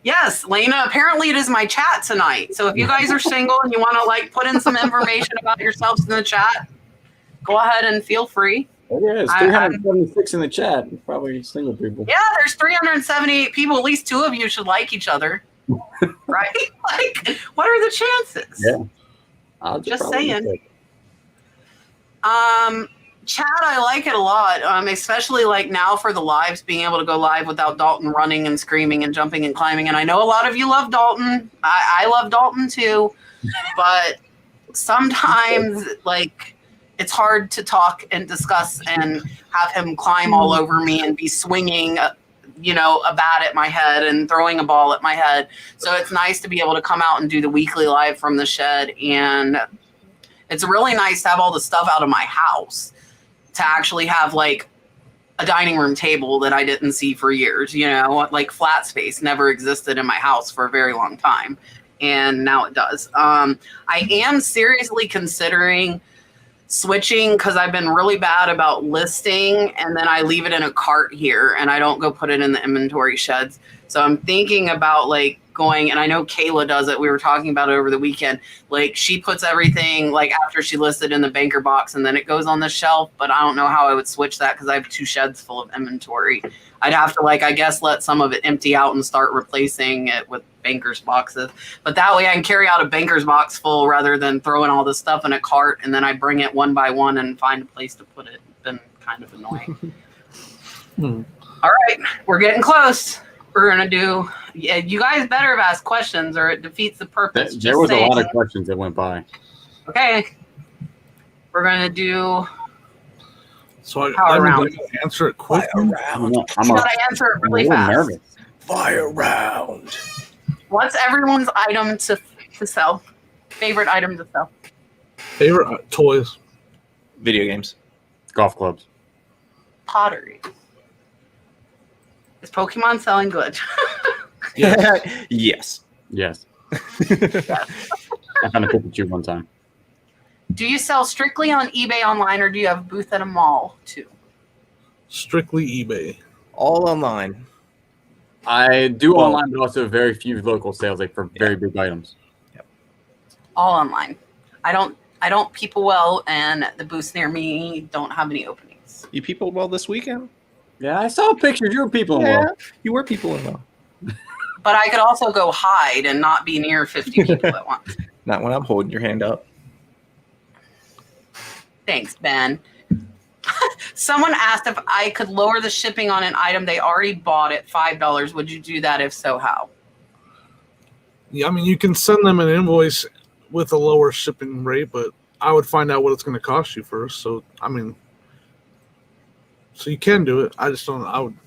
Yes, Lena, apparently it is my chat tonight. So if you guys are single and you want to like put in some information about yourselves in the chat, go ahead and feel free. Oh, yeah, it's 376 in the chat. Probably single people. Yeah, there's 378 people. At least two of you should like each other. Right? Like, what are the chances? Yeah. I'll just saying. Chat, I like it a lot, especially like now for the lives, being able to go live without Dalton running and screaming and jumping and climbing. And I know a lot of you love Dalton. I love Dalton too, but sometimes like it's hard to talk and discuss and have him climb all over me and be swinging, you know, a bat at my head and throwing a ball at my head. So it's nice to be able to come out and do the weekly live from the shed. And it's really nice to have all the stuff out of my house, to actually have like a dining room table that I didn't see for years, you know, like flat space never existed in my house for a very long time. And now it does. I am seriously considering switching, because I've been really bad about listing and then I leave it in a cart here and I don't go put it in the inventory sheds. So I'm thinking about like going, and I know Kayla does it. We were talking about it over the weekend. Like she puts everything like after she listed in the banker box and then it goes on the shelf, but I don't know how I would switch that because I have 2 sheds full of inventory. I'd have to like, I guess, let some of it empty out and start replacing it with banker's boxes. But that way I can carry out a banker's box full rather than throwing all this stuff in a cart and then I bring it one by one and find a place to put it. It's been kind of annoying. All right, we're getting close. We're going to do, yeah, you guys better have asked questions or it defeats the purpose. There was a lot of questions that went by. Okay. We're going to do So that Power means I round. gotta answer it quick. I'm You gotta answer it really fast. nervous. Fire round. What's everyone's item to sell? Favorite item to sell? Favorite toys. Video games. Golf clubs. Pottery. Is Pokemon selling good? Yes. Yes. I found a Pikachu one time. Do you sell strictly on eBay online, or do you have a booth at a mall too? Strictly eBay. All online. I do online, but also very few local sales, like for very big items. All online. I don't people well, and the booths near me don't have any openings. You people well this weekend? Yeah, I saw pictures. You were people in well. You were people in well. But I could also go hide and not be near 50 people at once. Not when I'm holding your hand up. Thanks, Ben. Someone asked if I could lower the shipping on an item they already bought at $5. Would you do that? If so, how? Yeah, I mean, you can send them an invoice with a lower shipping rate, but I would find out what it's going to cost you first. So, I mean, so you can do it. I just don't. I would.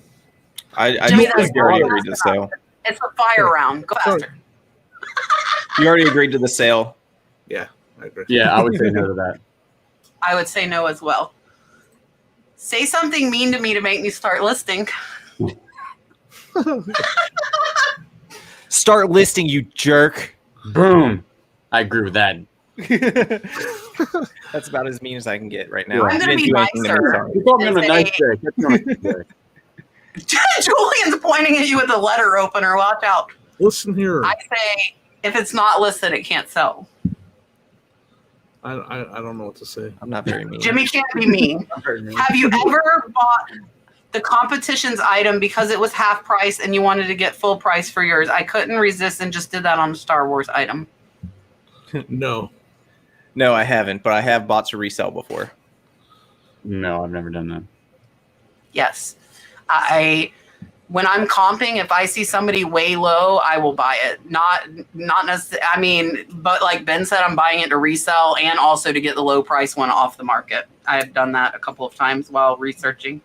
I Jimmy, just that's think you already not agreed to the fast enough. sale. It's a fire round. Go Sorry. faster. You already agreed to the sale. Yeah, I agree. Yeah, I would say no to that. I would say no as well. Say something mean to me to make me start listing. Start listing, you jerk. Boom. I agree with that. That's about as mean as I can get right now. I'm You gonna didn't be do anything to me, nicer. sorry. You called me on a Say- nice day. Kept me on a good day. Julian's pointing at you with a letter opener. Watch out. Listen here. I say if it's not listed, it can't sell. I don't know what to say. I'm not very mean. Jimmy can't be mean. Have you ever bought the competition's item because it was half price and you wanted to get full price for yours? I couldn't resist and just did that on a Star Wars item. No. No, I haven't, but I have bought to resell before. No, I've never done that. Yes. When I'm comping, if I see somebody way low, I will buy it. Not necessarily. I mean, but like Ben said, I'm buying it to resell and also to get the low price one off the market. I have done that a couple of times while researching.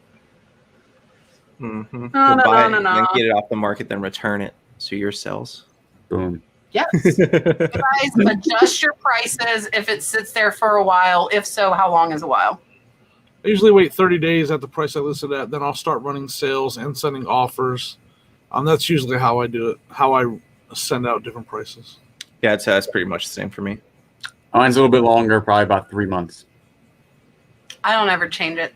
Mm-hmm. No, Buy it, no. then get it off the market, then return it. So your sells. Boom. Yes. You guys adjust your prices if it sits there for a while. If so, how long is a while? I usually wait 30 days at the price I listed at. Then I'll start running sales and sending offers. That's usually how I do it. How I send out different prices. Yeah, that's pretty much the same for me. Mine's a little bit longer, probably about 3 months. I don't ever change it.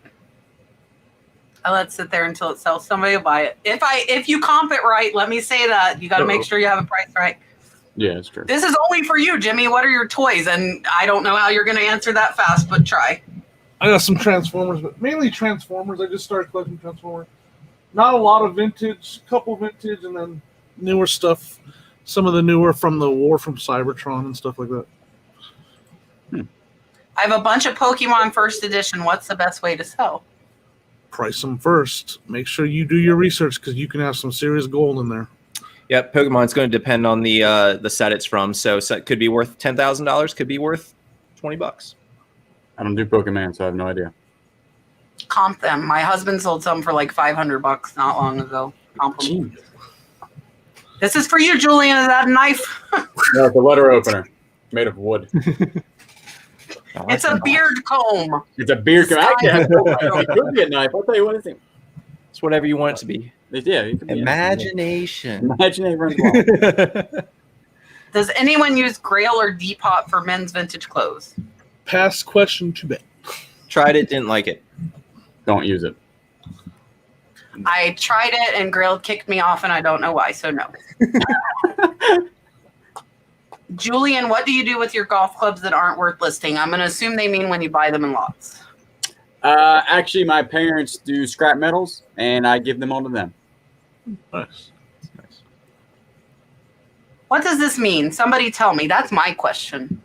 I let it sit there until it sells. Somebody will buy it. If you comp it right, let me say that. You got to make sure you have a price right. Yeah, that's true. This is only for you, Jimmy. What are your toys? And I don't know how you're going to answer that fast, but try. I got some Transformers, but mainly Transformers. I just started collecting Transformers. Not a lot of vintage, couple vintage, and then newer stuff. Some of the newer from the War from Cybertron and stuff like that. I have a bunch of Pokemon First Edition. What's the best way to sell? Price them first. Make sure you do your research because you can have some serious gold in there. Yep, Pokemon's going to depend on the set it's from. So it could be worth $10,000, could be worth $20. I don't do Pokemon, so I have no idea. Comp them. My husband sold some for like $500 not long ago. Comp them. This is for you, Julian. Is that a knife? No, it's a letter opener made of wood. Oh, It's a beard comb. It's a beard. It could be a knife. I'll tell you what I think. It's whatever you want it to be. Yeah, it could be Imagination. Imagination runs wild. Does anyone use Grail or Depop for men's vintage clothes? Pass question to Ben. Tried it, didn't like it. Don't use it. I tried it and Grail kicked me off and I don't know why, so no. Julian, what do you do with your golf clubs that aren't worth listing? I'm going to assume they mean when you buy them in lots. Actually, my parents do scrap metals, and I give them all to them. Nice. What does this mean? Somebody tell me. That's my question.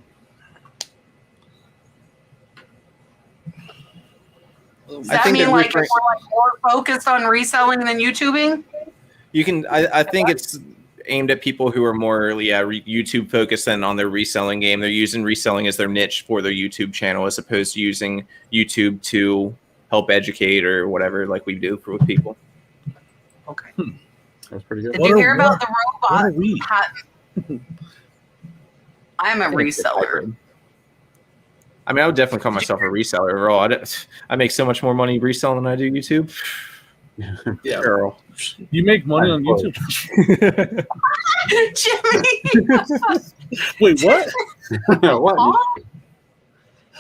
Does that mean like if we're like more focused on reselling than YouTubing? You can. I think it's aimed at people who are more YouTube focused than on their reselling game. They're using reselling as their niche for their YouTube channel as opposed to using YouTube to help educate or whatever, like we do with people. Okay. That's pretty good. Did you hear about the What are robot we? patent? I'm a reseller. I mean, I would definitely call myself a reseller overall. I make so much more money reselling than I do YouTube. Yeah. Girl. You make money on YouTube? Jimmy. Wait, what? What?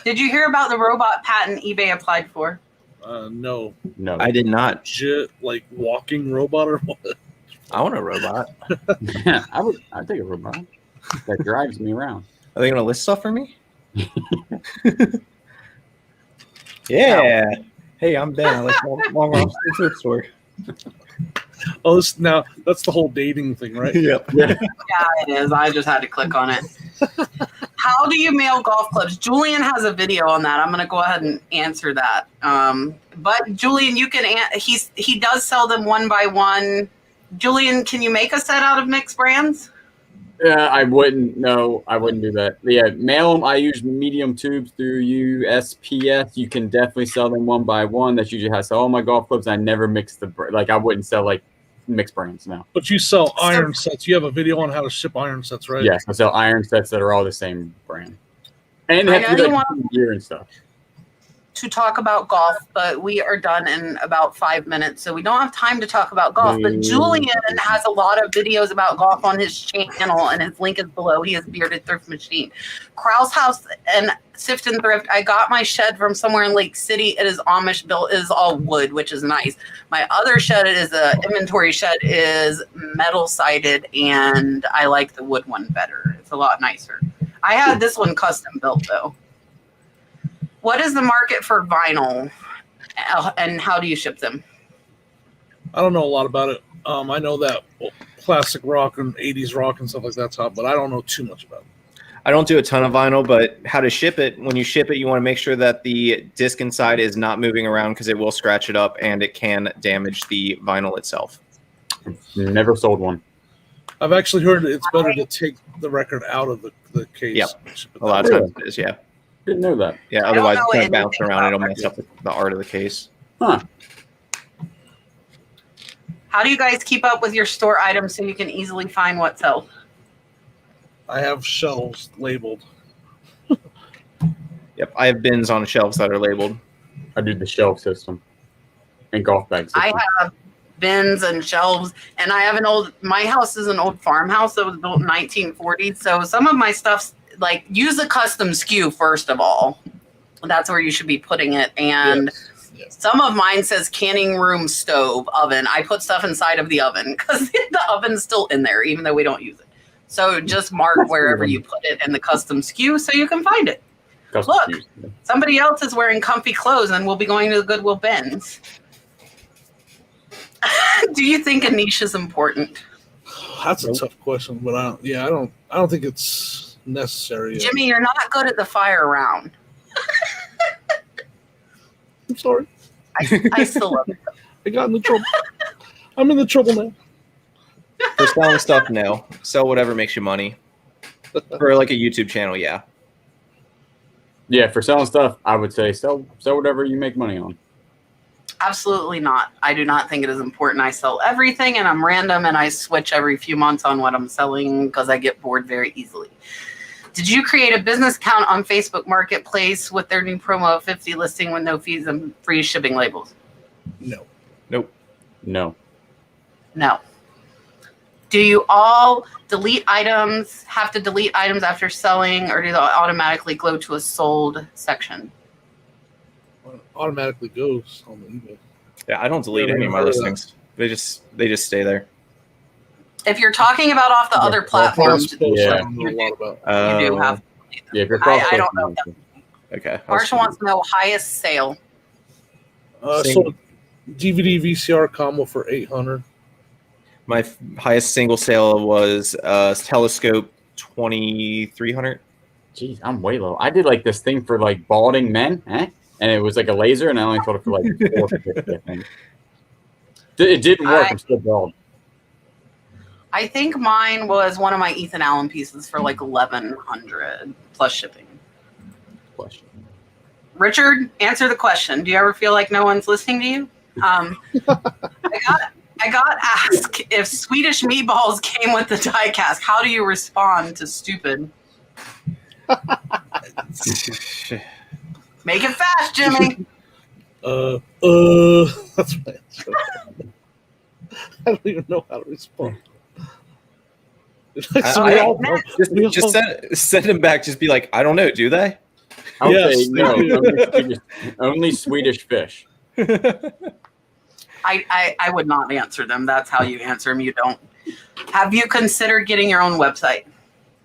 Did you hear about the robot patent eBay applied for? No. No. I did not. Legit, like walking robot or what? I want a robot. I'd take a robot that drives me around. Are they going to list stuff for me? Yeah. Hey, I'm Ben. I like long arms in the thrift store. Oh, now that's the whole dating thing, right? Yep. Yeah, it is. I just had to click on it. How do you mail golf clubs? Julian has a video on that. I'm going to go ahead and answer that. But Julian, you can. He does sell them one by one. Julian, can you make a set out of mixed brands? Yeah, I wouldn't. No, I wouldn't do that. Yeah, mail them. I use medium tubes through USPS. You can definitely sell them one by one. That's usually how I sell all my golf clubs. I never mix I wouldn't sell like mixed brands now. But you sell iron sets. You have a video on how to ship iron sets, right? Yes, I sell iron sets that are all the same brand, and they have to be like gear and stuff. To talk about golf, but we are done in about 5 minutes, so we don't have time to talk about golf. But Julian has a lot of videos about golf on his channel, and his link is below. He has Bearded Thrift Machine, Krause House, and Sift and Thrift. I got my shed from somewhere in Lake City. It is Amish built. It is all wood, which is nice. My other shed is a inventory shed, is metal sided, and I like the wood one better. It's a lot nicer. I had this one custom built though. What is the market for vinyl, and how do you ship them? I don't know a lot about it. I know that classic rock and 80s rock and stuff like that's hot, but I don't know too much about it. I don't do a ton of vinyl, but how to ship it. When you ship it, you want to make sure that the disc inside is not moving around because it will scratch it up and it can damage the vinyl itself. Never sold one. I've actually heard it's better to take the record out of the case. Yep. A lot of times it is, yeah. Didn't know that. Yeah, otherwise it's going to bounce around. It'll mess up the art of the case. Huh. How do you guys keep up with your store items so you can easily find what sells? I have shelves labeled. Yep, I have bins on shelves that are labeled. I do the shelf system and golf bag system. I have bins and shelves, and I have my house is an old farmhouse that was built in 1940s, so some of my stuff's like, use a custom SKU first of all. That's where you should be putting it. And yes. Some of mine says canning room stove oven. I put stuff inside of the oven because the oven's still in there, even though we don't use it. So just mark wherever you put it in the custom SKU so you can find it. Custom Look, SKUs. Somebody else is wearing comfy clothes and we'll be going to the Goodwill bins. Do you think a niche is important? That's a tough question, but I don't think it's necessary. Jimmy, you're not good at the fire round. I'm sorry. I still love it. I got in the trouble. I'm in the trouble now. For selling stuff, no. Sell whatever makes you money. For like a YouTube channel, yeah. Yeah, for selling stuff, I would say sell whatever you make money on. Absolutely not. I do not think it is important. I sell everything, and I'm random, and I switch every few months on what I'm selling because I get bored very easily. Did you create a business account on Facebook Marketplace with their new promo of 50 listing with no fees and free shipping labels? No. Nope. No. No. Do you all have to delete items after selling, or do they automatically go to a sold section? Well, it automatically goes on the eBay. Yeah, I don't delete any of my listings. They just stay there. If you're talking about off the other platforms, I don't know a lot about. you do have to delete them. Yeah, if you're I don't know. Okay. Marshall wants to know highest sale. So DVD VCR combo for $800. My highest single sale was Telescope 2300. Jeez, I'm way low. I did like this thing for like balding men, and it was like a laser, and I only sold it for like $450, I think. It didn't work. I'm still bald. I think mine was one of my Ethan Allen pieces for like $1,100 plus shipping. Richard, answer the question. Do you ever feel like no one's listening to you? I got asked if Swedish meatballs came with the die cast. How do you respond to stupid? Make it fast, Jimmy. That's my answer. I don't even know how to respond. Just send him back. Just be like, I don't know. Do they? I would Yes, say no. Only Swedish fish. I would not answer them. That's how you answer them. You don't. Have you considered getting your own website?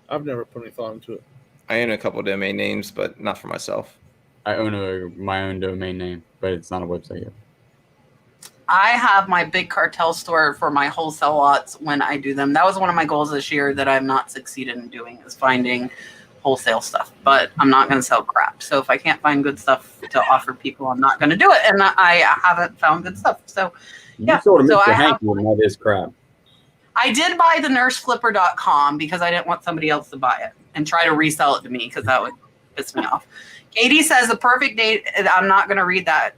I've never put any thought into it. I own a couple domain names, but not for myself. I own my own domain name, but it's not a website yet. I have my big cartel store for my wholesale lots when I do them. That was one of my goals this year that I've not succeeded in doing, is finding wholesale stuff. But I'm not going to sell crap. So if I can't find good stuff to offer people, I'm not going to do it. And I haven't found good stuff. So yeah. You sort of So Mr. Hanky, and that is crap. I did buy the nurseflipper.com because I didn't want somebody else to buy it and try to resell it to me, because that would piss me off. Katie says the perfect date, I'm not going to read that,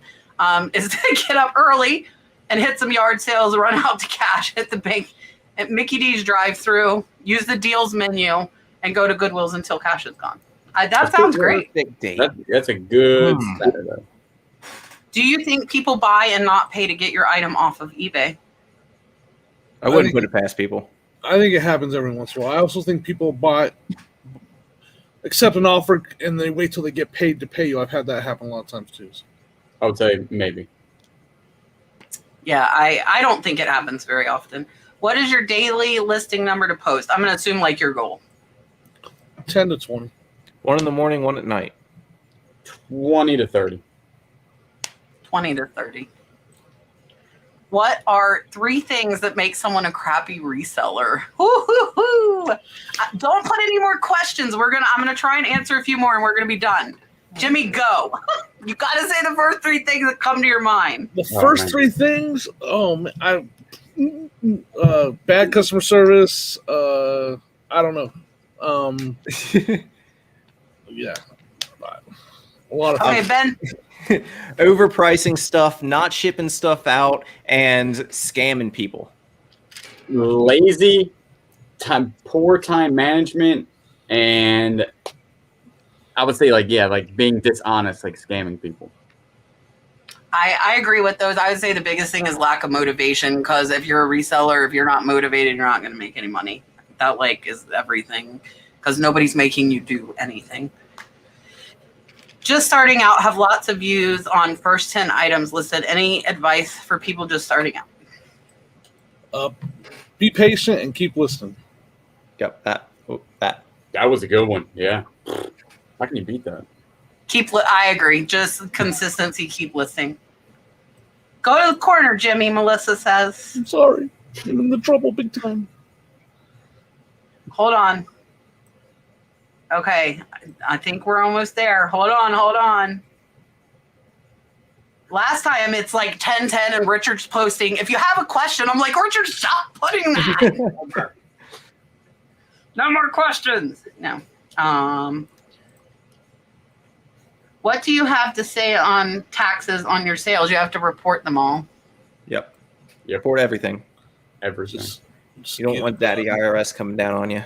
is to get up early and hit some yard sales, run out to cash, hit the bank at Mickey D's drive-through, use the deals menu, and go to Goodwill's until cash is gone. That sounds great. That's a good Saturday. Do you think people buy and not pay to get your item off of eBay? I wouldn't put it past people. I think it happens every once in a while. I also think people accept an offer and they wait till they get paid to pay you. I've had that happen a lot of times too. I would say maybe. Yeah, I don't think it happens very often. What is your daily listing number to post? I'm going to assume like your goal. 10 to 20. 1 in the morning, 1 at night. 20 to 30. 20 to 30. What are 3 things that make someone a crappy reseller? Don't put any more questions. I'm gonna try and answer a few more, and we're gonna be done. Jimmy, go. You got to say the first 3 things that come to your mind. The first 3 things. Bad customer service. I don't know. Yeah. A lot of. Okay, Ben. Overpricing stuff, not shipping stuff out, and scamming people. Lazy, poor time management, and I would say like being dishonest, like scamming people. I agree with those. I would say the biggest thing is lack of motivation, because if you're a reseller, if you're not motivated, you're not going to make any money. That is everything, because nobody's making you do anything. Just starting out, have lots of views on first 10 items listed. Any advice for people just starting out? Be patient and keep listening. Yep, that was a good one. Yeah. How can you beat that? I agree. Just consistency. Keep listening. Go to the corner, Jimmy. Melissa says. I'm sorry. I'm in the trouble big time. Hold on. Okay, I think we're almost there. Hold on. Last time it's like 10:10 and Richard's posting. If you have a question, I'm like, Richard, stop putting that. No more questions. No. What do you have to say on taxes on your sales? You have to report them all. Yep. You report everything. Everything. You don't want Daddy IRS coming down on you.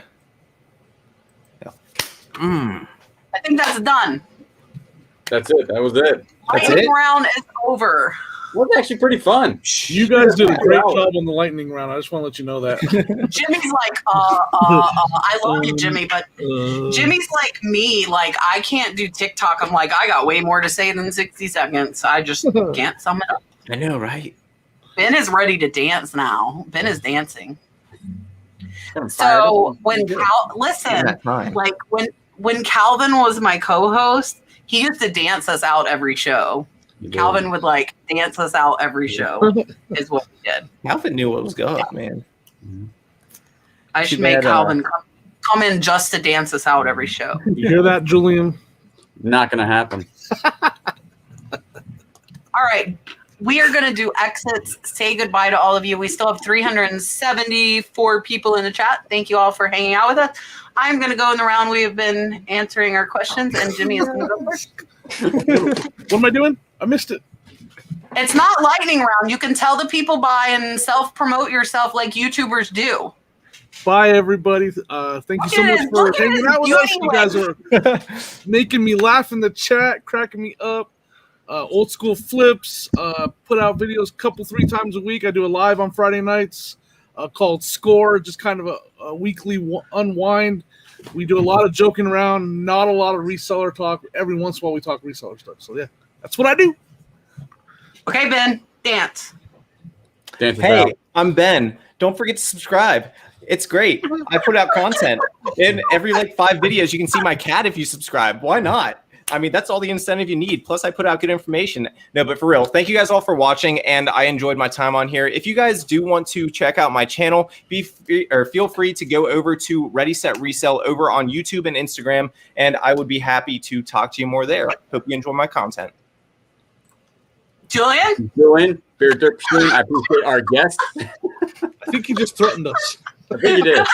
I think that's done. That's it. That was it. Lightning round is over. Well, it's actually pretty fun. You guys did a great job on the lightning round. I just want to let you know that. Jimmy's like, I love you, Jimmy, but Jimmy's like me. Like, I can't do TikTok. I'm like, I got way more to say than 60 seconds. I just can't sum it up. I know, right? Ben is ready to dance now. Ben is dancing. So when when Calvin was my co-host, he used to dance us out every show. Calvin would dance us out every show is what he did. Calvin knew what was good, man. I should make Calvin come in just to dance us out every show. You hear that, Julian? Not going to happen. All right. we are going to do exits, say goodbye to all of you. We still have 374 people in the chat. Thank you all for hanging out with us. I'm going to go in the round. We have been answering our questions, and Jimmy is going to go first. What am I doing? I missed it. It's not lightning round. You can tell the people bye and self-promote yourself like YouTubers do. Bye, everybody. Thank you so much for hanging out with us. You guys are making me laugh in the chat, cracking me up. Old School Flips, put out videos 3 times a week. I do a live on Friday nights called Score, just kind of a weekly unwind. We do a lot of joking around, not a lot of reseller talk. Every once in a while we talk reseller stuff. So yeah, that's what I do. Okay, Ben, dance. Hey, I'm Ben. Don't forget to subscribe. It's great. I put out content. In every 5 videos, you can see my cat if you subscribe. Why not? I mean, that's all the incentive you need. Plus, I put out good information. No, but for real, thank you guys all for watching, and I enjoyed my time on here. If you guys do want to check out my channel, feel free to go over to Ready, Set, Resell over on YouTube and Instagram, and I would be happy to talk to you more there. Hope you enjoy my content. Julian? Julian, Beard Dirt Machine. I appreciate our guest. I think you just threatened us. I think you did.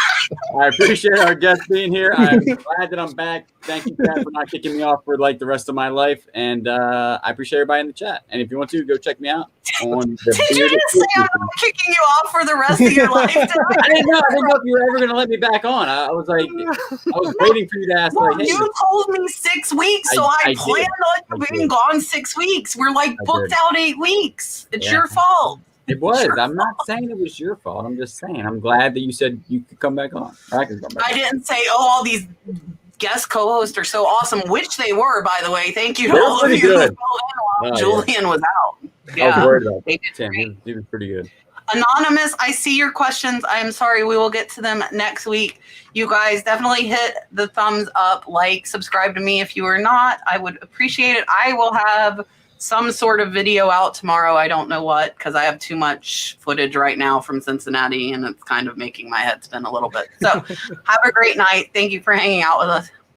I appreciate our guest being here. I'm glad that I'm back. Thank you, Pat, for not kicking me off for the rest of my life. And I appreciate everybody in the chat. And if you want to, go check me out on the Did you just say I'm not kicking you off for the rest of your life? I didn't know if you were ever going to let me back on. I was waiting for you to ask. Well, hey, you told me 6 weeks, so I planned on you being gone 6 weeks. We're booked out 8 weeks. It's your fault. It was. I'm not saying it was your fault. I'm just saying I'm glad that you said you could come back on. I can come back. I didn't say, all these guest co-hosts are so awesome, which they were, by the way. Thank you to all of you who filled in while Julian was out. Yeah. I was worried about Tim. He was pretty good. Anonymous, I see your questions. I'm sorry. We will get to them next week. You guys definitely hit the thumbs up, subscribe to me if you are not. I would appreciate it. I will have some sort of video out tomorrow. I don't know what, because I have too much footage right now from Cincinnati, and it's kind of making my head spin a little bit. So have a great night. Thank you for hanging out with us.